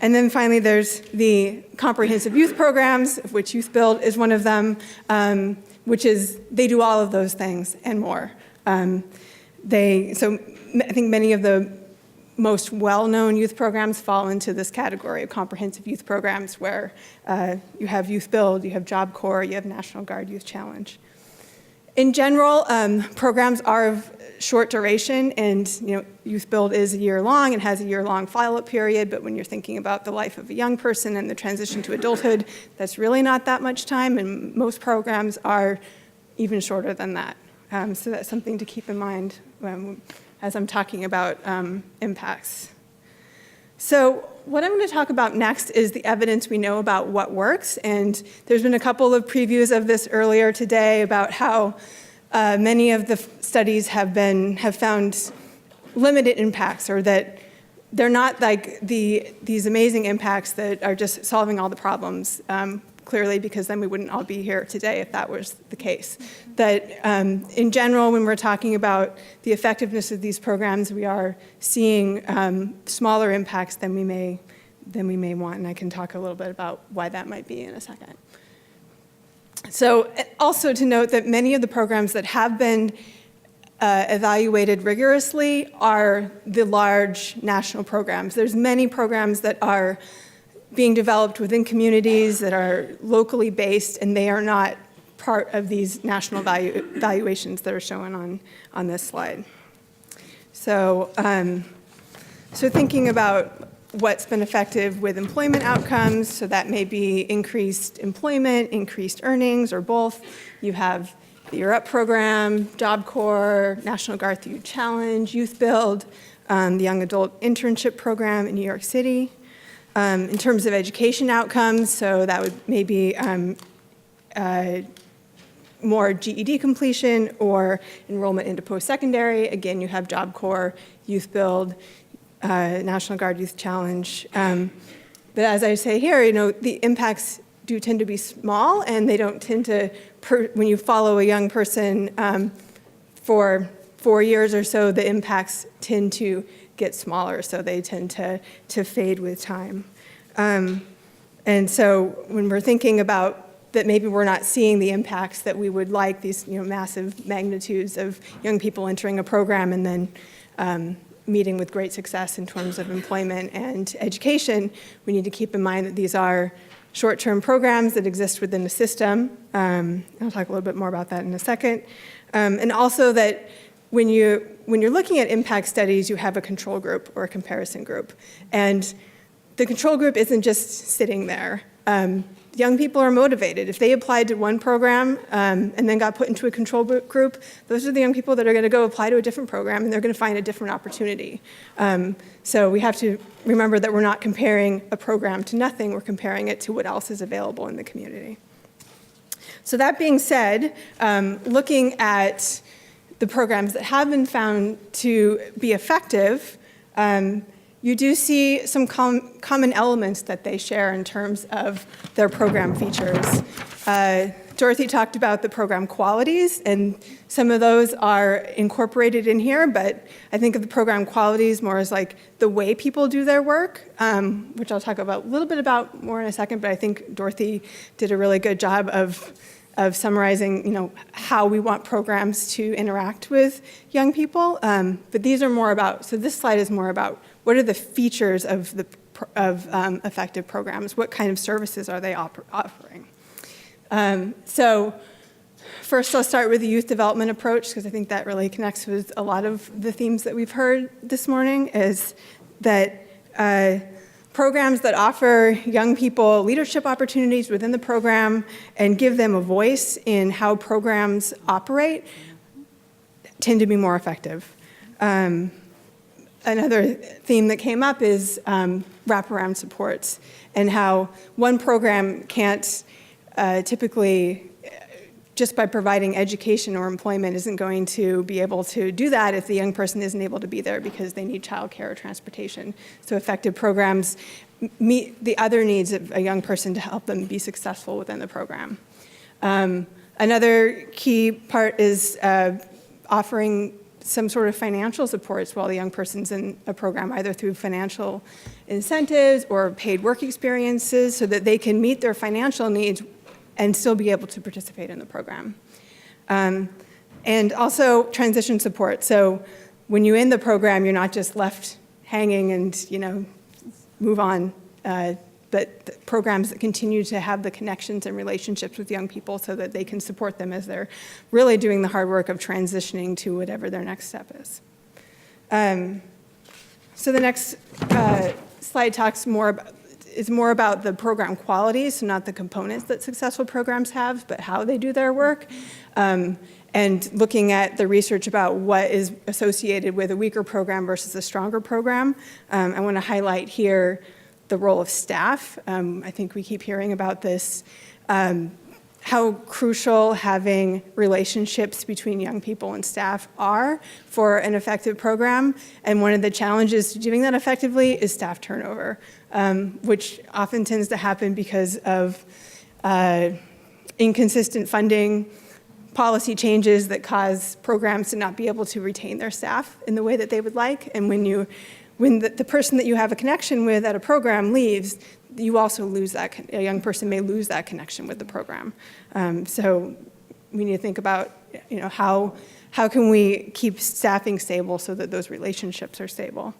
And then finally, there's the comprehensive youth programs, of which Youth Build is one of them, which is, they do all of those things and more. So I think many of the most well-known youth programs fall into this category of comprehensive youth programs where you have Youth Build, you have Job Corps, you have National Guard Youth Challenge. In general, programs are of short duration, and Youth Build is a year long and has a year-long follow-up period, but when you're thinking about the life of a young person and the transition to adulthood, that's really not that much time, and most programs are even shorter than that. So that's something to keep in mind as I'm talking about impacts. So what I'm going to talk about next is the evidence we know about what works, and there's been a couple of previews of this earlier today about how many of the studies have found limited impacts, or that they're not like these amazing impacts that are just solving all the problems, clearly, because then we wouldn't all be here today if that was the case. That in general, when we're talking about the effectiveness of these programs, we are seeing smaller impacts than we may want, and I can talk a little bit about why that might be in a second. So also to note that many of the programs that have been evaluated rigorously are the large national programs. There's many programs that are being developed within communities that are locally based, and they are not part of these national valuations that are shown on this slide. So, so thinking about what's been effective with employment outcomes, so that may be increased employment, increased earnings, or both. You have the Year Up program, Job Corps, National Guard Youth Challenge, Youth Build, the Young Adult Internship Program in New York City. In terms of education outcomes, so that would maybe more GED completion or enrollment into post-secondary. Again, you have Job Corps, Youth Build, National Guard Youth Challenge. But as I say here, the impacts do tend to be small, and they don't tend to, when you follow a young person for 4 years or so, the impacts tend to get smaller, so they tend to fade with time. And so when we're thinking about that, maybe we're not seeing the impacts that we would like, these massive magnitudes of young people entering a program and then meeting with great success in terms of employment and education, we need to keep in mind that these are short-term programs that exist within the system. I'll talk a little bit more about that in a second. And also that when you're looking at impact studies, you have a control group or a comparison group. And the control group isn't just sitting there. Young people are motivated. If they applied to one program and then got put into a control group, those are the young people that are going to go apply to a different program, and they're going to find a different opportunity. So we have to remember that we're not comparing a program to nothing. We're comparing it to what else is available in the community. So that being said, looking at the programs that have been found to be effective, you do see some common elements that they share in terms of their program features. Dorothy talked about the program qualities, and some of those are incorporated in here, but I think of the program qualities more as like the way people do their work, which I'll talk about a little bit about more in a second, but I think Dorothy did a really good job of summarizing, how we want programs to interact with young people. But these are more about, so this slide is more about what are the features of effective programs? What kind of services are they offering? So first, I'll start with the youth development approach, because I think that really connects with a lot of the themes that we've heard this morning, is that programs that offer young people leadership opportunities within the program and give them a voice in how programs operate tend to be more effective. Another theme that came up is wraparound supports, and how one program can't typically, just by providing education or employment, isn't going to be able to do that if the young person isn't able to be there because they need childcare or transportation. So effective programs meet the other needs of a young person to help them be successful within the program. Another key part is offering some sort of financial supports while the young person's in a program, either through financial incentives or paid work experiences, so that they can meet their financial needs and still be able to participate in the program. And also transition support. So when you're in the program, you're not just left hanging and move on, but programs that continue to have the connections and relationships with young people so that they can support them as they're really doing the hard work of transitioning to whatever their next step is. So the next slide is more about the program qualities, so not the components that successful programs have, but how they do their work. And looking at the research about what is associated with a weaker program versus a stronger program. I want to highlight here the role of staff. I think we keep hearing about this, how crucial having relationships between young people and staff are for an effective program. And one of the challenges to doing that effectively is staff turnover, which often tends to happen because of inconsistent funding, policy changes that cause programs to not be able to retain their staff in the way that they would like. And when the person that you have a connection with at a program leaves, you also lose that, a young person may lose that connection with the program. So we need to think about, how can we keep staffing stable so that those relationships are stable.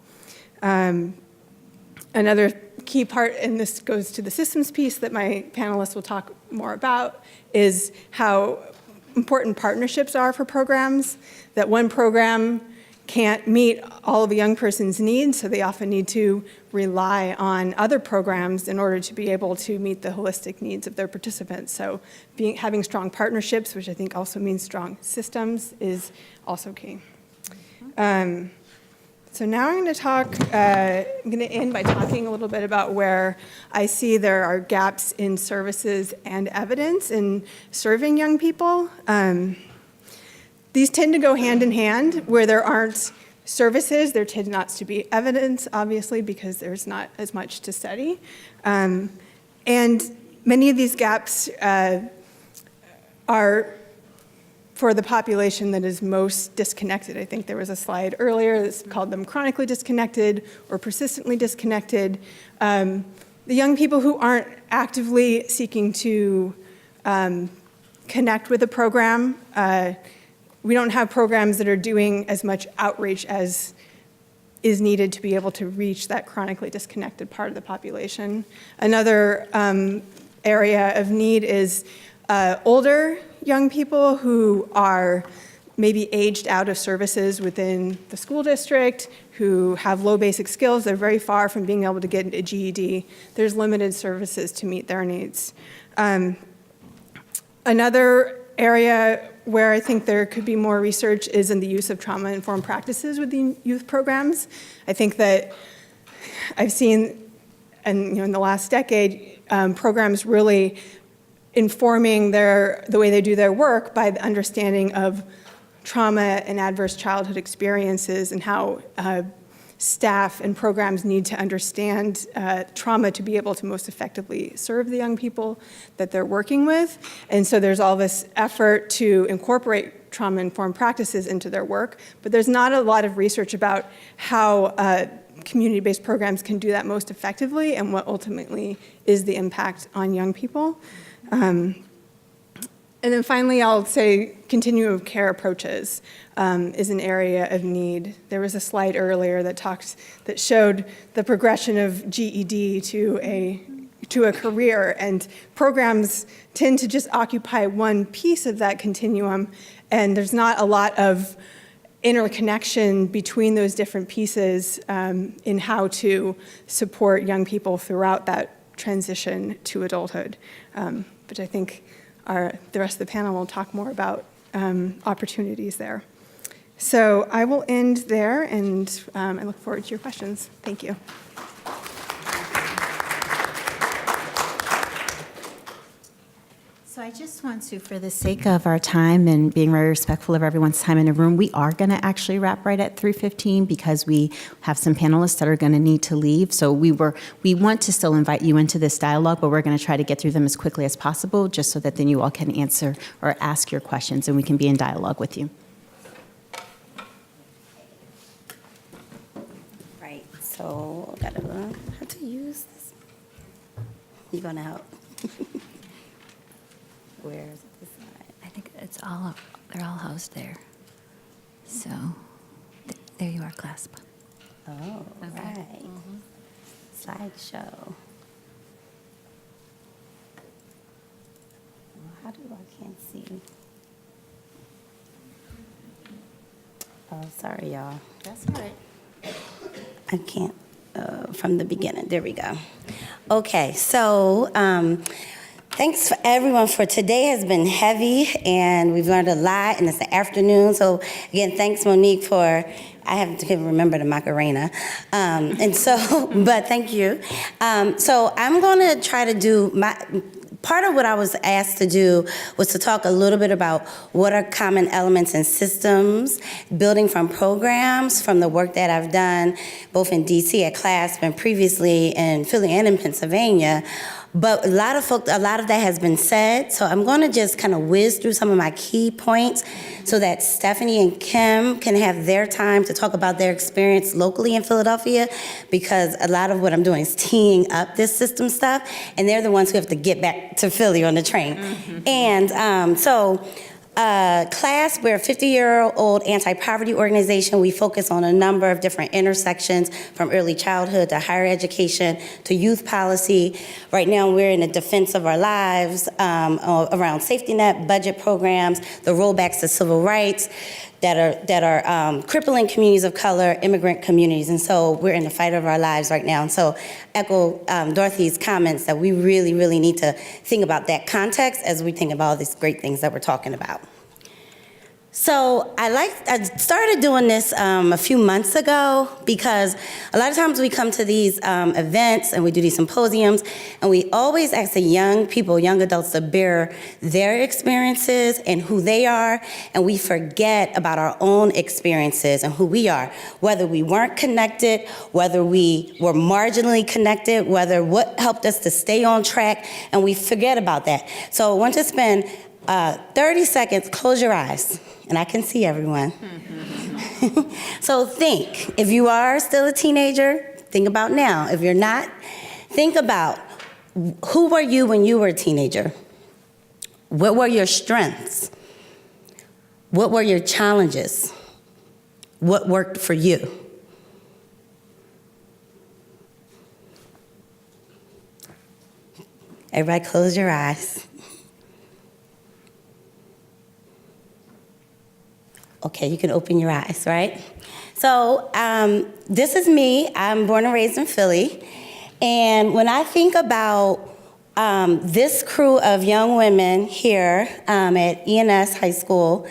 Another key part, and this goes to the systems piece that my panelists will talk more about, is how important partnerships are for programs, that one program can't meet all of a young person's needs, so they often need to rely on other programs in order to be able to meet the holistic needs of their participants. So having strong partnerships, which I think also means strong systems, is also key. So now I'm going to end by talking a little bit about where I see there are gaps in services and evidence in serving young people. These tend to go hand in hand. Where there aren't services, there tends not to be evidence, obviously, because there's not as much to study. And many of these gaps are for the population that is most disconnected. I think there was a slide earlier that called them chronically disconnected or persistently disconnected. The young people who aren't actively seeking to connect with a program. We don't have programs that are doing as much outreach as is needed to be able to reach that chronically disconnected part of the population. Another area of need is older young people who are maybe aged out of services within the school district, who have low basic skills. They're very far from being able to get a GED. There's limited services to meet their needs. Another area where I think there could be more research is in the use of trauma-informed practices within youth programs. I think that I've seen, and in the last decade, programs really informing the way they do their work by the understanding of trauma and adverse childhood experiences, and how staff and programs need to understand trauma to be able to most effectively serve the young people that they're working with. And so there's all this effort to incorporate trauma-informed practices into their work, but there's not a lot of research about how community-based programs can do that most effectively and what ultimately is the impact on young people. And then finally, I'll say continuum of care approaches is an area of need. There was a slide earlier that showed the progression of GED to a career, and programs tend to just occupy one piece of that continuum, and there's not a lot of interconnection between those different pieces in how to support young people throughout that transition to adulthood, which I think the rest of the panel will talk more about opportunities there. So I will end there, and I look forward to your questions. Thank you. So I just want to, for the sake of our time and being very respectful of everyone's time in the room, we are going to actually wrap right at 3:15 because we have some panelists that are going to need to leave. So we want to still invite you into this dialogue, but we're going to try to get through them as quickly as possible, just so that then you all can answer or ask your questions and we can be in dialogue with you. Right, so I gotta learn how to use this. You gonna help? Where is it this side? I think they're all housed there. So there you are, clasp. Oh, Okay. right. Slideshow. Well, how do I can't see? Oh, sorry, y'all. That's all right. I can't, from the beginning. There we go. Okay, so thanks for everyone for today. Has been heavy, and we've learned a lot, and it's the afternoon. So again, thanks, Monique, for, I have to remember the Macarena. And so, but thank you. So I'm gonna try to do part of what I was asked to do was to talk a little bit about what are common elements and systems, building from programs, from the work that I've done, both in DC at CLASP and previously in Philly and in Pennsylvania. But a lot of that has been said, so I'm gonna just kind of whiz through some of my key points so that Stephanie and Kim can have their time to talk about their experience locally in Philadelphia, because a lot of what I'm doing is teeing up this system stuff, and they're the ones who have to get back to Philly on the train. Mm-hmm. And CLASP, we're a 50-year-old anti-poverty organization. We focus on a number of different intersections, from early childhood to higher education to youth policy. Right now, we're in the defense of our lives around safety net, budget programs, the rollbacks to civil rights that are crippling communities of color, immigrant communities. And so we're in the fight of our lives right now. And so echo Dorothy's comments that we really, really need to think about that context as we think about all these great things that we're talking about. So I started doing this a few months ago, because a lot of times we come to these events and we do these symposiums, and we always ask the young people, young adults, to bear their experiences and who they are, and we forget about our own experiences and who we are, whether we weren't connected, whether we were marginally connected, whether what helped us to stay on track, and we forget about that. So I want to spend 30 seconds, close your eyes, and I can see everyone. So think, if you are still a teenager, think about now. If you're not, think about, who were you when you were a teenager? What were your strengths? What were your challenges? What worked for you? Everybody close your eyes. Okay, you can open your eyes, right? So this is me. I'm born and raised in Philly. And when I think about this crew of young women here at ENS High School,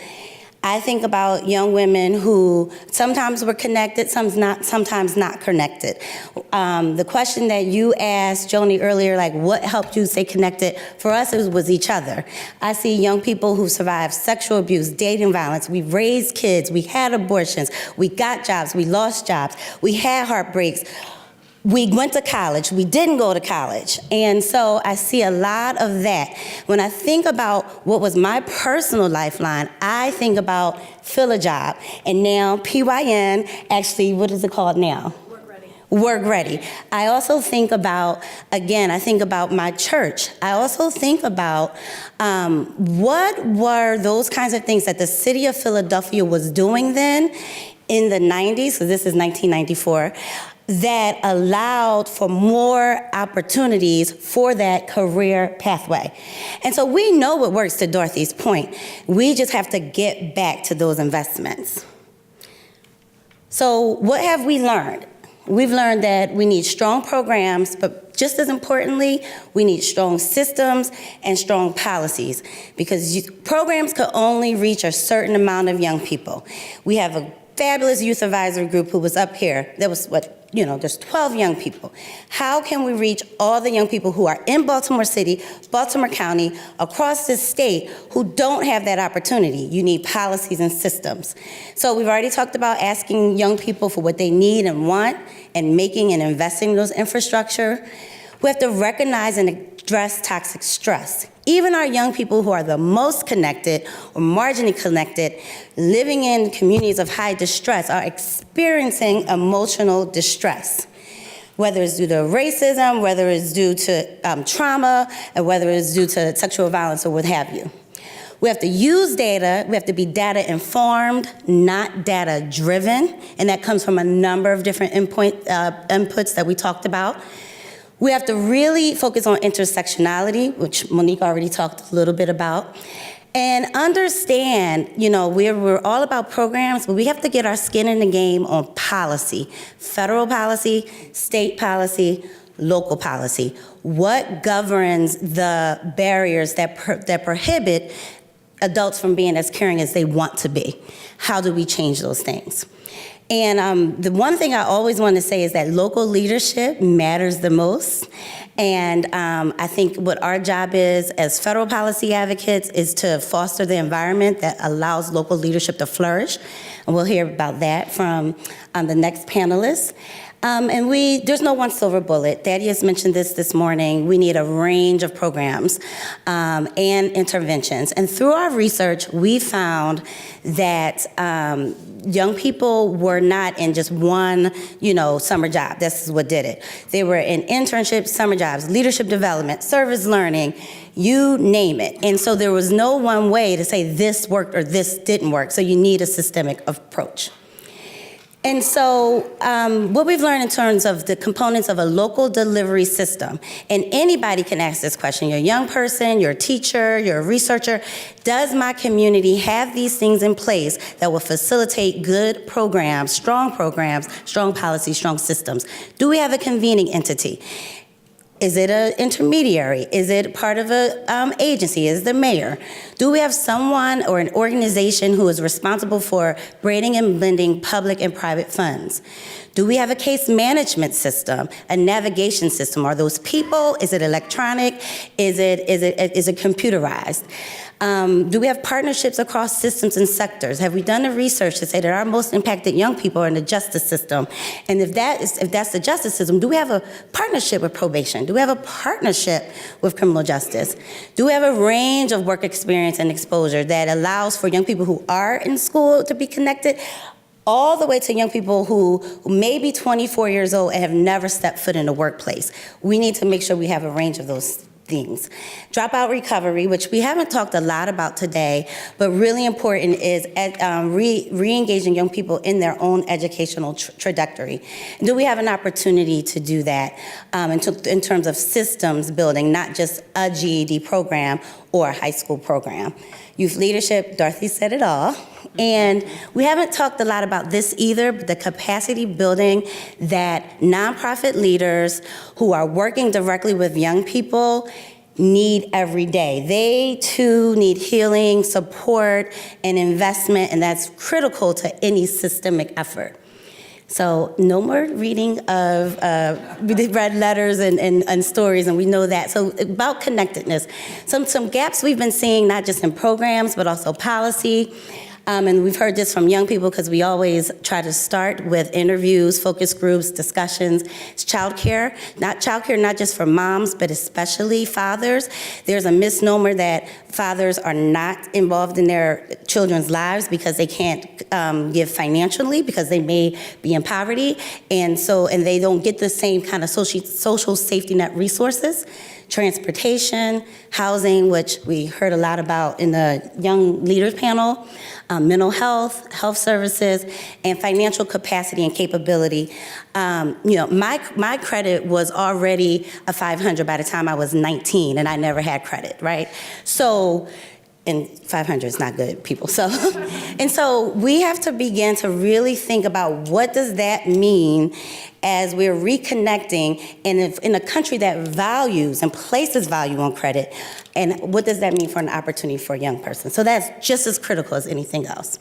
I think about young women who sometimes were connected, sometimes not connected. The question that you asked Joni earlier, like what helped you stay connected, for us it was each other. I see young people who survived sexual abuse, dating violence, we raised kids, we had abortions, we got jobs, we lost jobs, we had heartbreaks. We went to college, we didn't go to college. And so I see a lot of that. When I think about what was my personal lifeline, I think about Fill a Job. And now PYN, actually, what is it called now? Work Ready. I also think about, again, I think about my church. I also think about what were those kinds of things that the city of Philadelphia was doing then in the 90s, so this is 1994, that allowed for more opportunities for that career pathway. And so we know what works, to Dorothy's point. We just have to get back to those investments. So what have we learned? We've learned that we need strong programs, but just as importantly, we need strong systems and strong policies, because programs could only reach a certain amount of young people. We have a fabulous youth advisory group who was up here. There was, there's 12 young people. How can we reach all the young people who are in Baltimore City, Baltimore County, across the state, who don't have that opportunity? You need policies and systems. So we've already talked about asking young people for what they need and want, and making and investing in those infrastructure. We have to recognize and address toxic stress. Even our young people who are the most connected or marginally connected, living in communities of high distress, are experiencing emotional distress, whether it's due to racism, whether it's due to trauma, and whether it's due to sexual violence or what have you. We have to use data. We have to be data informed, not data driven, and that comes from a number of different inputs that we talked about. We have to really focus on intersectionality, which Monique already talked a little bit about, and understand, we're all about programs, but we have to get our skin in the game on policy, federal policy, state policy, local policy. What governs the barriers that prohibit adults from being as caring as they want to be? How do we change those things? And the one thing I always want to say is that local leadership matters the most. And I think what our job is as federal policy advocates is to foster the environment that allows local leadership to flourish. And we'll hear about that from the next panelist. And there's no one silver bullet. Thaddeus mentioned this morning. We need a range of programs and interventions. And through our research, we found that young people were not in just one, summer job. This is what did it. They were in internships, summer jobs, leadership development, service learning, you name it. And so there was no one way to say this worked or this didn't work. So you need a systemic approach. And so what we've learned in terms of the components of a local delivery system, and anybody can ask this question, you're a young person, you're a teacher, you're a researcher, does my community have these things in place that will facilitate good programs, strong policies, strong systems? Do we have a convening entity? Is it an intermediary? Is it part of an agency? Is it the mayor? Do we have someone or an organization who is responsible for braiding and blending public and private funds? Do we have a case management system, a navigation system? Are those people? Is it electronic? Is it computerized? Do we have partnerships across systems and sectors? Have we done the research to say that our most impacted young people are in the justice system? And if that's the justice system, do we have a partnership with probation? Do we have a partnership with criminal justice? Do we have a range of work experience and exposure that allows for young people who are in school to be connected, all the way to young people who may be 24 years old and have never stepped foot in the workplace? We need to make sure we have a range of those things. Dropout recovery, which we haven't talked a lot about today, but really important, is re-engaging young people in their own educational trajectory. Do we have an opportunity to do that in terms of systems building, not just a GED program or a high school program? Youth leadership, Dorothy said it all. And we haven't talked a lot about this either, but the capacity building that nonprofit leaders who are working directly with young people need every day. They too need healing, support, and investment, and that's critical to any systemic effort. So no more reading of red letters and stories, and we know that. So about connectedness, some gaps we've been seeing, not just in programs, but also policy. And we've heard this from young people because we always try to start with interviews, focus groups, discussions. It's childcare, not just for moms, but especially fathers. There's a misnomer that fathers are not involved in their children's lives because they can't give financially because they may be in poverty, and they don't get the same kind of social safety net resources. Transportation, housing, which we heard a lot about in the Young Leaders panel, mental health, health services, and financial capacity and capability. My credit was already a 500 by the time I was 19, and I never had credit, right? So, and 500 is not good, people. So we have to begin to really think about what does that mean as we're reconnecting in a country that values and places value on credit, and what does that mean for an opportunity for a young person? So that's just as critical as anything else.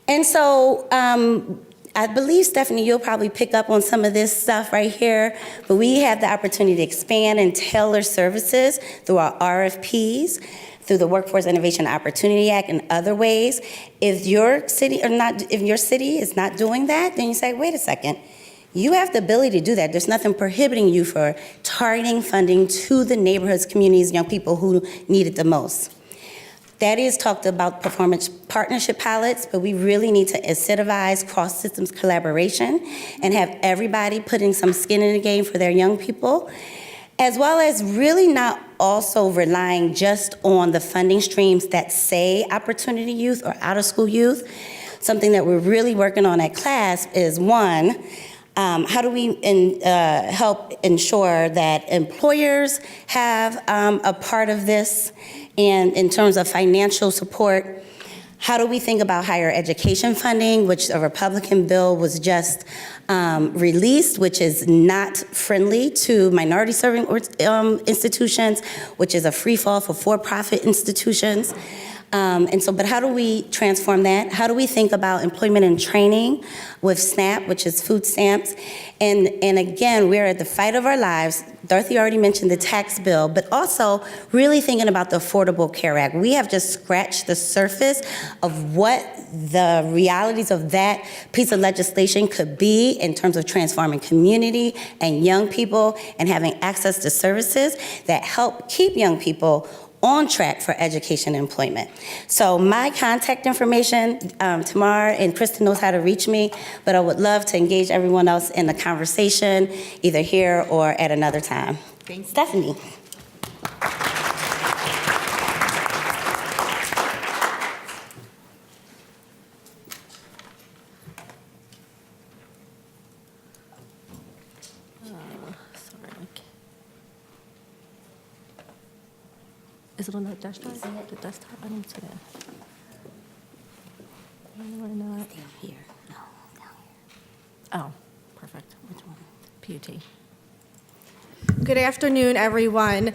And so I believe, Stephanie, you'll probably pick up on some of this stuff right here, but we have the opportunity to expand and tailor services through our RFPs, through the Workforce Innovation Opportunity Act and other ways. If your city is not doing that, then you say, wait a second, you have the ability to do that. There's nothing prohibiting you for targeting funding to the neighborhoods, communities, young people who need it the most. Thaddeus has talked about performance partnership pilots, but we really need to incentivize cross-systems collaboration and have everybody putting some skin in the game for their young people, as well as really not also relying just on the funding streams that say opportunity youth or out-of-school youth. Something that we're really working on at class is, one, how do we help ensure that employers have a part of this, and in terms of financial support? How do we think about higher education funding, which a Republican bill was just released, which is not friendly to minority-serving institutions, which is a free fall for for-profit institutions. But how do we transform that? How do we think about employment and training with SNAP, which is food stamps? And again, we're at the fight of our lives. Dorothy already mentioned the tax bill, but also really thinking about the Affordable Care Act. We have just scratched the surface of what the realities of that piece of legislation could be in terms of transforming community and young people and having access to services that help keep young people on track for education and employment. So my contact information, Tamar and Kristen knows how to reach me, but I would love to engage everyone else in the conversation, either here or at another time. Thanks. Stephanie. Is it on that desktop? The desktop? I didn't see that. Why not? Down here. No, down here. Oh, perfect. Which one? PUT. Good afternoon, everyone.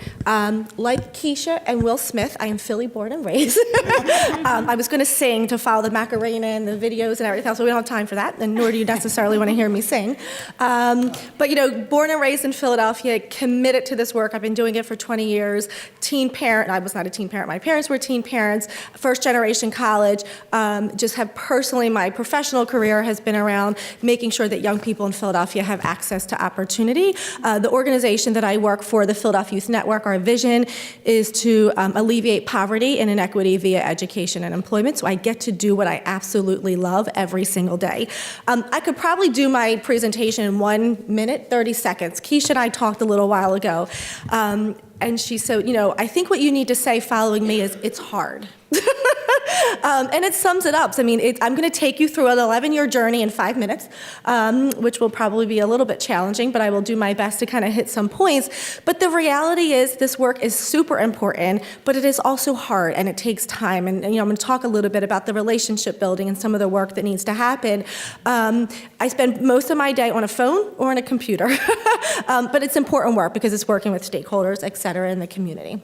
Like Keisha and Will Smith, I am Philly born and raised. I was going to sing to follow the Macarena and the videos and everything else, but we don't have time for that, and nor do you necessarily want to hear me sing. But born and raised in Philadelphia, committed to this work. I've been doing it for 20 years. Teen parent, I was not a teen parent. My parents were teen parents, first generation college. Just have personally, my professional career has been around making sure that young people in Philadelphia have access to opportunity. The organization that I work for, the Philadelphia Youth Network, our vision is to alleviate poverty and inequity via education and employment. So I get to do what I absolutely love every single day. I could probably do my presentation in 1 minute, 30 seconds. Keisha and I talked a little while ago, and she said, I think what you need to say following me is, it's hard. And it sums it up. So, I mean, I'm going to take you through an 11-year journey in 5 minutes, which will probably be a little bit challenging, but I will do my best to kind of hit some points. But the reality is this work is super important, but it is also hard and it takes time. And I'm going to talk a little bit about the relationship building and some of the work that needs to happen. I spend most of my day on a phone or on a computer, but it's important work because it's working with stakeholders, et cetera, in the community.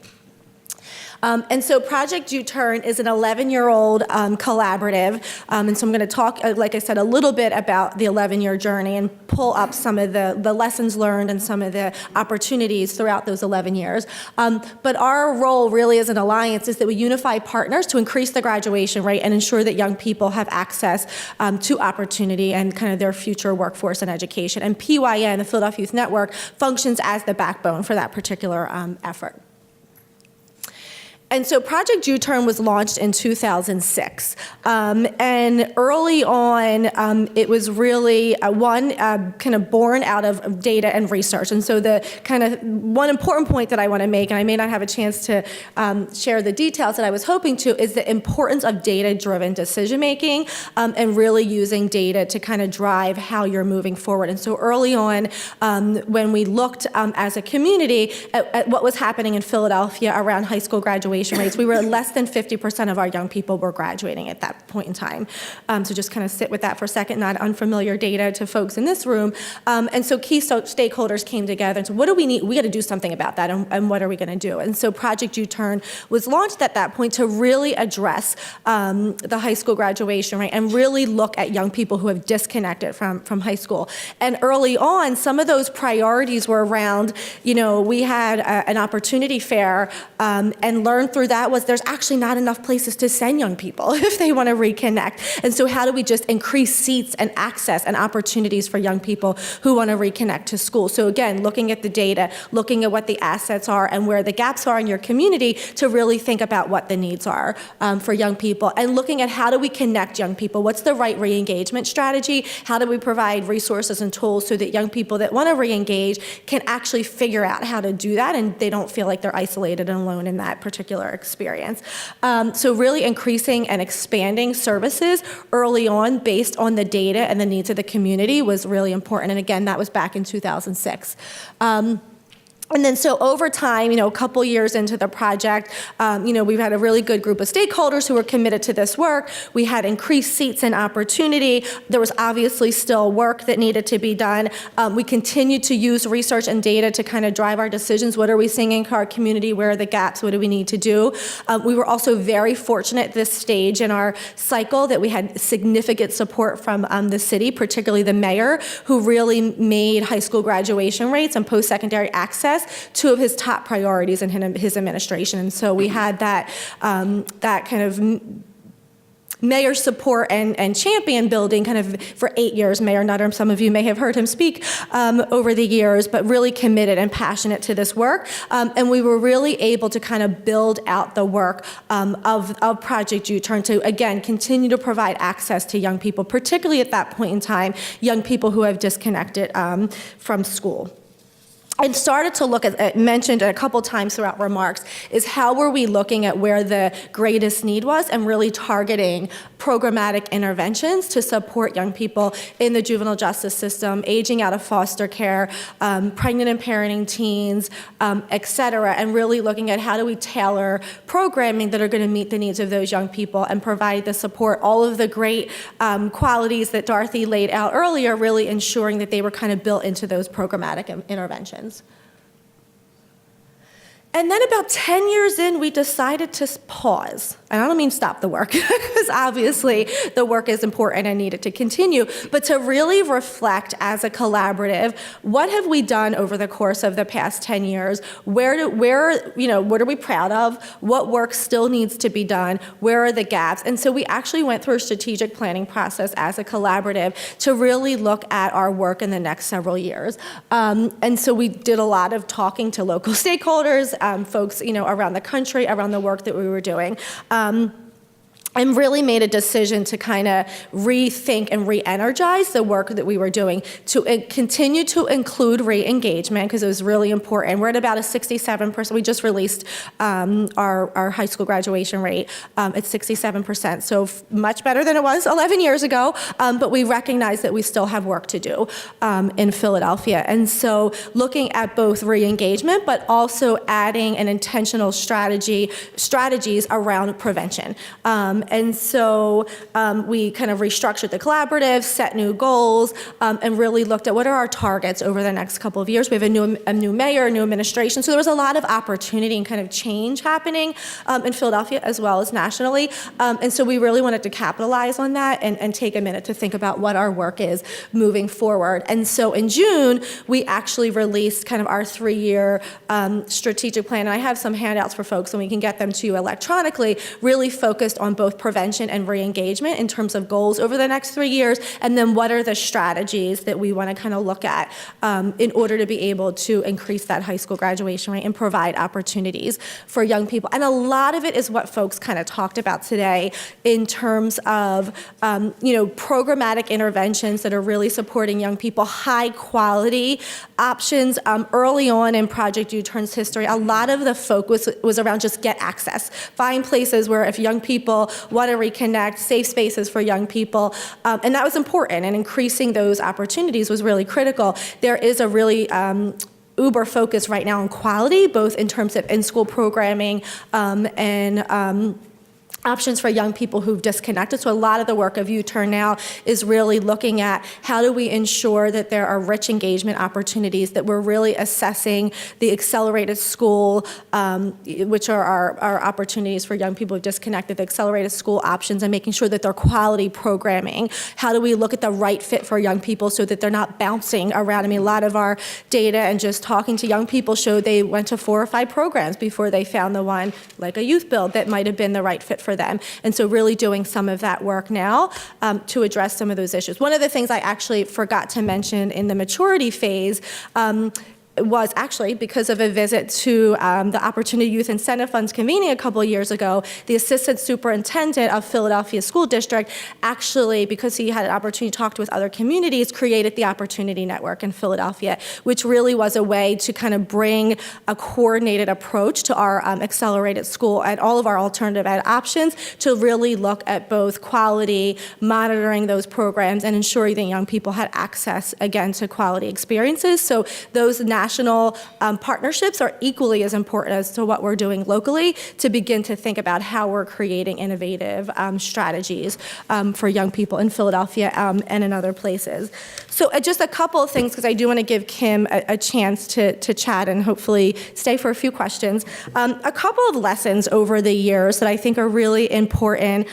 And so Project U-Turn is an 11-year-old collaborative. And so I'm going to talk, like I said, a little bit about the 11-year journey and pull up some of the lessons learned and some of the opportunities throughout those 11 years. But our role really as an alliance is that we unify partners to increase the graduation rate and ensure that young people have access to opportunity and kind of their future workforce and education. And PYN, the Philadelphia Youth Network, functions as the backbone for that particular effort. And so Project U-Turn was launched in 2006. And early on, it was really kind of born out of data and research. And so the kind of one important point that I want to make, and I may not have a chance to share the details that I was hoping to, is the importance of data-driven decision-making and really using data to kind of drive how you're moving forward. And so early on, when we looked as a community at what was happening in Philadelphia around high school graduation rates, we were less than 50% of our young people were graduating at that point in time. So just kind of sit with that for a second, not unfamiliar data to folks in this room. And so key stakeholders came together and said, what do we need? We got to do something about that, and what are we going to do? And so Project U-Turn was launched at that point to really address the high school graduation rate and really look at young people who have disconnected from high school. And early on, some of those priorities were around, we had an opportunity fair and learned through that was there's actually not enough places to send young people if they want to reconnect. And so how do we just increase seats and access and opportunities for young people who want to reconnect to school? So again, looking at the data, looking at what the assets are and where the gaps are in your community to really think about what the needs are for young people, and looking at how do we connect young people? What's the right re-engagement strategy? How do we provide resources and tools so that young people that want to re-engage can actually figure out how to do that and they don't feel like they're isolated and alone in that particular experience. So really increasing and expanding services early on based on the data and the needs of the community was really important. And again, that was back in 2006. And then so over time, a couple years into the project, we've had a really good group of stakeholders who were committed to this work. We had increased seats and opportunity. There was obviously still work that needed to be done. We continued to use research and data to kind of drive our decisions. What are we seeing in our community? Where are the gaps? What do we need to do? We were also very fortunate at this stage in our cycle that we had significant support from the city, particularly the mayor, who really made high school graduation rates and post-secondary access two of his top priorities in his administration. And so we had that kind of mayor support and champion building kind of for 8 years. Mayor Nutter, some of you may have heard him speak over the years, but really committed and passionate to this work. And we were really able to kind of build out the work of Project U-Turn to, again, continue to provide access to young people, particularly at that point in time, young people who have disconnected from school. And started to look at, mentioned a couple times throughout remarks, is how were we looking at where the greatest need was and really targeting programmatic interventions to support young people in the juvenile justice system, aging out of foster care, pregnant and parenting teens, et cetera, and really looking at how do we tailor programming that are going to meet the needs of those young people and provide the support, all of the great qualities that Dorothy laid out earlier, really ensuring that they were kind of built into those programmatic interventions. And then about 10 years in, we decided to pause. And I don't mean stop the work, because obviously the work is important and needed to continue, but to really reflect as a collaborative, what have we done over the course of the past 10 years? What are we proud of? What work still needs to be done? Where are the gaps? And so we actually went through a strategic planning process as a collaborative to really look at our work in the next several years. And so we did a lot of talking to local stakeholders, folks, around the country, around the work that we were doing. and really made a decision to kind of rethink and re-energize the work that we were doing to continue to include re-engagement, because it was really important. We're at about a 67%. We just released our high school graduation rate at 67%, so much better than it was 11 years ago, but we recognize that we still have work to do in Philadelphia. And so looking at both re-engagement, but also adding an intentional strategies around prevention. And so we kind of restructured the collaborative, set new goals, and really looked at what are our targets over the next couple of years. We have a new mayor, a new administration, so there was a lot of opportunity and kind of change happening in Philadelphia as well as nationally. And so we really wanted to capitalize on that and take a minute to think about what our work is moving forward. And so in June, we actually released kind of our 3-year strategic plan. And I have some handouts for folks, and we can get them to you electronically, really focused on both prevention and re-engagement in terms of goals over the next 3 years, and then what are the strategies that we want to kind of look at in order to be able to increase that high school graduation rate and provide opportunities for young people. And a lot of it is what folks kind of talked about today in terms of programmatic interventions that are really supporting young people, high quality options. Early on in Project U-Turn's history, a lot of the focus was around just get access, find places where if young people want to reconnect, safe spaces for young people, and that was important, and increasing those opportunities was really critical. There is a really uber focus right now on quality, both in terms of in-school programming and options for young people who've disconnected. So a lot of the work of U-Turn now is really looking at how do we ensure that there are rich engagement opportunities, that we're really assessing the accelerated school, which are our opportunities for young people who've disconnected, the accelerated school options, and making sure that they're quality programming. How do we look at the right fit for young people so that they're not bouncing around? I mean, a lot of our data and just talking to young people showed they went to 4 or 5 programs before they found the one, like a youth build, that might have been the right fit for them. And so really doing some of that work now to address some of those issues. One of the things I actually forgot to mention in the maturity phase was actually because of a visit to the Opportunity Youth Incentive Funds convening a couple of years ago. The assistant superintendent of Philadelphia School District actually, because he had an opportunity to talk with other communities, created the Opportunity Network in Philadelphia, which really was a way to kind of bring a coordinated approach to our accelerated school and all of our alternative ed options to really look at both quality, monitoring those programs, and ensuring that young people had access, again, to quality experiences. So those national partnerships are equally as important as to what we're doing locally to begin to think about how we're creating innovative strategies for young people in Philadelphia and in other places. So just a couple of things, because I do want to give Kim a chance to chat and hopefully stay for a few questions. A couple of lessons over the years that I think are really important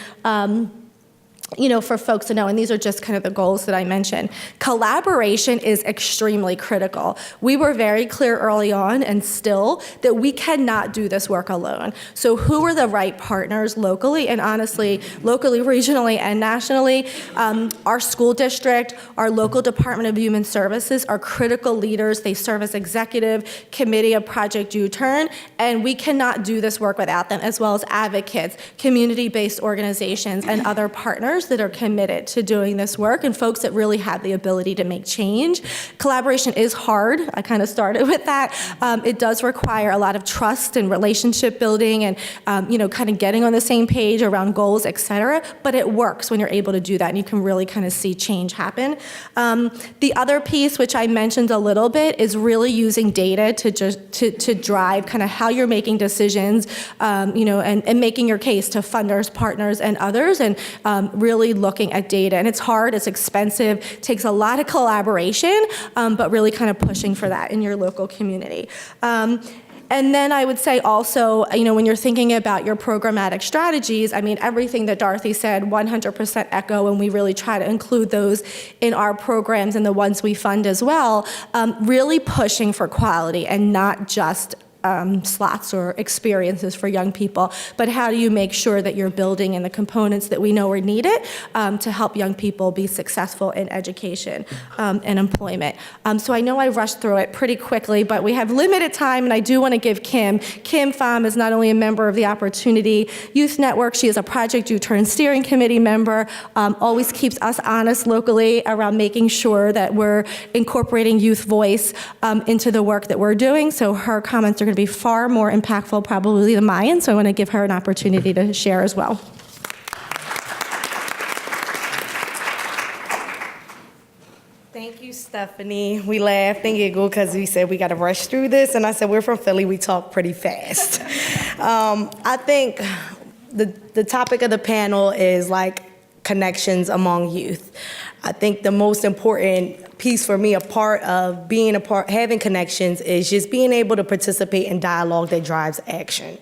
for folks to know, and these are just kind of the goals that I mentioned. Collaboration is extremely critical. We were very clear early on, and still, that we cannot do this work alone. So who are the right partners locally, and honestly, locally, regionally, and nationally? Our school district, our local Department of Human Services are critical leaders. They serve as executive committee of Project U-Turn, and we cannot do this work without them, as well as advocates, community-based organizations, and other partners that are committed to doing this work, and folks that really have the ability to make change. Collaboration is hard. I kind of started with that. It does require a lot of trust and relationship building and kind of getting on the same page around goals, et cetera, but it works when you're able to do that, and you can really kind of see change happen. The other piece, which I mentioned a little bit, is really using data to drive kind of how you're making decisions, and making your case to funders, partners, and others, and really looking at data. And it's hard, it's expensive, takes a lot of collaboration, but really kind of pushing for that in your local community. And then I would say also, when you're thinking about your programmatic strategies, I mean, everything that Dorothy said, 100% echo, and we really try to include those in our programs and the ones we fund as well, really pushing for quality and not just slots or experiences for young people, but how do you make sure that you're building in the components that we know are needed to help young people be successful in education and employment? So I know I rushed through it pretty quickly, but we have limited time, and I do want to give Kim Pham is not only a member of the Opportunity Youth Network, she is a Project U-Turn Steering Committee member, always keeps us honest locally around making sure that we're incorporating youth voice into the work that we're doing. So her comments are going to be far more impactful probably than mine, so I want to give her an opportunity to share as well. Thank you, Stephanie. We laughed and giggled because we said we got to rush through this, and I said we're from Philly, we talk pretty fast. I think the topic of the panel is like connections among youth. I think the most important piece for me, a part of being a part, having connections, is just being able to participate in dialogue that drives action.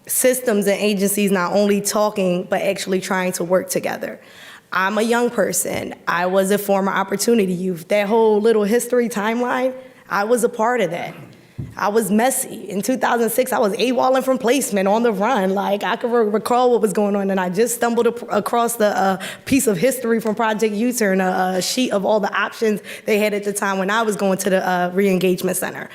Systems and agencies not only talking, but actually trying to work together. I'm a young person. I was a former Opportunity Youth. That whole little history timeline, I was a part of that. I was messy. In 2006, I was AWOLing from placement on the run. Like, I could recall what was going on, and I just stumbled across the piece of history from Project U-Turn, a sheet of all the options they had at the time when I was going to the re-engagement center.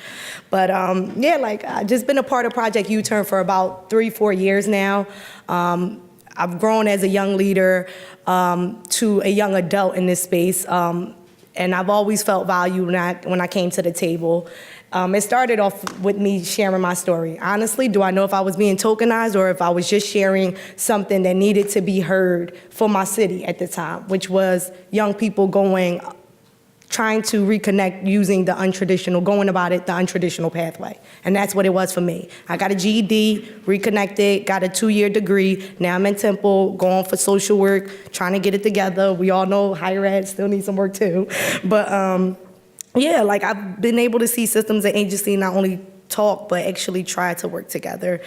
But yeah, like, I've just been a part of Project U-Turn for about 3-4 years now. I've grown as a young leader to a young adult in this space, and I've always felt valued when I came to the table. It started off with me sharing my story. Honestly, do I know if I was being tokenized or if I was just sharing something that needed to be heard for my city at the time, which was young people trying to reconnect using the untraditional pathway. And that's what it was for me. I got a GED, reconnected, got a 2-year degree. Now I'm in Temple, going for social work, trying to get it together. We all know higher ed still needs some work too. But yeah, like, I've been able to see systems and agencies not only talk, but actually try to work together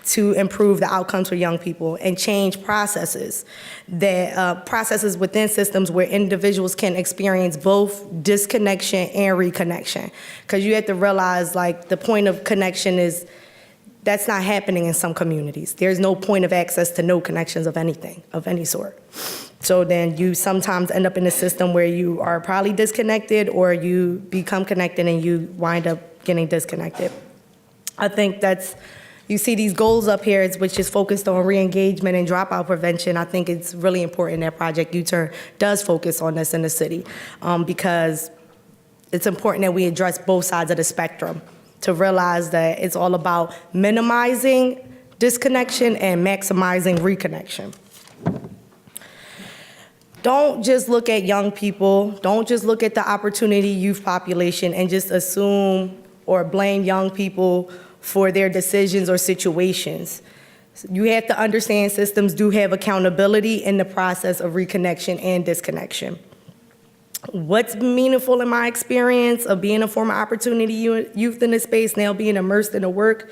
to improve the outcomes for young people and change processes within systems where individuals can experience both disconnection and reconnection. Because you have to realize, like, the point of connection is that's not happening in some communities. There's no point of access to no connections of anything, of any sort. So then you sometimes end up in a system where you are probably disconnected, or you become connected and you wind up getting disconnected. I think you see these goals up here, which is focused on re-engagement and dropout prevention. I think it's really important that Project U-Turn does focus on this in the city, because it's important that we address both sides of the spectrum to realize that it's all about minimizing disconnection and maximizing reconnection. Don't just look at young people, don't just look at the Opportunity Youth population and just assume or blame young people for their decisions or situations. You have to understand systems do have accountability in the process of reconnection and disconnection. What's meaningful in my experience of being a former Opportunity Youth in this space, now being immersed in the work,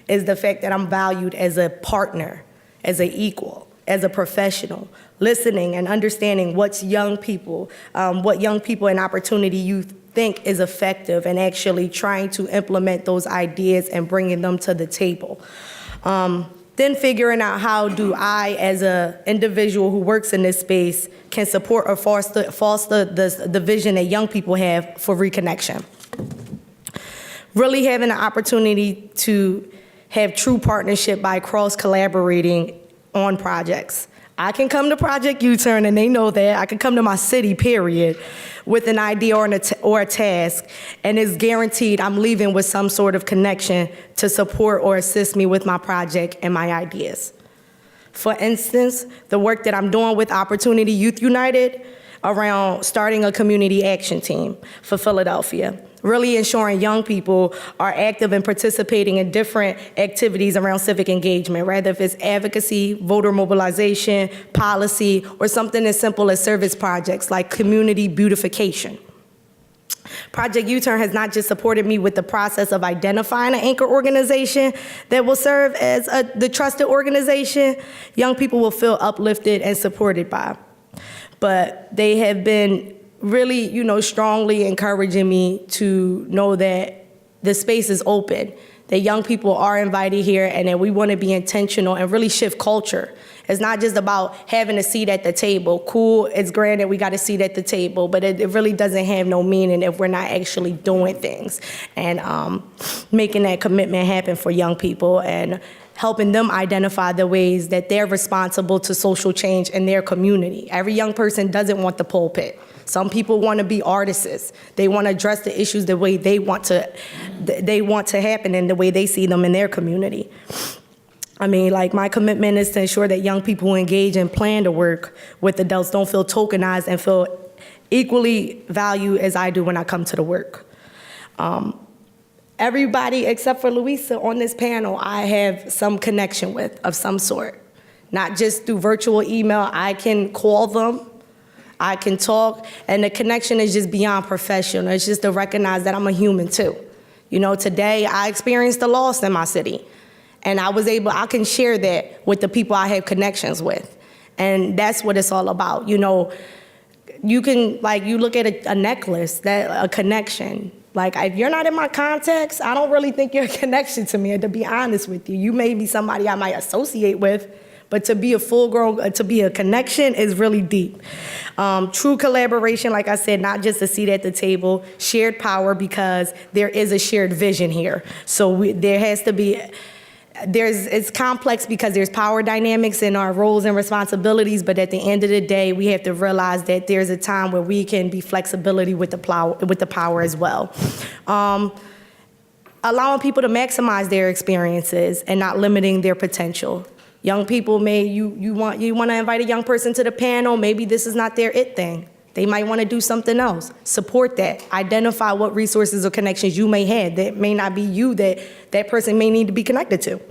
is the fact that I'm valued as a partner, as an equal, as a professional, listening and understanding what young people in Opportunity Youth think is effective, and actually trying to implement those ideas and bringing them to the table. Then figuring out how do I, as an individual who works in this space, can support or foster the vision that young people have for reconnection. Really having an opportunity to have true partnership by cross-collaborating on projects. I can come to Project U-Turn, and they know that. I can come to my city, period, with an idea or a task, and it's guaranteed I'm leaving with some sort of connection to support or assist me with my project and my ideas. For instance, the work that I'm doing with Opportunity Youth United around starting a community action team for Philadelphia. Really ensuring young people are active and participating in different activities around civic engagement, rather if it's advocacy, voter mobilization, policy, or something as simple as service projects like community beautification. Project U-Turn has not just supported me with the process of identifying an anchor organization that will serve as the trusted organization young people will feel uplifted and supported by, but they have been really, strongly encouraging me to know that the space is open, that young people are invited here, and that we want to be intentional and really shift culture. It's not just about having a seat at the table. Cool, it's grand that we got a seat at the table, but it really doesn't have no meaning if we're not actually doing things and making that commitment happen for young people and helping them identify the ways that they're responsible to social change in their community. Every young person doesn't want the pulpit. Some people want to be artists. They want to address the issues the way they want to happen and the way they see them in their community. I mean, like, my commitment is to ensure that young people who engage and plan to work with adults don't feel tokenized and feel equally valued as I do when I come to the work. Everybody except for Louisa on this panel, I have some connection with of some sort. Not just through virtual email, I can call them, I can talk, and the connection is just beyond professional. It's just to recognize that I'm a human too. You know, today I experienced the loss in my city. And I can share that with the people I have connections with. And that's what it's all about. You know, you can, like, you look at a necklace, a connection. Like, if you're not in my context, I don't really think you're a connection to me, to be honest with you. You may be somebody I might associate with, but to be to be a connection is really deep. True collaboration, like I said, not just a seat at the table, shared power, because there is a shared vision here. So there has to be, it's complex because there's power dynamics in our roles and responsibilities, but at the end of the day, we have to realize that there's a time where we can be flexibility with the power as well. Allowing people to maximize their experiences and not limiting their potential. Young people you want to invite a young person to the panel, maybe this is not their it thing. They might want to do something else. Support that. Identify what resources or connections you may have that may not be you that person may need to be connected to.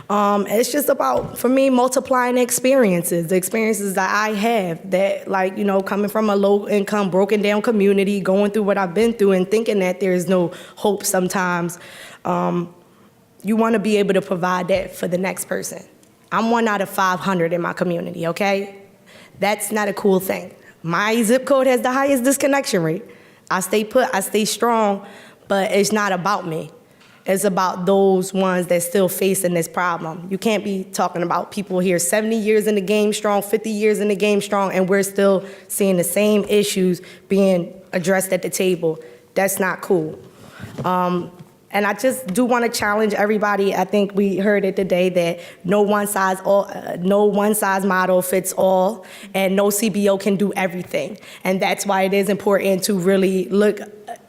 It's just about, for me, multiplying the experiences that I have, that, like, you know, coming from a low income, broken down community, going through what I've been through and thinking that there's no hope sometimes. You want to be able to provide that for the next person. I'm 1 out of 500 in my community, okay? That's not a cool thing. My zip code has the highest disconnection rate. I stay put, I stay strong, but it's not about me. It's about those ones that still facing this problem. You can't be talking about people here 70 years in the game strong, 50 years in the game strong, and we're still seeing the same issues being addressed at the table. That's not cool. And I just do want to challenge everybody. I think we heard it today that no one size model fits all, and no CBO can do everything. And that's why it is important to really look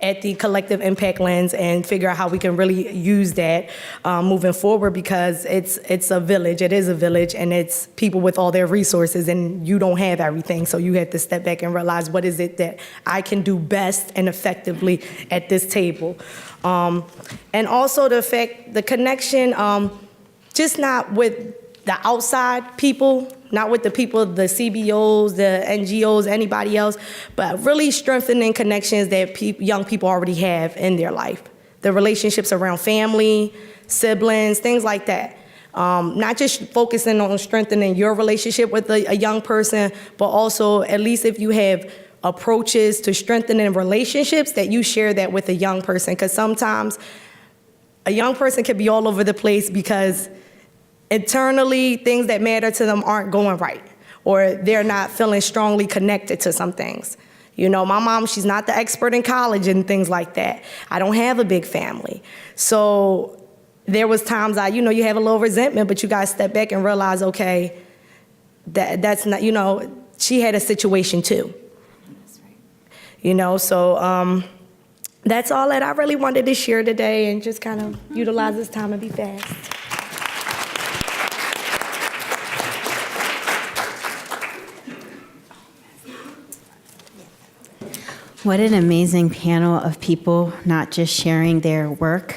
at the collective impact lens and figure out how we can really use that moving forward, because it's a village. It is a village, and it's people with all their resources, and you don't have everything. So you have to step back and realize, what is it that I can do best and effectively at this table? And also the connection, just not with the outside people, not with the people, the CBOs, the NGOs, anybody else, but really strengthening connections that young people already have in their life. The relationships around family, siblings, things like that. Not just focusing on strengthening your relationship with a young person, but also, at least if you have approaches to strengthening relationships, that you share that with a young person. Because sometimes a young person can be all over the place because internally things that matter to them aren't going right, or they're not feeling strongly connected to some things. You know, my mom, she's not the expert in college and things like that. I don't have a big family. So there was times you have a little resentment, but you guys step back and realize, okay, that's not, she had a situation too. You know, so that's all that I really wanted to share today, and just kind of utilize this time and be fast. What an amazing panel of people, not just sharing their work.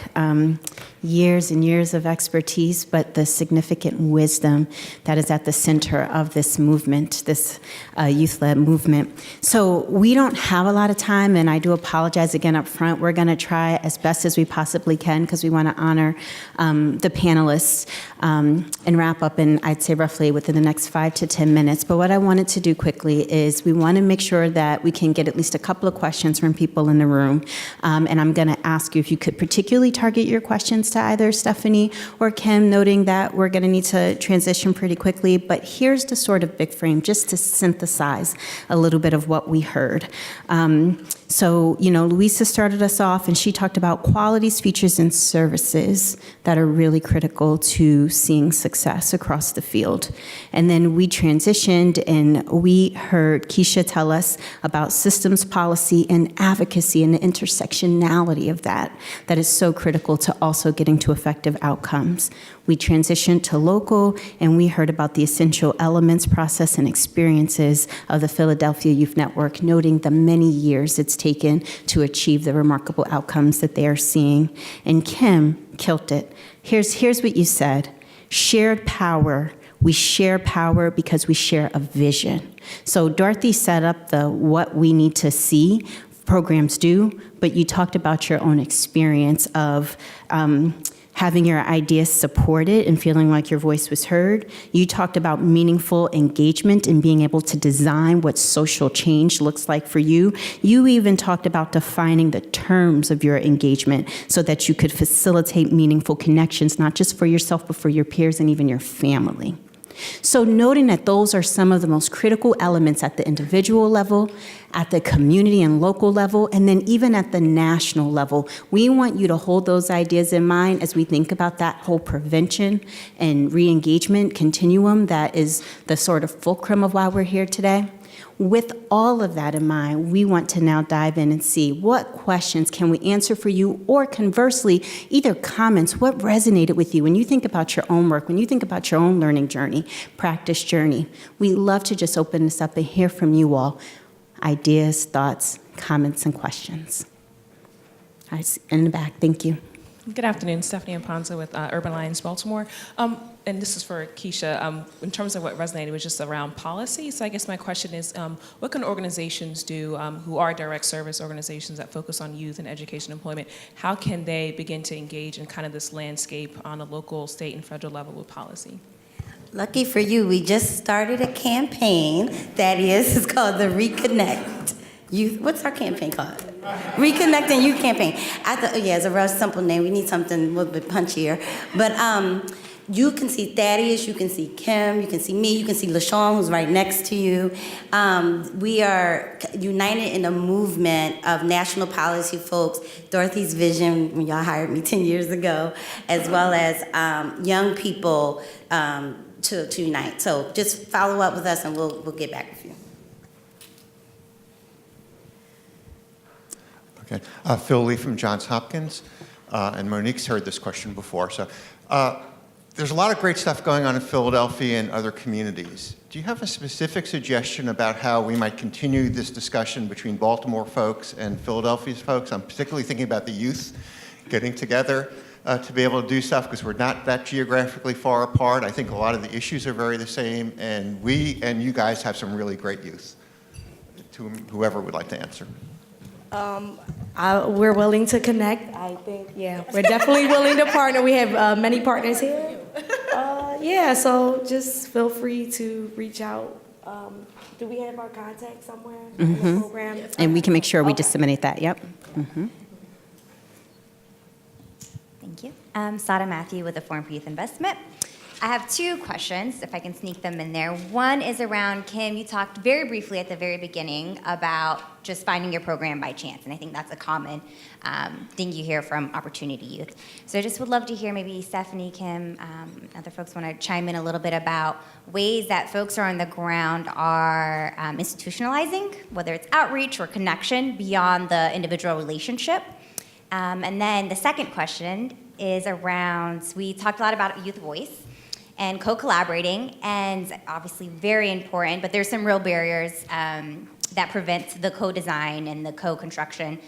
years and years of expertise, but the significant wisdom that is at the center of this movement, this youth-led movement. So we don't have a lot of time, and I do apologize again up front. We're going to try as best as we possibly can because we want to honor the panelists and wrap up in, I'd say, roughly within the next 5 to 10 minutes. But what I wanted to do quickly is we want to make sure that we can get at least a couple of questions from people in the room. And I'm going to ask you if you could particularly target your questions to either Stephanie or Kim, noting that we're going to need to transition pretty quickly. But here's the sort of big frame, just to synthesize a little bit of what we heard. So, Louisa started us off, and she talked about qualities, features, and services that are really critical to seeing success across the field. And then we transitioned, and we heard Keisha tell us about systems, policy, and advocacy, and the intersectionality of that is so critical to also getting to effective outcomes. We transitioned to local, and we heard about the essential elements, process, and experiences of the Philadelphia Youth Network, noting the many years it's taken to achieve the remarkable outcomes that they are seeing. And Kim killed it. Here's what you said. Shared power. We share power because we share a vision. So Dorothy set up the what we need to see programs do, but you talked about your own experience of having your ideas supported and feeling like your voice was heard. You talked about meaningful engagement and being able to design what social change looks like for you. You even talked about defining the terms of your engagement so that you could facilitate meaningful connections, not just for yourself, but for your peers and even your family. So noting that those are some of the most critical elements at the individual level, at the community and local level, and then even at the national level, we want you to hold those ideas in mind as we think about that whole prevention and re-engagement continuum that is the sort of fulcrum of why we're here today. With all of that in mind, we want to now dive in and see what questions can we answer for you, or conversely, either comments, what resonated with you when you think about your own work, when you think about your own learning journey, practice journey. We love to just open this up and hear from you all. Ideas, thoughts, comments, and questions. In the back, thank you. Good afternoon, Stephanie Impanza with Urban Alliance Baltimore. And this is for Keisha. In terms of what resonated was just around policy. So I guess my question is, what can organizations do who are direct service organizations that focus on youth and education and employment? How can they begin to engage in kind of this landscape on a local, state, and federal level with policy? Lucky for you, we just started a campaign it's called the Reconnect Youth. What's our campaign called? Reconnecting Youth Campaign. It's a real simple name. We need something a little bit punchier. But you can see Thaddeus, you can see Kim, you can see me, you can see LaShawn, who's right next to you. We are united in a movement of national policy folks, Dorothy's vision when y'all hired me 10 years ago, as well as young people to unite. So just follow up with us and we'll get back with you. Okay. Phil Lee from Johns Hopkins, and Monique's heard this question before. So there's a lot of great stuff going on in Philadelphia and other communities. Do you have a specific suggestion about how we might continue this discussion between Baltimore folks and Philadelphia's folks? I'm particularly thinking about the youth getting together to be able to do stuff, because we're not that geographically far apart. I think a lot of the issues are very the same, and we and you guys have some really great youth. To whoever would like to answer. We're willing to connect. I think, we're definitely willing to partner. We have many partners here. So just feel free to reach out. Do we have our contact somewhere in the program? And we can make sure we disseminate that, yep. Mm-hmm. Thank you. Sada Matthew with the Forum for Youth Investment. I have two questions, if I can sneak them in there. One is around, Kim, you talked very briefly at the very beginning about just finding your program by chance, and I think that's a common thing you hear from Opportunity Youth. So I just would love to hear maybe Stephanie, Kim, other folks want to chime in a little bit about ways that folks are on the ground are institutionalizing, whether it's outreach or connection beyond the individual relationship. And then the second question is around, we talked a lot about youth voice and co-collaborating, and obviously very important, but there's some real barriers that prevent the co-design and the co-construction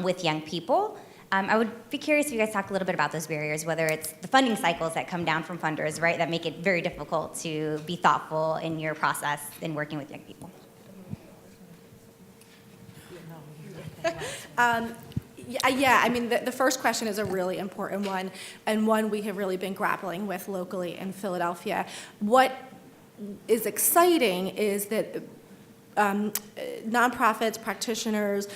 with young people. I would be curious if you guys talk a little bit about those barriers, whether it's the funding cycles that come down from funders, right, that make it very difficult to be thoughtful in your process in working with young people. Yeah, I mean, the first question is a really important one, and one we have really been grappling with locally in Philadelphia. What is exciting is that nonprofits, practitioners,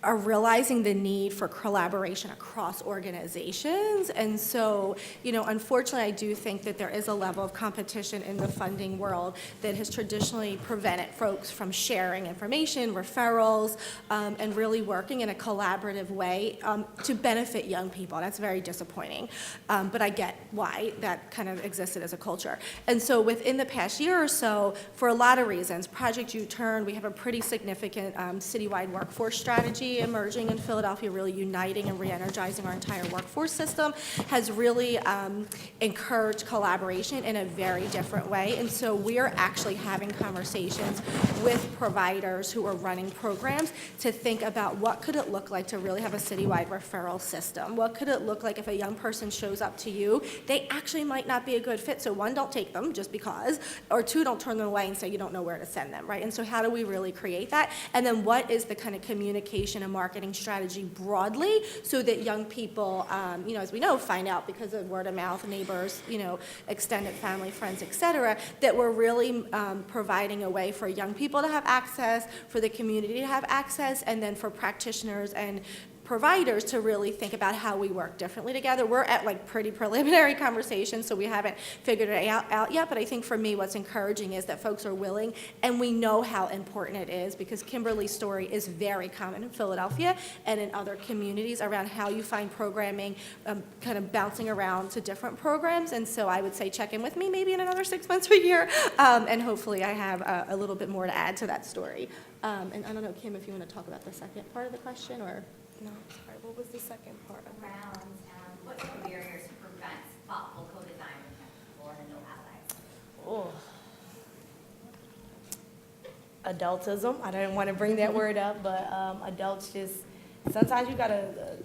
are realizing the need for collaboration across organizations. And so, unfortunately, I do think that there is a level of competition in the funding world that has traditionally prevented folks from sharing information, referrals, and really working in a collaborative way to benefit young people. That's very disappointing. But I get why that kind of existed as a culture. And so within the past year or so, for a lot of reasons, Project U-Turn, we have a pretty significant citywide workforce strategy emerging in Philadelphia, really uniting and re-energizing our entire workforce system, has really encouraged collaboration in a very different way. And so we are actually having conversations with providers who are running programs to think about what could it look like to really have a citywide referral system. What could it look like if a young person shows up to you, they actually might not be a good fit. So one, don't take them just because, or two, don't turn them away and say you don't know where to send them, right? And so how do we really create that? And then what is the kind of communication and marketing strategy broadly so that young people, as we know, find out because of word of mouth, neighbors, extended family, friends, et cetera, that we're really providing a way for young people to have access, for the community to have access, and then for practitioners and providers to really think about how we work differently together. We're at pretty preliminary conversations, so we haven't figured it out yet, but I think for me what's encouraging is that folks are willing, and we know how important it is, because Kimberly's story is very common in Philadelphia and in other communities around how you find programming kind of bouncing around to different programs. And so I would say check in with me maybe in another 6 months or a year, and hopefully I have a little bit more to add to that story. And I don't know, Kim, if you want to talk about the second part of the question, or... No, sorry, what was the second part? Around what are the barriers to prevent thoughtful co-design for the no allies? Adultism. I didn't want to bring that word up, but adults just, sometimes you got to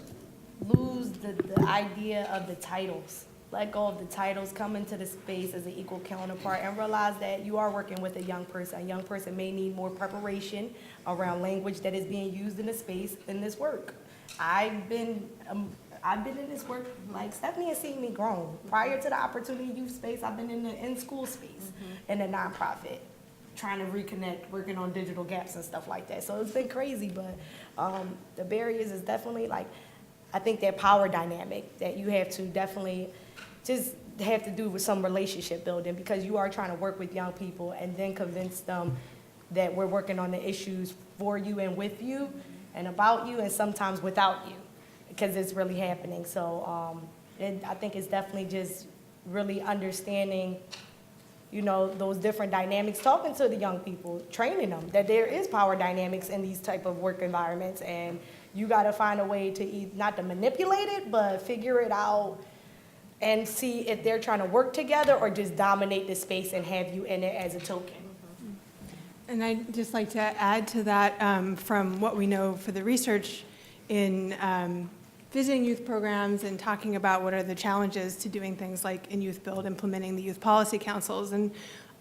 lose the idea of the titles. Let go of the titles, come into the space as an equal counterpart, and realize that you are working with a young person. A young person may need more preparation around language that is being used in the space in this work. I've been in this work, like Stephanie has seen me grown. Prior to the Opportunity Youth space, I've been in the in-school space, in the nonprofit, trying to reconnect, working on digital gaps and stuff like that. So it's been crazy, but the barriers is definitely I think that power dynamic that you have to definitely just have to do with some relationship building, because you are trying to work with young people and then convince them that we're working on the issues for you and with you and about you, and sometimes without you, because it's really happening. So I think it's definitely just really understanding, those different dynamics, talking to the young people, training them that there is power dynamics in these type of work environments, and you got to find a way to not to manipulate it, but figure it out and see if they're trying to work together or just dominate the space and have you in it as a token. And I'd just like to add to that, from what we know for the research in visiting youth programs and talking about what are the challenges to doing things like in Youth Build, implementing the youth policy councils. And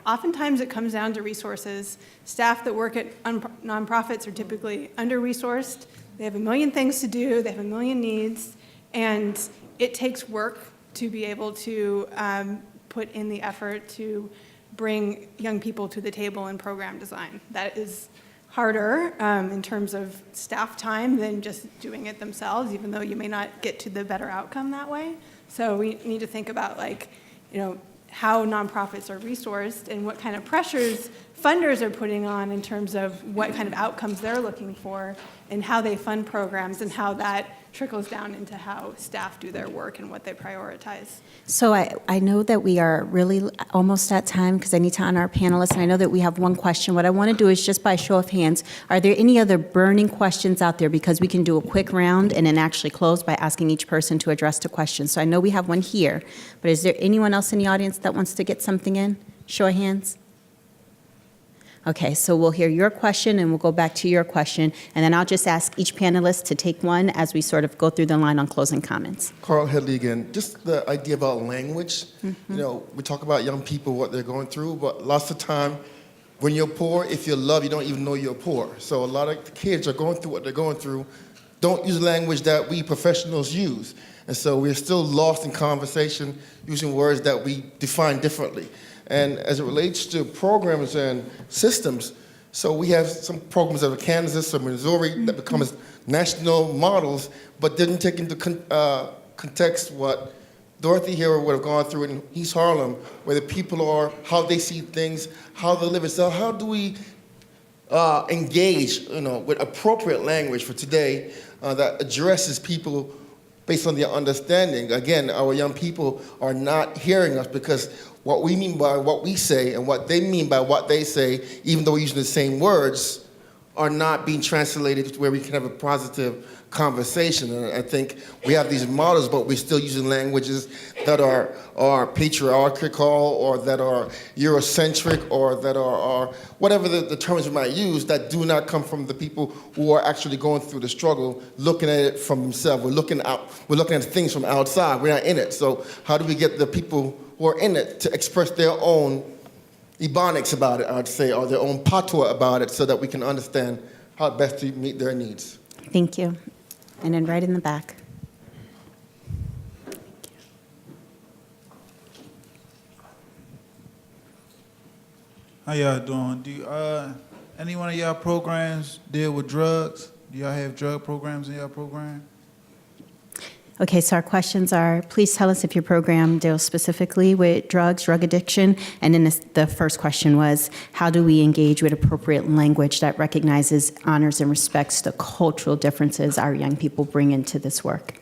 oftentimes it comes down to resources. Staff that work at nonprofits are typically under-resourced. They have a million things to do, they have a million needs, and it takes work to be able to put in the effort to bring young people to the table in program design. That is harder in terms of staff time than just doing it themselves, even though you may not get to the better outcome that way. So we need to think about how nonprofits are resourced and what kind of pressures funders are putting on in terms of what kind of outcomes they're looking for and how they fund programs and how that trickles down into how staff do their work and what they prioritize. So I know that we are really almost at time because I need to honor our panelists, and I know that we have one question. What I want to do is just by show of hands, are there any other burning questions out there? Because we can do a quick round and then actually close by asking each person to address the question. So I know we have one here, but is there anyone else in the audience that wants to get something in? Show of hands. Okay, so we'll hear your question and we'll go back to your question. And then I'll just ask each panelist to take one as we sort of go through the line on closing comments. Carl Headley again. Just the idea about language. You know, we talk about young people, what they're going through, but lots of time, when you're poor, if you're loved, you don't even know you're poor. So a lot of kids are going through what they're going through, don't use language that we professionals use. And so we're still lost in conversation using words that we define differently. And as it relates to programs and systems, so we have some programs out of Kansas or Missouri that become national models, but didn't take into context what Dorothy here would have gone through in East Harlem, where the people are, how they see things, how they live. So how do we engage, you know, with appropriate language for today that addresses people based on their understanding? Again, our young people are not hearing us because what we mean by what we say and what they mean by what they say, even though we're using the same words, are not being translated to where we can have a positive conversation. And I think we have these models, but we're still using languages that are patriarchal or that are Eurocentric or that are whatever the terms we might use that do not come from the people who are actually going through the struggle, looking at it from themselves. We're looking at things from outside. We're not in it. So how do we get the people who are in it to express their own ebonics about it, I'd say, or their own patois about it so that we can understand how best to meet their needs? Thank you. And then right in the back. How y'all doing? Do any one of y'all programs deal with drugs? Do y'all have drug programs in y'all program? Okay, so our questions are, please tell us if your program deals specifically with drugs, drug addiction, and then the first question was, how do we engage with appropriate language that recognizes, honors, and respects the cultural differences our young people bring into this work?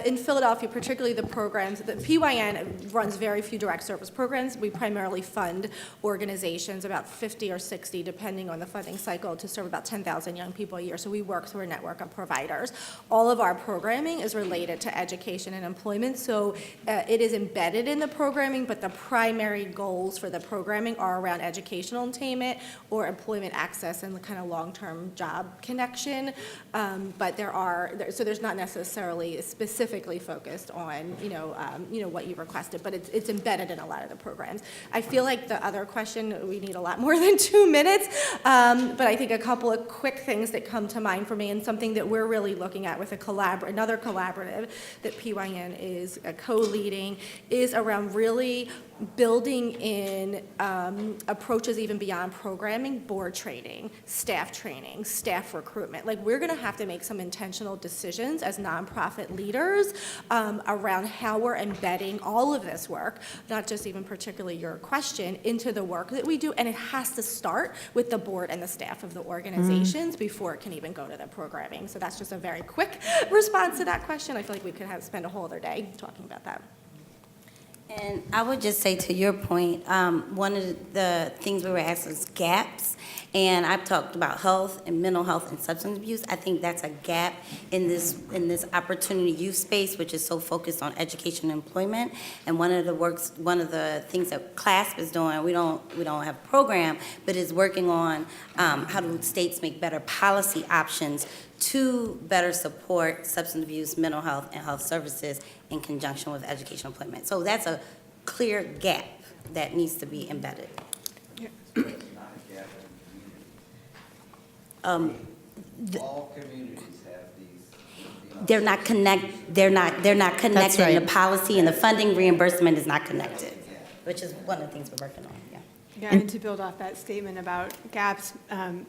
In Philadelphia, particularly the programs, the PYN runs very few direct service programs. We primarily fund organizations, about 50 or 60, depending on the funding cycle, to serve about 10,000 young people a year. So we work through a network of providers. All of our programming is related to education and employment. So it is embedded in the programming, but the primary goals for the programming are around educational attainment or employment access and the kind of long-term job connection. But there's not necessarily specifically focused on, what you requested, but it's embedded in a lot of the programs. I feel like the other question, we need a lot more than 2 minutes, but I think a couple of quick things that come to mind for me and something that we're really looking at with another collaborative that PYN is co-leading is around really building in approaches even beyond programming, board training, staff recruitment. Like, we're gonna have to make some intentional decisions as nonprofit leaders around how we're embedding all of this work, not just even particularly your question, into the work that we do. And it has to start with the board and the staff of the organizations before it can even go to the programming. So that's just a very quick response to that question. I feel like we could spend a whole other day talking about that. And I would just say, to your point, one of the things we were asked is gaps. And I've talked about health and mental health and substance abuse. I think that's a gap in this opportunity youth space, which is so focused on education and employment. And one of the things that CLASP is doing, we don't have a program, but is working on how do states make better policy options to better support substance abuse, mental health, and health services in conjunction with education and employment. So that's a clear gap that needs to be embedded. All communities have these. They're not connected. right. The policy and the funding reimbursement is not connected, which is one of the things we're working on. Yeah, and to build off that statement about gaps,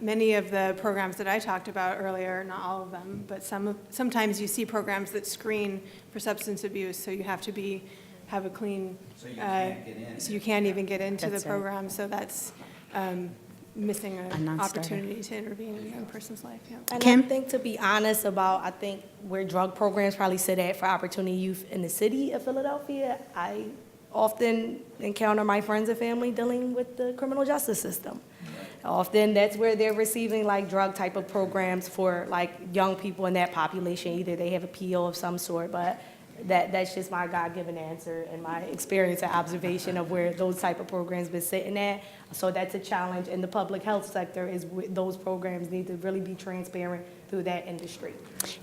many of the programs that I talked about earlier, not all of them, but sometimes you see programs that screen for substance abuse, so you have to have a clean, So you can't get in. so you can't even get into That's the right. program. So that's missing A an non-starter. opportunity to intervene in a young person's life. Yeah. And Kim? I think, to be honest about, I think where drug programs probably sit at for opportunity youth in the city of Philadelphia, I often encounter my friends and family dealing with the criminal justice system. Often that's where they're receiving like drug type of programs for like young people in that population. Either they have a PO of some sort, but That's just my God-given answer and my experience and observation of where those type of programs been sitting at. So that's a challenge in the public health sector, is those programs need to really be transparent through that industry.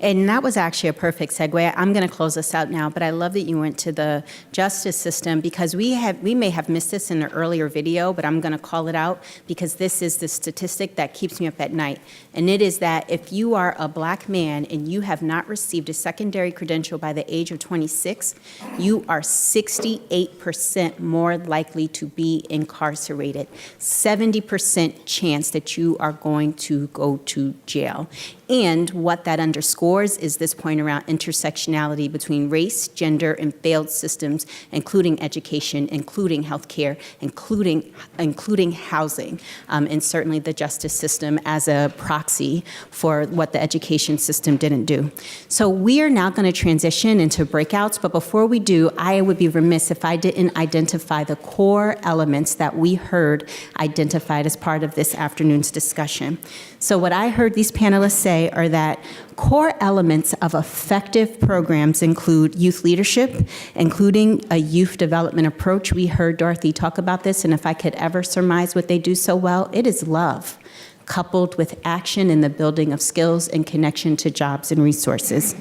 And that was actually a perfect segue. I'm going to close this out now, but I love that you went to the justice system, because we may have missed this in an earlier video, but I'm going to call it out because this is the statistic that keeps me up at night. And it is that if you are a black man and you have not received a secondary credential by the age of 26, you are 68% more likely to be incarcerated. 70% chance that you are going to go to jail. And what that underscores is this point around intersectionality between race, gender, and failed systems, including education, including healthcare, including housing, and certainly the justice system as a proxy for what the education system didn't do. So we are now going to transition into breakouts, but before we do, I would be remiss if I didn't identify the core elements that we heard identified as part of this afternoon's discussion. So what I heard these panelists say are that core elements of effective programs include youth leadership, including a youth development approach. We heard Dorothy talk about this, and if I could ever surmise what they do so well, it is love, coupled with action in the building of skills and connection to jobs and resources.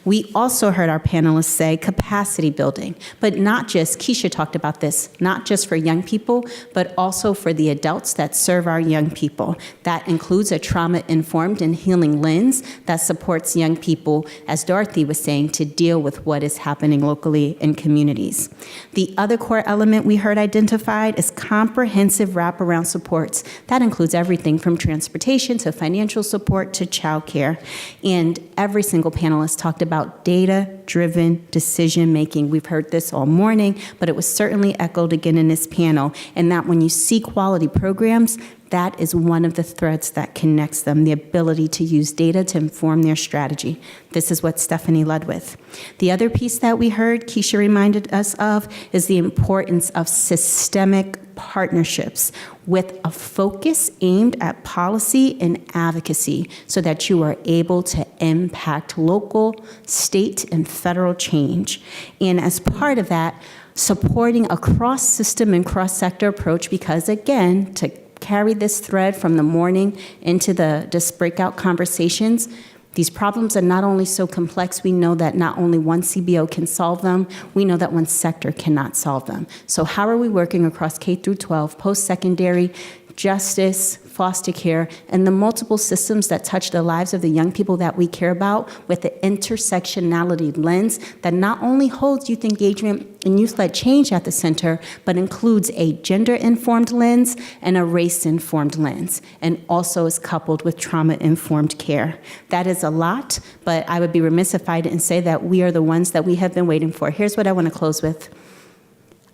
We also heard our panelists say capacity building, but not just, Keisha talked about this, not just for young people, but also for the adults that serve our young people. That includes a trauma-informed and healing lens that supports young people, as Dorothy was saying, to deal with what is happening locally in communities. The other core element we heard identified is comprehensive wraparound supports. That includes everything from transportation to financial support to childcare. And every single panelist talked about data-driven decision-making. We've heard this all morning, but it was certainly echoed again in this panel, and that when you see quality programs, that is one of the threads that connects them, the ability to use data to inform their strategy. This is what Stephanie led with. The other piece that we heard, Keisha reminded us of, is the importance of systemic partnerships with a focus aimed at policy and advocacy so that you are able to impact local, state, and federal change. And as part of that, supporting a cross-system and cross-sector approach, because again, to carry this thread from the morning into this breakout conversations, these problems are not only so complex, we know that not only one CBO can solve them, we know that one sector cannot solve them. So how are we working across K through 12, post-secondary, justice, foster care, and the multiple systems that touch the lives of the young people that we care about with the intersectionality lens that not only holds youth engagement and youth-led change at the center, but includes a gender-informed lens and a race-informed lens, and also is coupled with trauma-informed care. That is a lot, but I would be remiss if I didn't say that we are the ones that we have been waiting for. Here's what I want to close with.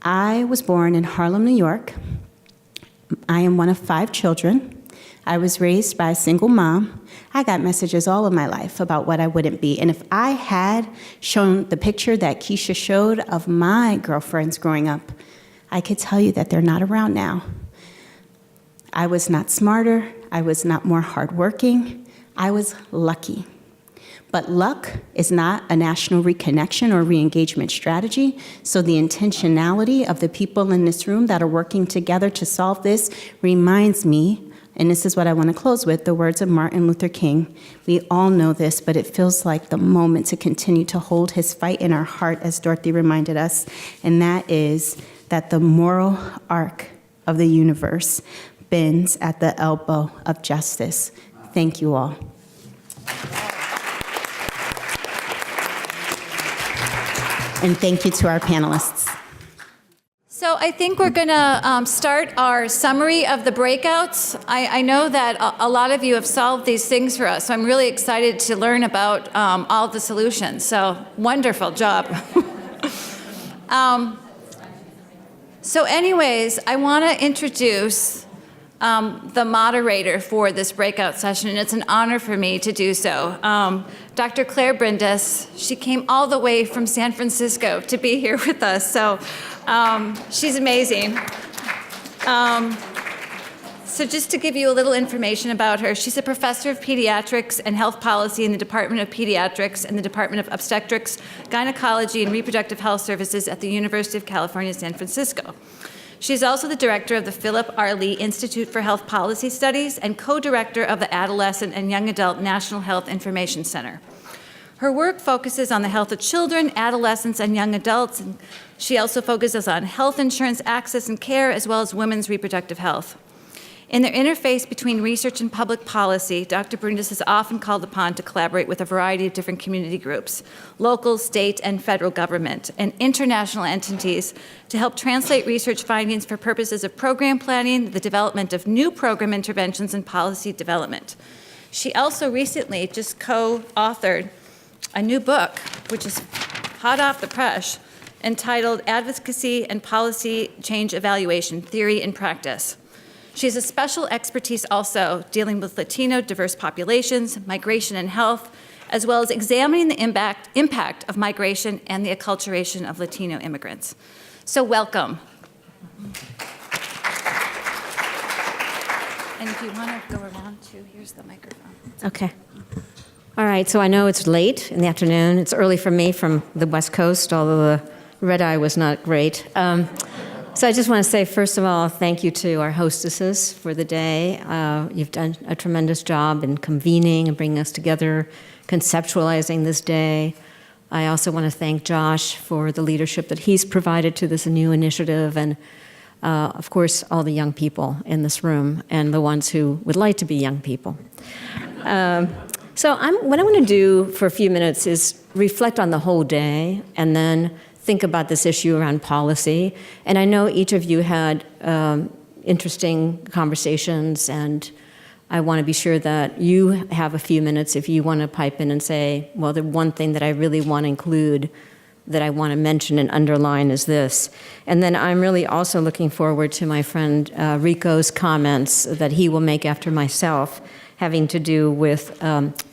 I was born in Harlem, New York. I am one of 5 children. I was raised by a single mom. I got messages all of my life about what I wouldn't be. And if I had shown the picture that Keisha showed of my girlfriends growing up, I could tell you that they're not around now. I was not smarter. I was not more hardworking. I was lucky. But luck is not a national reconnection or re-engagement strategy. So the intentionality of the people in this room that are working together to solve this reminds me, and this is what I want to close with, the words of Martin Luther King. We all know this, but it feels like the moment to continue to hold his fight in our heart, as Dorothy reminded us, and that is that the moral arc of the universe bends at the elbow of justice. Thank you all. And thank you to our panelists. So I think we're going to start our summary of the breakouts. I know that a lot of you have solved these things for us, so I'm really excited to learn about all the solutions. So wonderful job. So anyways, I want to introduce the moderator for this breakout session, and it's an honor for me to do so. Dr. Claire Brindis, she came all the way from San Francisco to be here with us, so she's amazing. So just to give you a little information about her, she's a professor of pediatrics and health policy in the Department of Pediatrics and the Department of Obstetrics, Gynecology, and Reproductive Health Services at the University of California, San Francisco. She's also the director of the Philip R. Lee Institute for Health Policy Studies and co-director of the Adolescent and Young Adult National Health Information Center. Her work focuses on the health of children, adolescents, and young adults. And she also focuses on health insurance access and care, as well as women's reproductive health. In their interface between research and public policy, Dr. Brundis is often called upon to collaborate with a variety of different community groups, local, state, and federal government, and international entities to help translate research findings for purposes of program planning, the development of new program interventions, and policy development. She also recently just co-authored a new book, which is hot off the press, entitled Advocacy and Policy Change Evaluation, Theory and Practice. She has a special expertise also dealing with Latino diverse populations, migration and health, as well as examining the impact of migration and the acculturation of Latino immigrants. So welcome. And if you want to go around too, here's the microphone. Okay. All right, so I know it's late in the afternoon. It's early for me from the West Coast, although the red eye was not great. So I just want to say, first of all, thank you to our hostesses for the day. You've done a tremendous job in convening and bringing us together, conceptualizing this day. I also want to thank Josh for the leadership that he's provided to this new initiative, and of course, all the young people in this room and the ones who would like to be young people. So what I want to do for a few minutes is reflect on the whole day and then think about this issue around policy. And I know each of you had interesting conversations, and I want to be sure that you have a few minutes if you want to pipe in and say, well, the one thing that I really want to include, that I want to mention and underline is this. And then I'm really also looking forward to my friend Rico's comments that he will make after myself, having to do with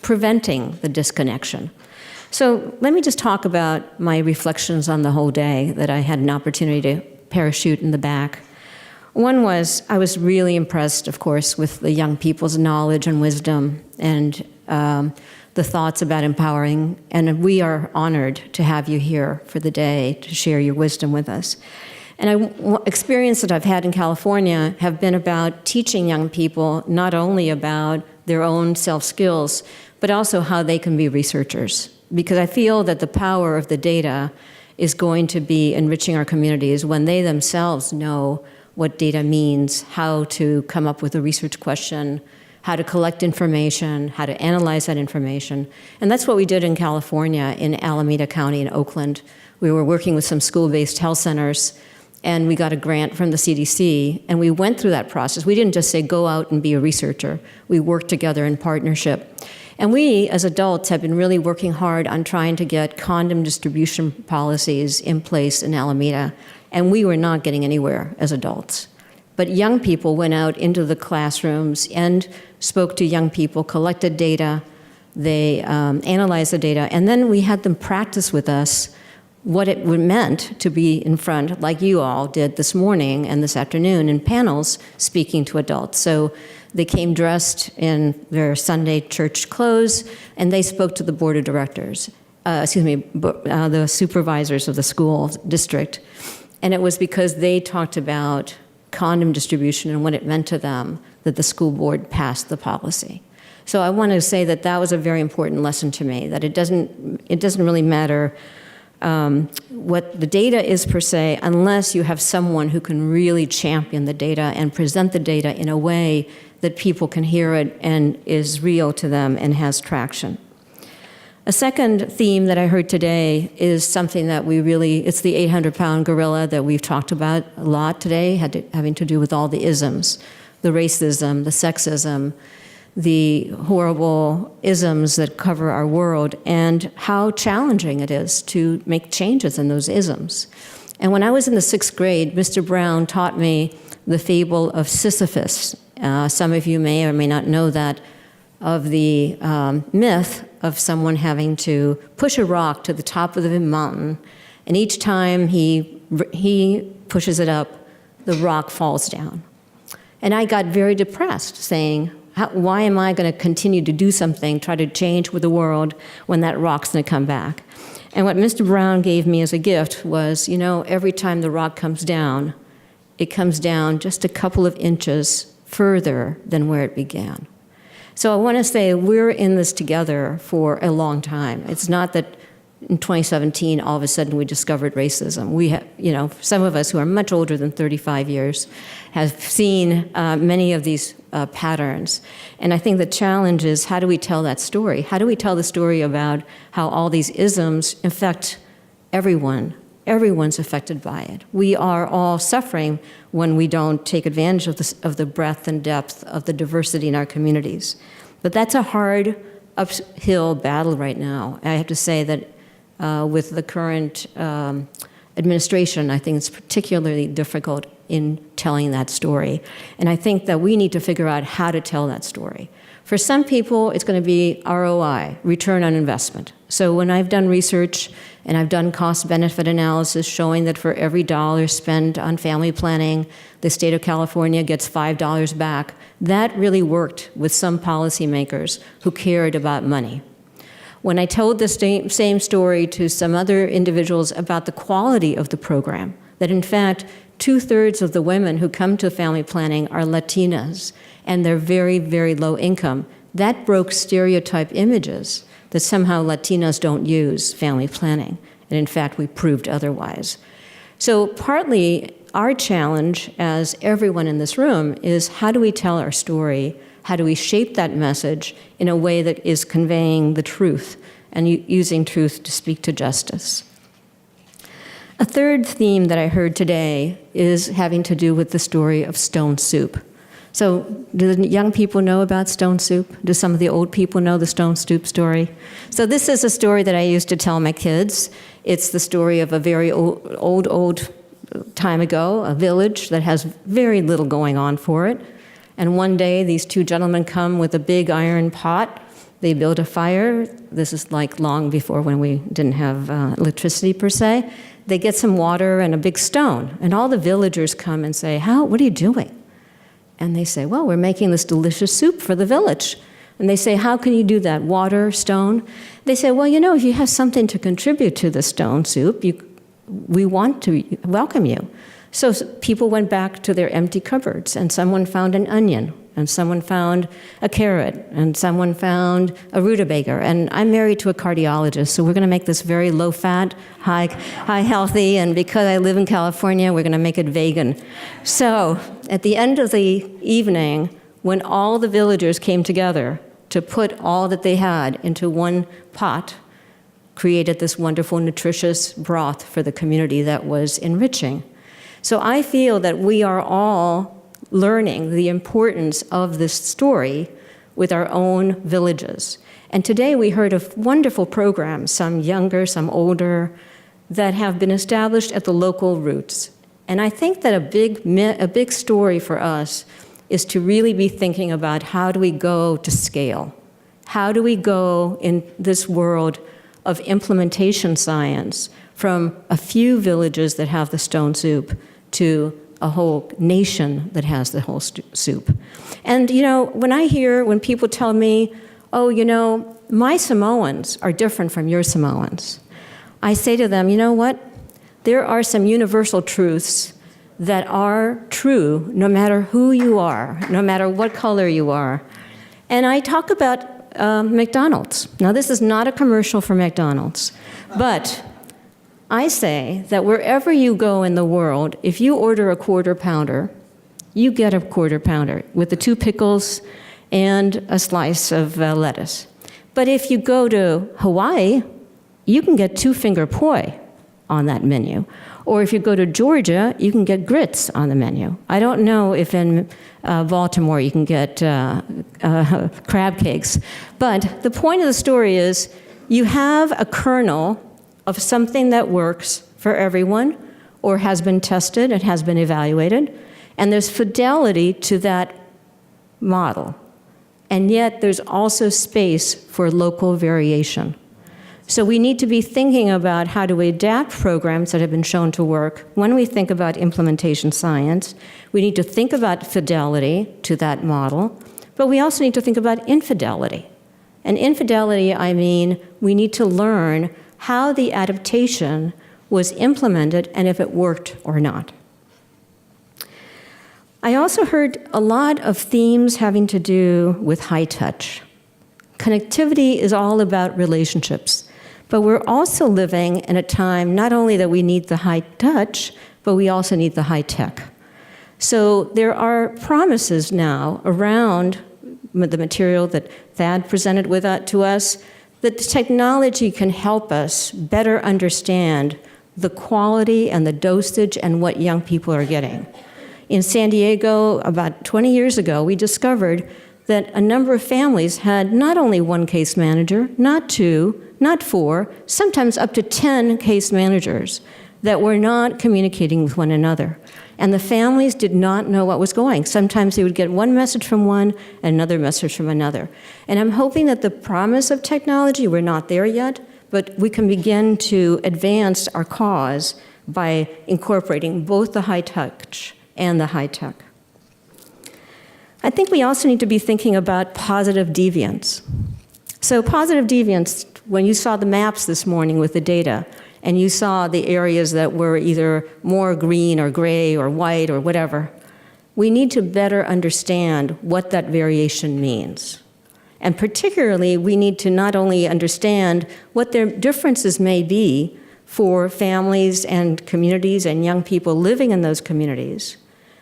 preventing the disconnection. So let me just talk about my reflections on the whole day that I had an opportunity to parachute in the back. One was, I was really impressed, of course, with the young people's knowledge and wisdom and the thoughts about empowering, and we are honored to have you here for the day to share your wisdom with us. And experience that I've had in California have been about teaching young people not only about their own self-skills, but also how they can be researchers. Because I feel that the power of the data is going to be enriching our communities when they themselves know what data means, how to come up with a research question, how to collect information, how to analyze that information. And that's what we did in California, in Alameda County in Oakland. We were working with some school-based health centers, and we got a grant from the CDC, and we went through that process. We didn't just say, go out and be a researcher. We worked together in partnership. And we, as adults, have been really working hard on trying to get condom distribution policies in place in Alameda, and we were not getting anywhere as adults. But young people went out into the classrooms and spoke to young people, collected data, they analyzed the data, and then we had them practice with us what it meant to be in front, like you all did this morning and this afternoon, in panels speaking to adults. So they came dressed in their Sunday church clothes, and they spoke to the board of directors, the supervisors of the school district. And it was because they talked about condom distribution and what it meant to them that the school board passed the policy. So I want to say that that was a very important lesson to me, that it doesn't really matter what the data is per se, unless you have someone who can really champion the data and present the data in a way that people can hear it and is real to them and has traction. A second theme that I heard today is something that it's the 800-pound gorilla that we've talked about a lot today, having to do with all the isms, the racism, the sexism, the horrible isms that cover our world, and how challenging it is to make changes in those isms. And when I was in the 6th grade, Mr. Brown taught me the fable of Sisyphus. Some of you may or may not know that, of the myth of someone having to push a rock to the top of the mountain, and each time he pushes it up, the rock falls down. And I got very depressed, saying, why am I going to continue to do something, try to change with the world when that rock's going to come back? And what Mr. Brown gave me as a gift was, every time the rock comes down, it comes down just a couple of inches further than where it began. So I want to say we're in this together for a long time. It's not that in 2017, all of a sudden we discovered racism. We have, some of us who are much older than 35 years have seen many of these patterns. And I think the challenge is, how do we tell that story? How do we tell the story about how all these isms affect everyone? Everyone's affected by it. We are all suffering when we don't take advantage of the breadth and depth of the diversity in our communities. But that's a hard uphill battle right now. I have to say that with the current administration, I think it's particularly difficult in telling that story. And I think that we need to figure out how to tell that story. For some people, it's going to be ROI, return on investment. So when I've done research and I've done cost-benefit analysis showing that for every dollar spent on family planning, the state of California gets $5 back, that really worked with some policymakers who cared about money. When I told the same story to some other individuals about the quality of the program, that in fact, 2/3 of the women who come to family planning are Latinas, and they're very, very low income, that broke stereotype images that somehow Latinas don't use family planning. And in fact, we proved otherwise. So partly our challenge as everyone in this room is, how do we tell our story? How do we shape that message in a way that is conveying the truth and using truth to speak to justice? A third theme that I heard today is having to do with the story of stone soup. So do the young people know about stone soup? Do some of the old people know the stone soup story? So this is a story that I used to tell my kids. It's the story of a very old time ago, a village that has very little going on for it. And one day, these two gentlemen come with a big iron pot. They build a fire. This is like long before when we didn't have electricity per se. They get some water and a big stone. And all the villagers come and say, what are you doing? And they say, well, we're making this delicious soup for the village. And they say, how can you do that? Water, stone? They say, well, if you have something to contribute to the stone soup, we want to welcome you. So people went back to their empty cupboards, and someone found an onion, and someone found a carrot, and someone found a rutabaga. And I'm married to a cardiologist, so we're going to make this very low-fat, high healthy, and because I live in California, we're going to make it vegan. So at the end of the evening, when all the villagers came together to put all that they had into one pot, created this wonderful, nutritious broth for the community that was enriching. So I feel that we are all learning the importance of this story with our own villages. And today we heard of wonderful programs, some younger, some older, that have been established at the local roots. And I think that a big story for us is to really be thinking about, how do we go to scale? How do we go in this world of implementation science from a few villages that have the stone soup to a whole nation that has the whole soup? And when people tell me, my Samoans are different from your Samoans, I say to them, you know what? There are some universal truths that are true no matter who you are, no matter what color you are. And I talk about McDonald's. Now, this is not a commercial for McDonald's, but I say that wherever you go in the world, if you order a Quarter Pounder, you get a Quarter Pounder with the 2 pickles and a slice of lettuce. But if you go to Hawaii, you can get 2-finger poi on that menu. Or if you go to Georgia, you can get grits on the menu. I don't know if in Baltimore you can get crab cakes. But the point of the story is, you have a kernel of something that works for everyone, or has been tested and has been evaluated, and there's fidelity to that model. And yet there's also space for local variation. So we need to be thinking about how to adapt programs that have been shown to work when we think about implementation science. We need to think about fidelity to that model, but we also need to think about infidelity. And infidelity, I mean, we need to learn how the adaptation was implemented and if it worked or not. I also heard a lot of themes having to do with high touch. Connectivity is all about relationships, but we're also living in a time not only that we need the high touch, but we also need the high tech. So there are promises now around the material that Thad presented to us, that technology can help us better understand the quality and the dosage and what young people are getting. In San Diego, about 20 years ago, we discovered that a number of families had not only one case manager, not two, not four, sometimes up to 10 case managers that were not communicating with one another. And the families did not know what was going. Sometimes they would get one message from one and another message from another. And I'm hoping that the promise of technology, we're not there yet, but we can begin to advance our cause by incorporating both the high touch and the high tech. I think we also need to be thinking about positive deviance. So positive deviance, when you saw the maps this morning with the data, and you saw the areas that were either more green or gray or white or whatever, we need to better understand what that variation means. And particularly, we need to not only understand what their differences may be for families and communities and young people living in those communities,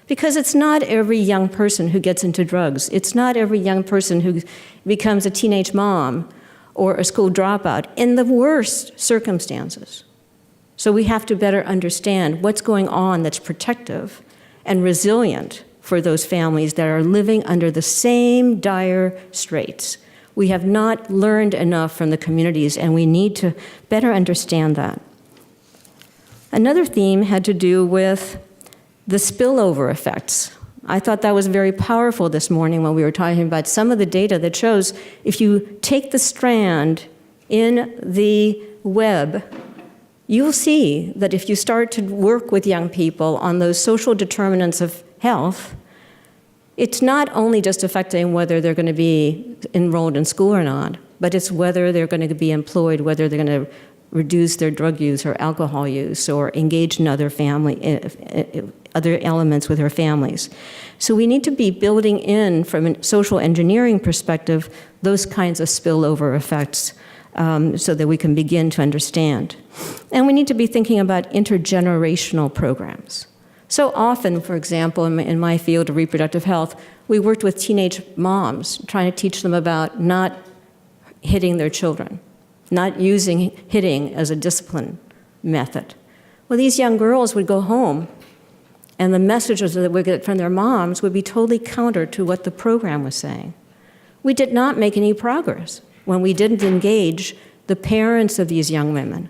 because it's not every young person who gets into drugs. It's not every young person who becomes a teenage mom or a school dropout in the worst circumstances. So we have to better understand what's going on that's protective and resilient for those families that are living under the same dire straits. We have not learned enough from the communities, and we need to better understand that. Another theme had to do with the spillover effects. I thought that was very powerful this morning when we were talking about some of the data that shows if you take the strand in the web, you'll see that if you start to work with young people on those social determinants of health, it's not only just affecting whether they're going to be enrolled in school or not, but it's whether they're going to be employed, whether they're going to reduce their drug use or alcohol use or engage in other elements with their families. So we need to be building in, from a social engineering perspective, those kinds of spillover effects so that we can begin to understand. And we need to be thinking about intergenerational programs. So often, for example, in my field of reproductive health, we worked with teenage moms, trying to teach them about not hitting their children, not using hitting as a discipline method. Well, these young girls would go home, and the messages that we get from their moms would be totally counter to what the program was saying. We did not make any progress when we didn't engage the parents of these young women,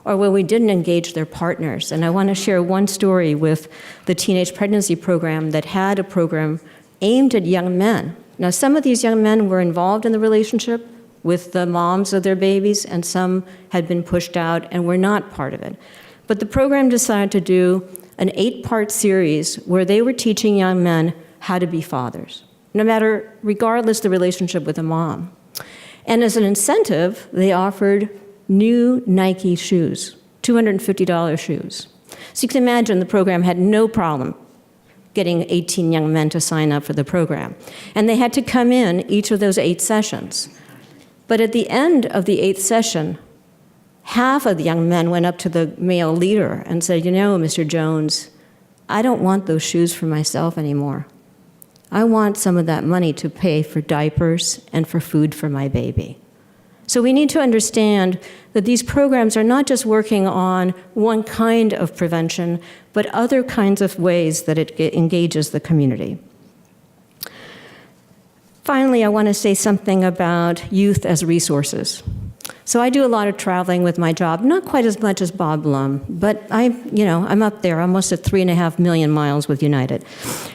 or when we didn't engage their partners. And I want to share one story with the teenage pregnancy program that had a program aimed at young men. Now, some of these young men were involved in the relationship with the moms of their babies, and some had been pushed out and were not part of it. But the program decided to do an 8-part series where they were teaching young men how to be fathers, regardless the relationship with a mom. And as an incentive, they offered new Nike shoes, $250 shoes. So you can imagine the program had no problem getting 18 young men to sign up for the program. And they had to come in each of those 8 sessions. But at the end of the 8th session, half of the young men went up to the male leader and said, Mr. Jones, I don't want those shoes for myself anymore. I want some of that money to pay for diapers and for food for my baby. So we need to understand that these programs are not just working on one kind of prevention, but other kinds of ways that it engages the community. Finally, I want to say something about youth as resources. So I do a lot of traveling with my job, not quite as much as Bob Blum, but I'm up there, almost at 3.5 million miles with United.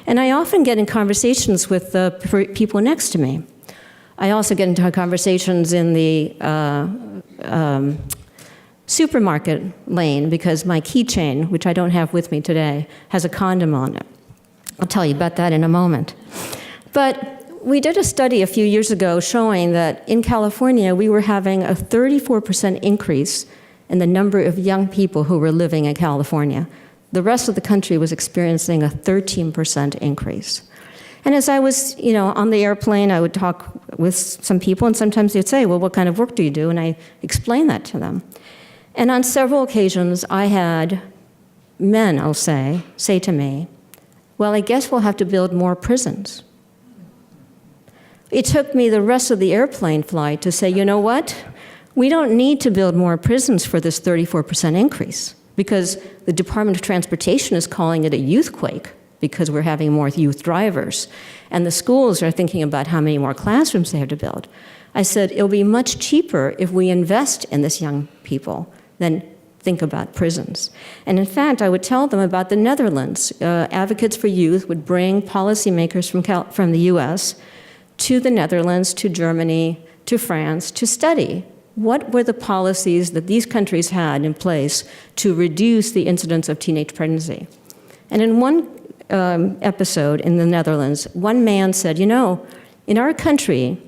And I often get in conversations with the people next to me. I also get into conversations in the supermarket lane because my keychain, which I don't have with me today, has a condom on it. I'll tell you about that in a moment. But we did a study a few years ago showing that in California, we were having a 34% increase in the number of young people who were living in California. The rest of the country was experiencing a 13% increase. And as I was, on the airplane, I would talk with some people, and sometimes they'd say, well, what kind of work do you do? And I explained that to them. And on several occasions, I had men, I'll say to me, well, I guess we'll have to build more prisons. It took me the rest of the airplane flight to say, you know what? We don't need to build more prisons for this 34% increase because the Department of Transportation is calling it a youth quake because we're having more youth drivers. And the schools are thinking about how many more classrooms they have to build. I said, it'll be much cheaper if we invest in this young people than think about prisons. And in fact, I would tell them about the Netherlands. Advocates for Youth would bring policymakers from the US to the Netherlands, to Germany, to France, to study what were the policies that these countries had in place to reduce the incidence of teenage pregnancy. And in one episode in the Netherlands, one man said, in our country,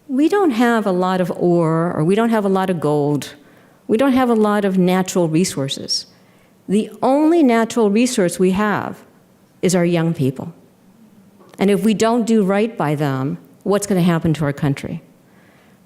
we don't have a lot of ore, or we don't have a lot of gold, we don't have a lot of natural resources. The only natural resource we have is our young people. And if we don't do right by them, what's going to happen to our country?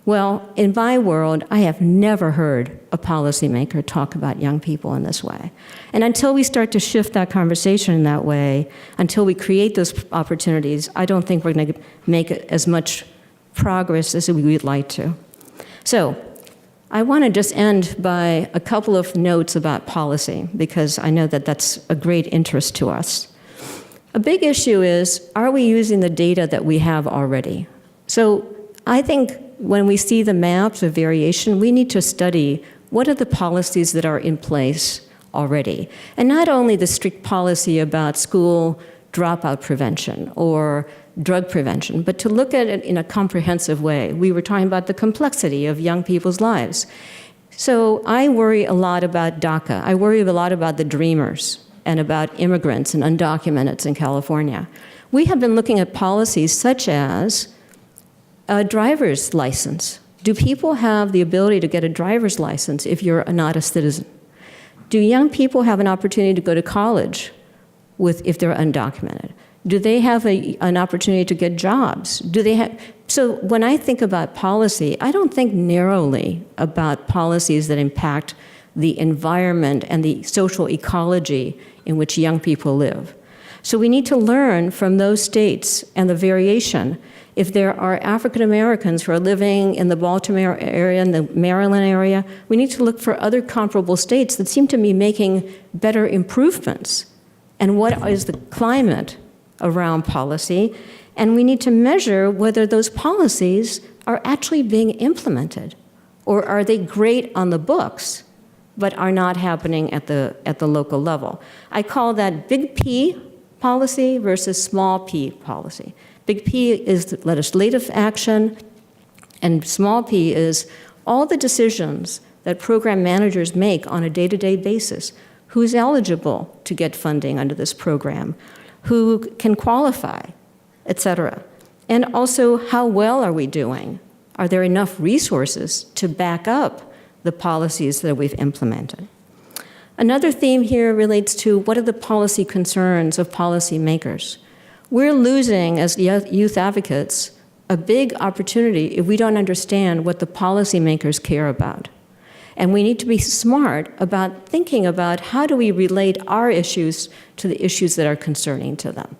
Well, in my world, I have never heard a policymaker talk about young people in this way. And until we start to shift that conversation in that way, until we create those opportunities, I don't think we're going to make as much progress as we would like to. So I want to just end by a couple of notes about policy, because I know that that's a great interest to us. A big issue is, are we using the data that we have already? So I think when we see the maps of variation, we need to study what are the policies that are in place already. And not only the strict policy about school dropout prevention or drug prevention, but to look at it in a comprehensive way. We were talking about the complexity of young people's lives. So I worry a lot about DACA. I worry a lot about the dreamers and about immigrants and undocumenteds in California. We have been looking at policies such as a driver's license. Do people have the ability to get a driver's license if you're not a citizen? Do young people have an opportunity to go to college if they're undocumented? Do they have an opportunity to get jobs? So when I think about policy, I don't think narrowly about policies that impact the environment and the social ecology in which young people live. So we need to learn from those states and the variation. If there are African Americans who are living in the Baltimore area and the Maryland area, we need to look for other comparable states that seem to be making better improvements. And what is the climate around policy? And we need to measure whether those policies are actually being implemented, or are they great on the books, but are not happening at the local level. I call that big P policy versus small p policy. Big P is legislative action, and small p is all the decisions that program managers make on a day-to-day basis. Who's eligible to get funding under this program? Who can qualify, et cetera. And also, how well are we doing? Are there enough resources to back up the policies that we've implemented? Another theme here relates to what are the policy concerns of policymakers. We're losing, as youth advocates, a big opportunity if we don't understand what the policymakers care about. And we need to be smart about thinking about how do we relate our issues to the issues that are concerning to them.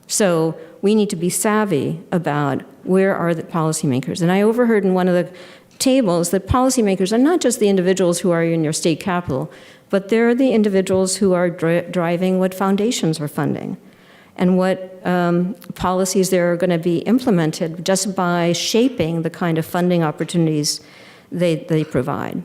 So we need to be savvy about where are the policymakers. And I overheard in one of the tables that policymakers are not just the individuals who are in your state capital, but they're the individuals who are driving what foundations are funding and what policies there are going to be implemented just by shaping the kind of funding opportunities they provide.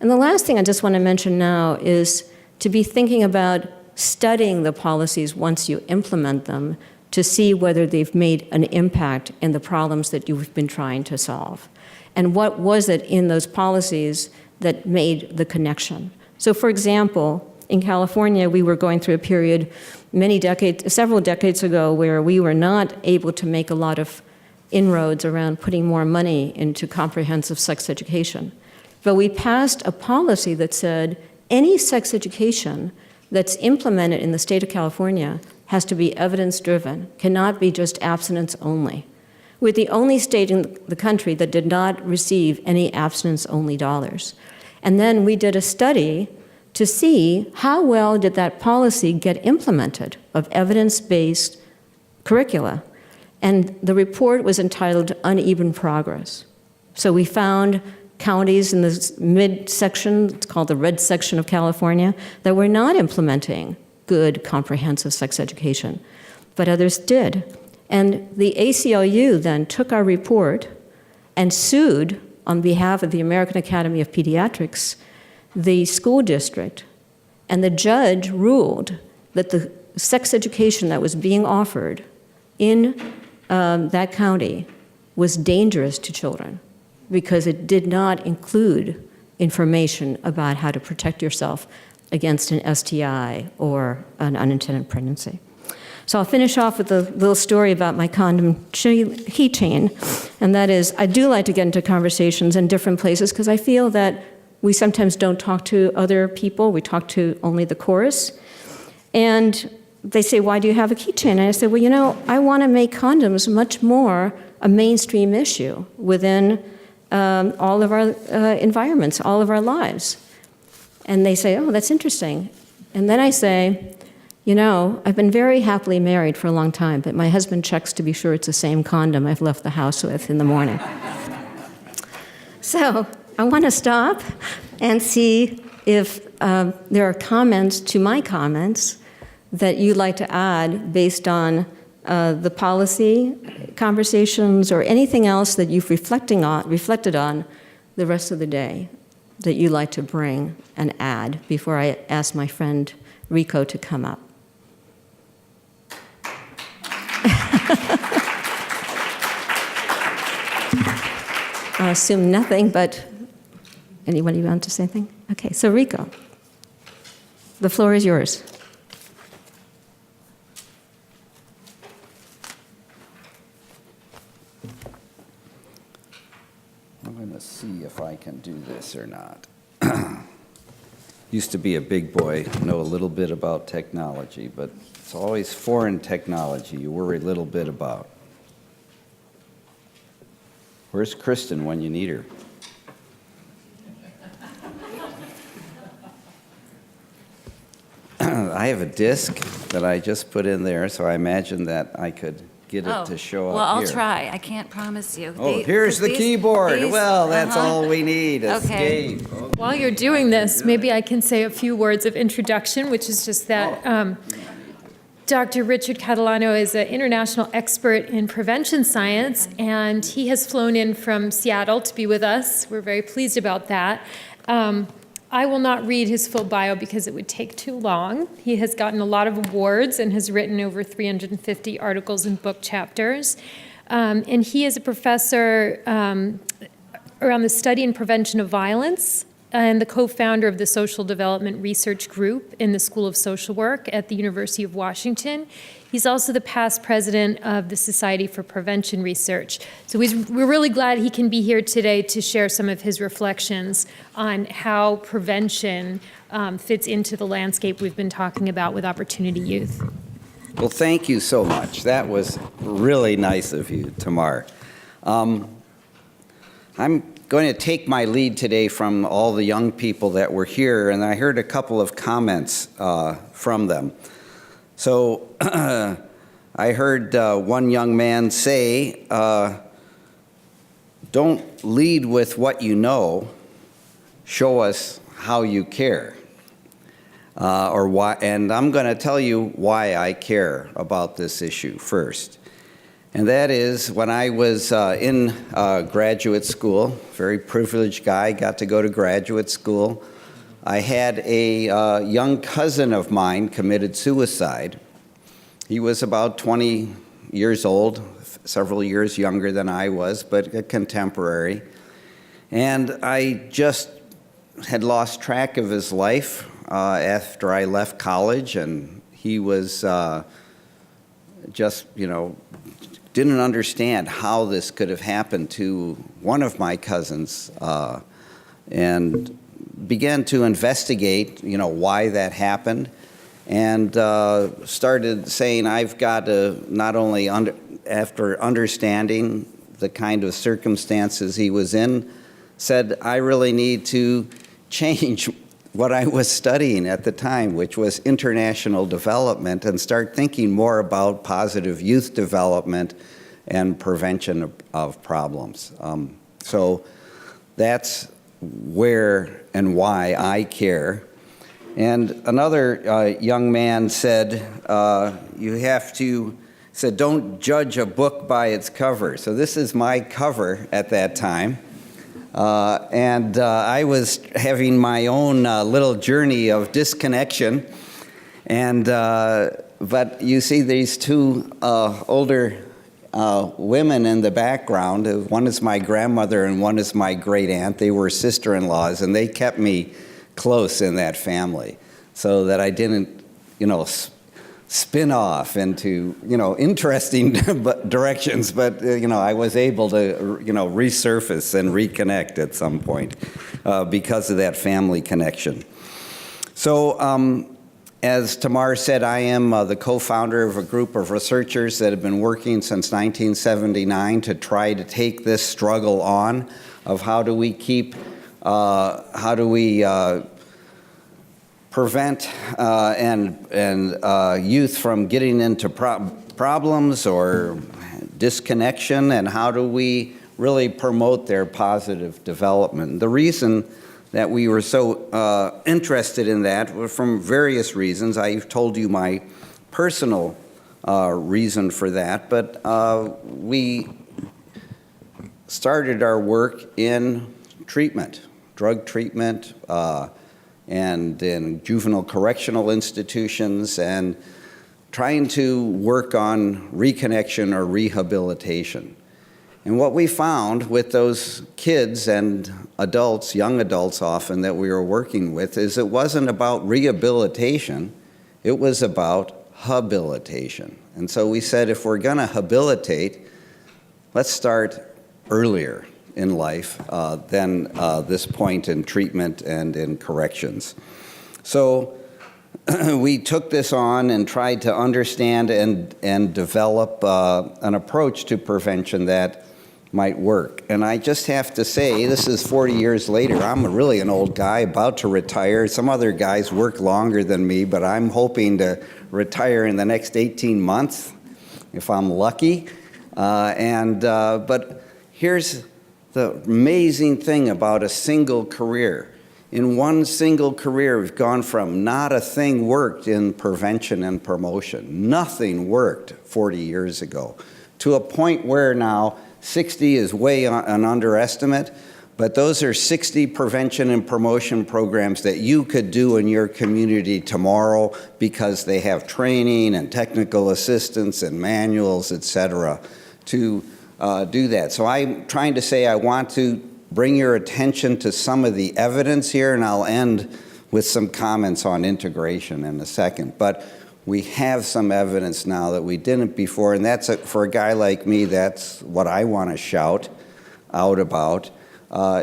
And the last thing I just want to mention now is to be thinking about studying the policies once you implement them to see whether they've made an impact in the problems that you've been trying to solve. And what was it in those policies that made the connection? So for example, in California, we were going through a period several decades ago where we were not able to make a lot of inroads around putting more money into comprehensive sex education. But we passed a policy that said any sex education that's implemented in the state of California has to be evidence-driven, cannot be just abstinence only. We're the only state in the country that did not receive any abstinence-only dollars. And then we did a study to see how well did that policy get implemented of evidence-based curricula. And the report was entitled Uneven Progress. So we found counties in the mid-section, it's called the red section of California, that were not implementing good comprehensive sex education, but others did. And the ACLU then took our report and sued on behalf of the American Academy of Pediatrics the school district, and the judge ruled that the sex education that was being offered in that county was dangerous to children because it did not include information about how to protect yourself against an STI or an unintended pregnancy. So I'll finish off with a little story about my condom keychain, and that is I do like to get into conversations in different places because I feel that we sometimes don't talk to other people, we talk to only the chorus. And they say, why do you have a keychain? And I say, well, you know, I want to make condoms much more a mainstream issue within all of our environments, all of our lives. And they say, oh, that's interesting. And then I say, you know, I've been very happily married for a long time, but my husband checks to be sure it's the same condom I've left the house with in the morning. So I want to stop and see if there are comments to my comments that you'd like to add based on the policy conversations or anything else that you've reflected on the rest of the day that you'd like to bring and add before I ask my friend Rico to come up. I'll assume nothing, but anybody want to say anything? Okay, so Rico, the floor is yours. I'm going to see if I can do this or not. Used to be a big boy, know a little bit about technology, but it's always foreign technology you worry a little bit about. Where's Kristen when you need her? I have a disc that I just put in there, so I imagine that I could get it to show up well, I'll here. try. I can't promise you. Oh, here's the keyboard. Well, that's uh-huh. all we need. Okay. Escape. Okay. While you're doing this, maybe I can say a few words of introduction, which is just that Dr. Richard Catalano is an international expert in prevention science, and he has flown in from Seattle to be with us. We're very pleased about that. I will not read his full bio because it would take too long. He has gotten a lot of awards and has written over 350 articles and book chapters. And he is a professor around the study and prevention of violence and the co-founder of the Social Development Research Group in the School of Social Work at the University of Washington. He's also the past president of the Society for Prevention Research. So we're really glad he can be here today to share some of his reflections on how prevention fits into the landscape we've been talking about with Opportunity Youth. Well, thank you so much. That was really nice of you, Tamar. I'm going to take my lead today from all the young people that were here, and I heard a couple of comments from them. So I heard one young man say, don't lead with what you know, show us how you care. Or why, and I'm going to tell you why I care about this issue first. And that is when I was in graduate school, very privileged guy, got to go to graduate school. I had a young cousin of mine committed suicide. He was about 20 years old, several years younger than I was, but a contemporary. And I just had lost track of his life after I left college, and he was just, didn't understand how this could have happened to one of my cousins, and began to investigate, why that happened, and started saying, I've got to not only, after understanding the kind of circumstances he was in, said, I really need to change what I was studying at the time, which was international development, and start thinking more about positive youth development and prevention of problems. So that's where and why I care. And another young man said, said, don't judge a book by its cover. So this is my cover at that time. And I was having my own little journey of disconnection. And, but you see these two older women in the background. One is my grandmother and one is my great aunt. They were sister-in-laws, and they kept me close in that family so that I didn't, spin off into, interesting directions, but, I was able to, resurface and reconnect at some point because of that family connection. So, as Tamar said, I am the co-founder of a group of researchers that have been working since 1979 to try to take this struggle on of how do we prevent youth from getting into problems or disconnection, and how do we really promote their positive development. The reason that we were so interested in that were from various reasons. I've told you my personal reason for that, but we started our work in treatment, drug treatment, and in juvenile correctional institutions, and trying to work on reconnection or rehabilitation. And what we found with those kids and adults, young adults often, that we were working with, is it wasn't about rehabilitation, it was about habilitation. And so we said, if we're gonna habilitate, let's start earlier in life than this point in treatment and in corrections. So we took this on and tried to understand and develop an approach to prevention that might work. And I just have to say, this is 40 years later. I'm really an old guy about to retire. Some other guys work longer than me, but I'm hoping to retire in the next 18 months, if I'm lucky. But here's the amazing thing about a single career. In one single career, we've gone from not a thing worked in prevention and promotion. Nothing worked 40 years ago, to a point where now 60 is way an underestimate, but those are 60 prevention and promotion programs that you could do in your community tomorrow because they have training and technical assistance and manuals, et cetera, to do that. So I'm trying to say I want to bring your attention to some of the evidence here, and I'll end with some comments on integration in a second. But we have some evidence now that we didn't before, and that's for a guy like me, that's what I want to shout out about,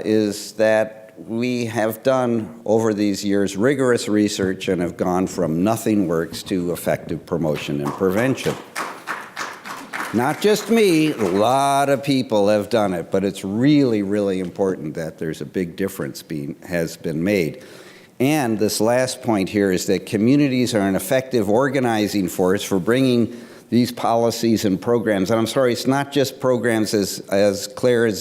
is that we have done over these years rigorous research and have gone from nothing works to effective promotion and prevention. Not just me, a lot of people have done it, but it's really, really important that there's a big difference has been made. And this last point here is that communities are an effective organizing force for bringing these policies and programs. And I'm sorry, it's not just programs as Claire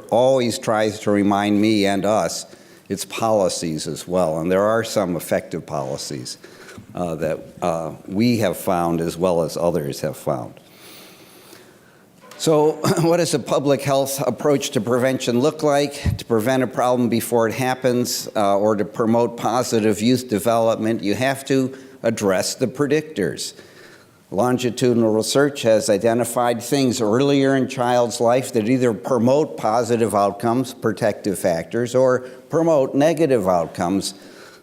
always tries to remind me and us, it's policies as well. And there are some effective policies that we have found as well as others have found. So what does a public health approach to prevention look like? To prevent a problem before it happens or to promote positive youth development, you have to address the predictors. Longitudinal research has identified things earlier in child's life that either promote positive outcomes, protective factors, or promote negative outcomes,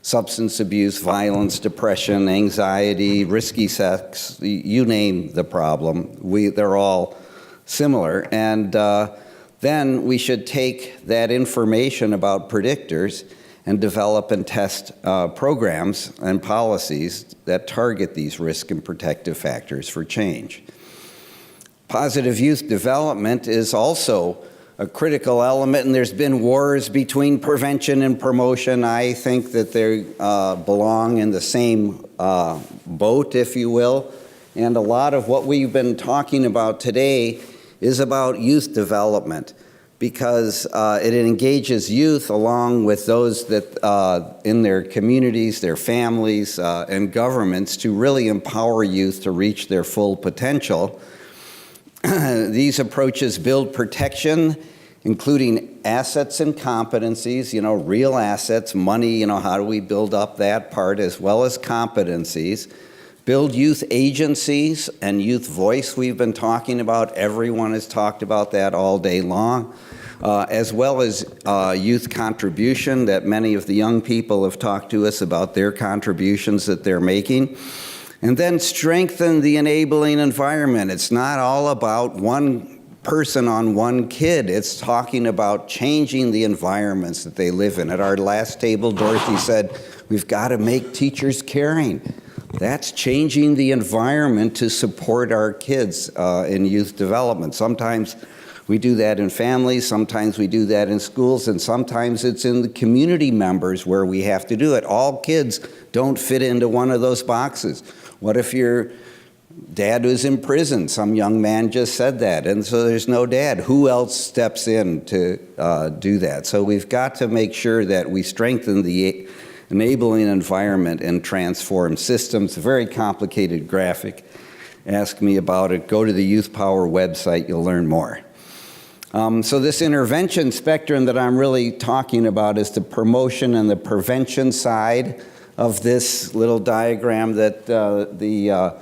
substance abuse, violence, depression, anxiety, risky sex, you name the problem. They're all similar. And then we should take that information about predictors and develop and test programs and policies that target these risk and protective factors for change. Positive youth development is also a critical element, and there's been wars between prevention and promotion. I think that they belong in the same boat, if you will. And a lot of what we've been talking about today is about youth development, because it engages youth along with those that in their communities, their families, and governments to really empower youth to reach their full potential. These approaches build protection, including assets and competencies, real assets, money, how do we build up that part, as well as competencies. Build youth agencies and youth voice we've been talking about. Everyone has talked about that all day long, as well as youth contribution, that many of the young people have talked to us about their contributions that they're making. And then strengthen the enabling environment. It's not all about one person on one kid. It's talking about changing the environments that they live in. At our last table, Dorothy said, we've got to make teachers caring. That's changing the environment to support our kids in youth development. Sometimes we do that in families, sometimes we do that in schools, and sometimes it's in the community members where we have to do it. All kids don't fit into one of those boxes. What if your dad was in prison? Some young man just said that, and so there's no dad. Who else steps in to do that? So we've got to make sure that we strengthen the enabling environment and transform systems. A very complicated graphic. Ask me about it. Go to the Youth Power website. You'll learn more. So this intervention spectrum that I'm really talking about is the promotion and the prevention side of this little diagram that the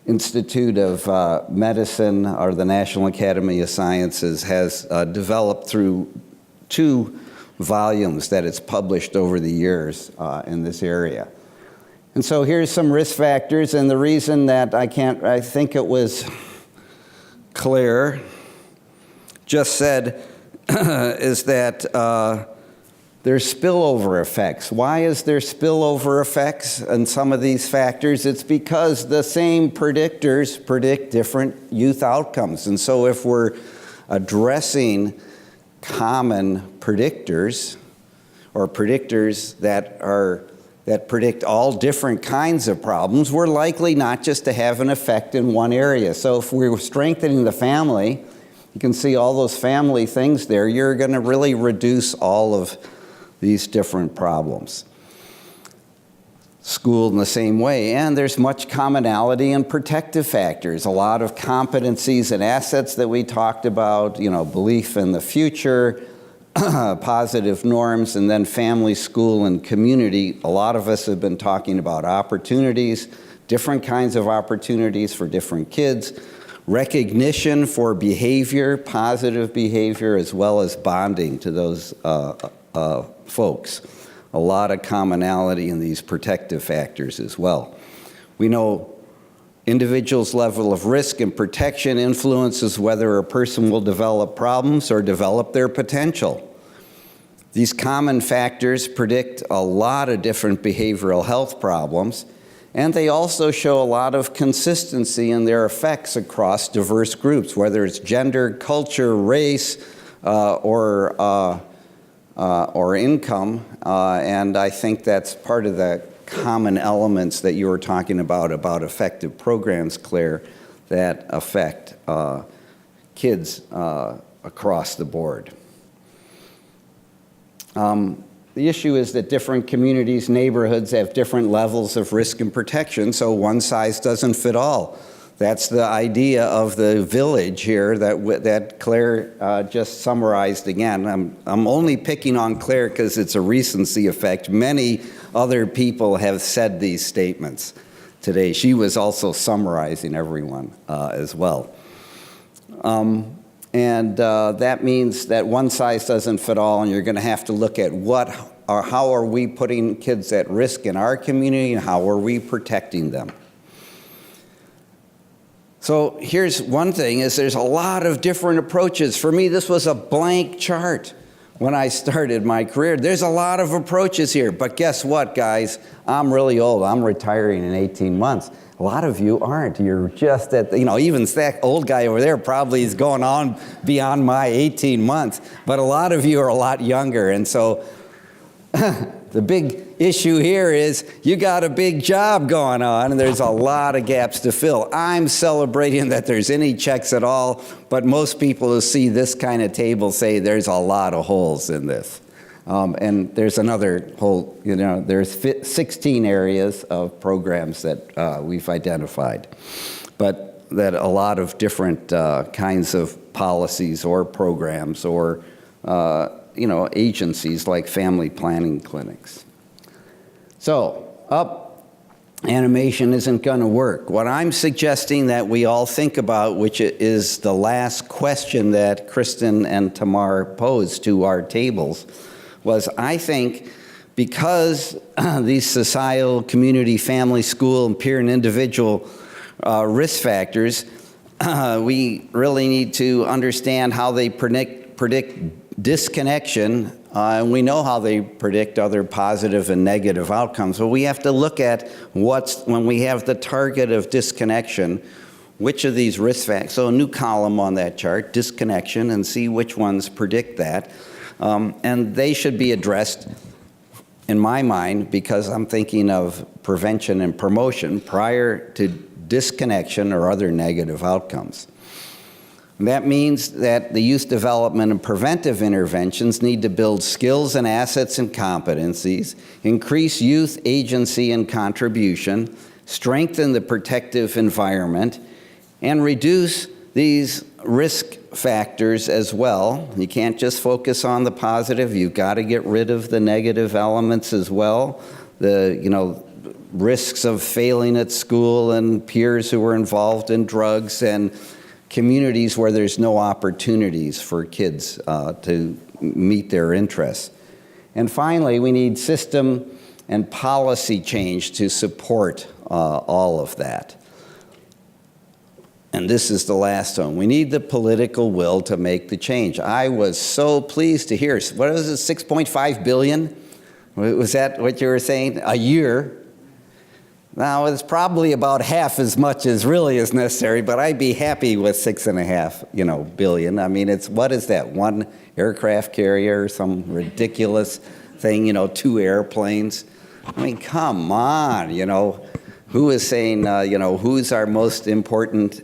Institute of Medicine or the National Academy of Sciences has developed through 2 volumes that it's published over the years in this area. And so here's some risk factors, and the reason that I think it was Claire just said is that there's spillover effects. Why is there spillover effects in some of these factors? It's because the same predictors predict different youth outcomes. And so if we're addressing common predictors, or predictors that predict all different kinds of problems, we're likely not just to have an effect in one area. So if we're strengthening the family, you can see all those family things there, you're going to really reduce all of these different problems. School in the same way, and there's much commonality in protective factors. A lot of competencies and assets that we talked about, belief in the future, positive norms, and then family, school, and community. A lot of us have been talking about opportunities, different kinds of opportunities for different kids, recognition for behavior, positive behavior, as well as bonding to those folks. A lot of commonality in these protective factors as well. We know individuals' level of risk and protection influences whether a person will develop problems or develop their potential. These common factors predict a lot of different behavioral health problems, and they also show a lot of consistency in their effects across diverse groups, whether it's gender, culture, race, or income, and I think that's part of the common elements that you were talking about effective programs, Claire, that affect kids across the board. The issue is that different communities, neighborhoods have different levels of risk and protection, so one size doesn't fit all. That's the idea of the village here that Claire just summarized again. I'm only picking on Claire because it's a recency effect. Many other people have said these statements. today. She was also summarizing everyone as well. That means that one size doesn't fit all, and you're going to have to look at how are we putting kids at risk in our community and how are we protecting them. So here's one thing, is there's a lot of different approaches. For me, this was a blank chart when I started my career. There's a lot of approaches here, but guess what, guys? I'm really old. I'm retiring in 18 months. A lot of you aren't. You're just at, even that old guy over there probably is going on beyond my 18 months, but a lot of you are a lot younger. And so the big issue here is you got a big job going on and there's a lot of gaps to fill. I'm celebrating that there's any checks at all, but most people who see this kind of table say there's a lot of holes in this. And there's another whole, there's 16 areas of programs that we've identified, but that a lot of different kinds of policies or programs or, agencies like family planning clinics. So, animation isn't going to work. What I'm suggesting that we all think about, which is the last question that Kristen and Tamar posed to our tables, was I think because these societal, community, family, school, and peer and individual risk factors, we really need to understand how they predict disconnection, and we know how they predict other positive and negative outcomes. But we have to look at when we have the target of disconnection, which of these risk factors, so a new column on that chart, disconnection, and see which ones predict that. And they should be addressed, in my mind, because I'm thinking of prevention and promotion prior to disconnection or other negative outcomes. And that means that the youth development and preventive interventions need to build skills and assets and competencies, increase youth agency and contribution, strengthen the protective environment, and reduce these risk factors as well. You can't just focus on the positive. You've got to get rid of the negative elements as well. The, risks of failing at school and peers who are involved in drugs and communities where there's no opportunities for kids to meet their interests. And finally, we need system and policy change to support all of that. And this is the last one. We need the political will to make the change. I was so pleased to hear, what was it, 6.5 billion? Was that what you were saying? A year? Now, it's probably about half as much as really is necessary, but I'd be happy with 6.5, billion. I mean, what is that, one aircraft carrier, some ridiculous thing, 2 airplanes? I mean, come on, Who is saying, who's our most important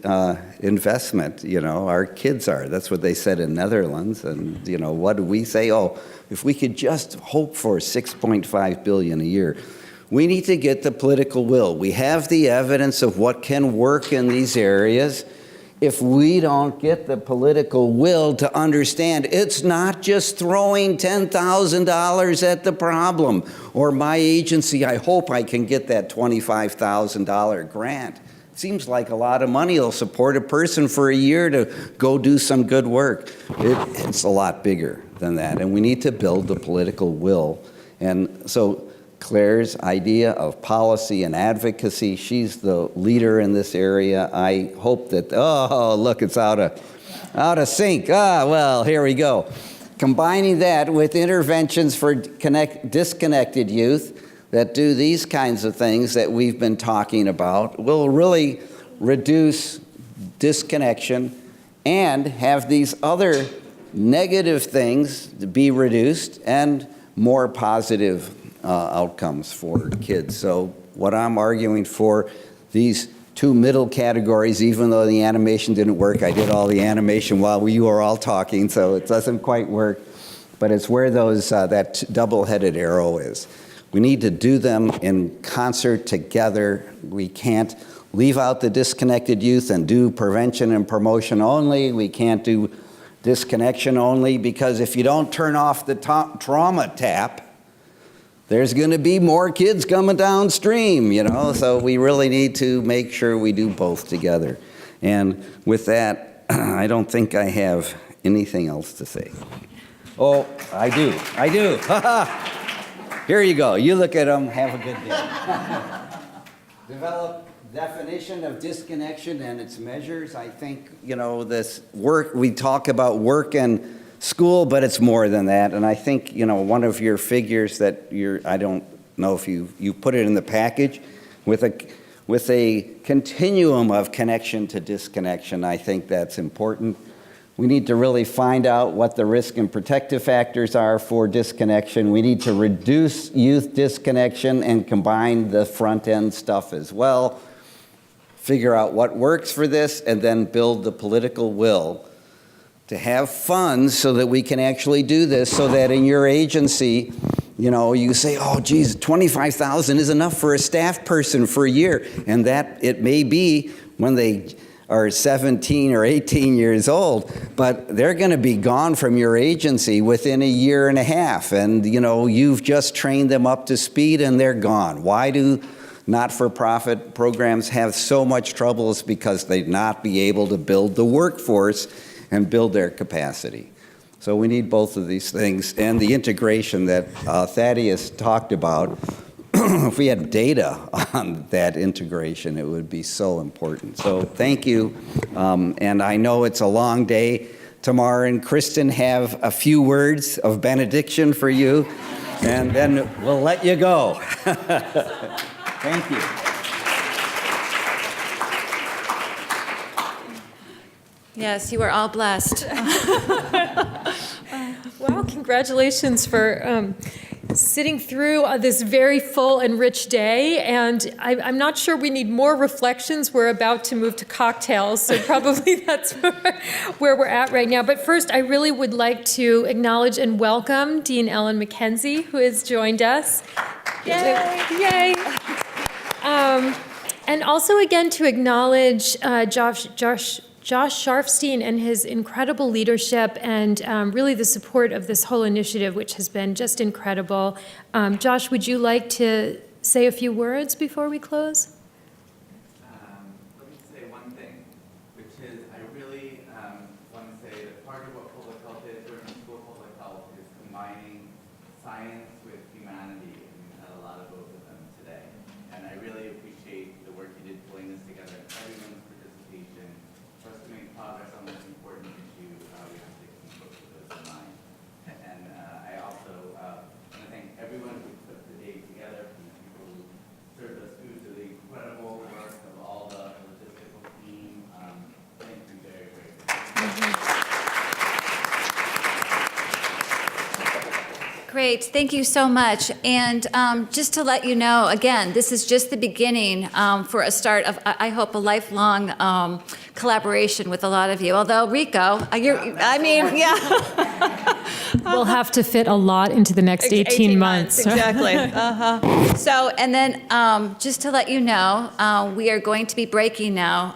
investment? Our kids are. That's what they said in Netherlands. And, what do we say? Oh, if we could just hope for 6.5 billion a year. We need to get the political will. We have the evidence of what can work in these areas. If we don't get the political will to understand it's not just throwing $10,000 at the problem, or my agency, I hope I can get that $25,000 grant. It seems like a lot of money. It'll support a person for a year to go do some good work. It's a lot bigger than that, and we need to build the political will. And so Claire's idea of policy and advocacy, she's the leader in this area. I hope that, oh, look, it's out of sync. Well, here we go. Combining that with interventions for disconnected youth that do these kinds of things that we've been talking about will really reduce disconnection and have these other negative things be reduced and more positive outcomes for kids. So what I'm arguing for, these 2 middle categories, even though the animation didn't work, I did all the animation while you were all talking, so it doesn't quite work, but it's where that double-headed arrow is. We need to do them in concert together. We can't leave out the disconnected youth and do prevention and promotion only. We can't do disconnection only, because if you don't turn off the trauma tap, there's going to be more kids coming downstream, you know, so we really need to make sure we do both together. And with that, I don't think I have anything else to say. Oh, I do. Here you go. You look at them. Have a good day. Develop definition of disconnection and its measures. I think, you know, this work, we talk about work and school, but it's more than that. And I think, you know, one of your figures that I don't know if you put it in the package with a continuum of connection to disconnection. I think that's important. We need to really find out what the risk and protective factors are for disconnection. We need to reduce youth disconnection and combine the front end stuff as well. Figure out what works for this and then build the political will to have funds so that we can actually do this, so that in your agency, you know, you say, oh, geez, $25,000 is enough for a staff person for a year. And that it may be when they are 17 or 18 years old, but they're going to be gone from your agency within a year and a half. And, you know, you've just trained them up to speed and they're gone. Why do not-for-profit programs have so much trouble? Is because they'd not be able to build the workforce and build their capacity. So we need both of these things, and the integration that Thaddeus talked about. If we had data on that integration, it would be so important. So thank you, and I know it's a long day. Tamar and Kristen have a few words of benediction for you, and then we'll let you go. Thank you. Yes, you are all blessed. Well, congratulations for sitting through this very full and rich day. And I'm not sure we need more reflections. We're about to move to cocktails, so probably that's where we're at right now. But first, I really would like to acknowledge and welcome Dean Ellen McKenzie, who has joined us. Yay! Yay! And also, again, to acknowledge Josh Sharfstein and his incredible leadership and really the support of this whole initiative, which has been just incredible. Josh, would you like to say a few words before we close? Let me say one thing, which is I really want to say that part of what public health is, learning school public health, is combining science with humanity, and we've had a lot of both of them today. And I really appreciate the work you did pulling this together, and everyone's participation. For us to make progress on this important issue, we have to keep both of those in mind. And I also want to thank everyone who put the day together, from the people who served us food to the incredible work of all the logistical team. Thank you very, very much. Great, thank you so much. And just to let you know, again, this is just the beginning for a start of, I hope, a lifelong collaboration with a lot of you. Although, Rico, We'll have to fit a lot into the next 18 months. Exactly. So, and then just to let you know, we are going to be breaking now,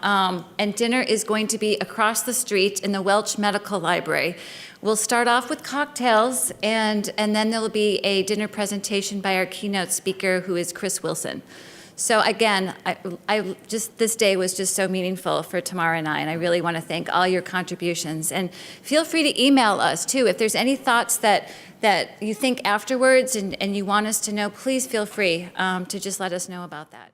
and dinner is going to be across the street in the Welch Medical Library. We'll start off with cocktails, and then there will be a dinner presentation by our keynote speaker, who is Chris Wilson. So again, I just this day was just so meaningful for Tamara and I really want to thank all your contributions. And feel free to email us too if there's any thoughts that you think afterwards and you want us to know. Please feel free to just let us know about that.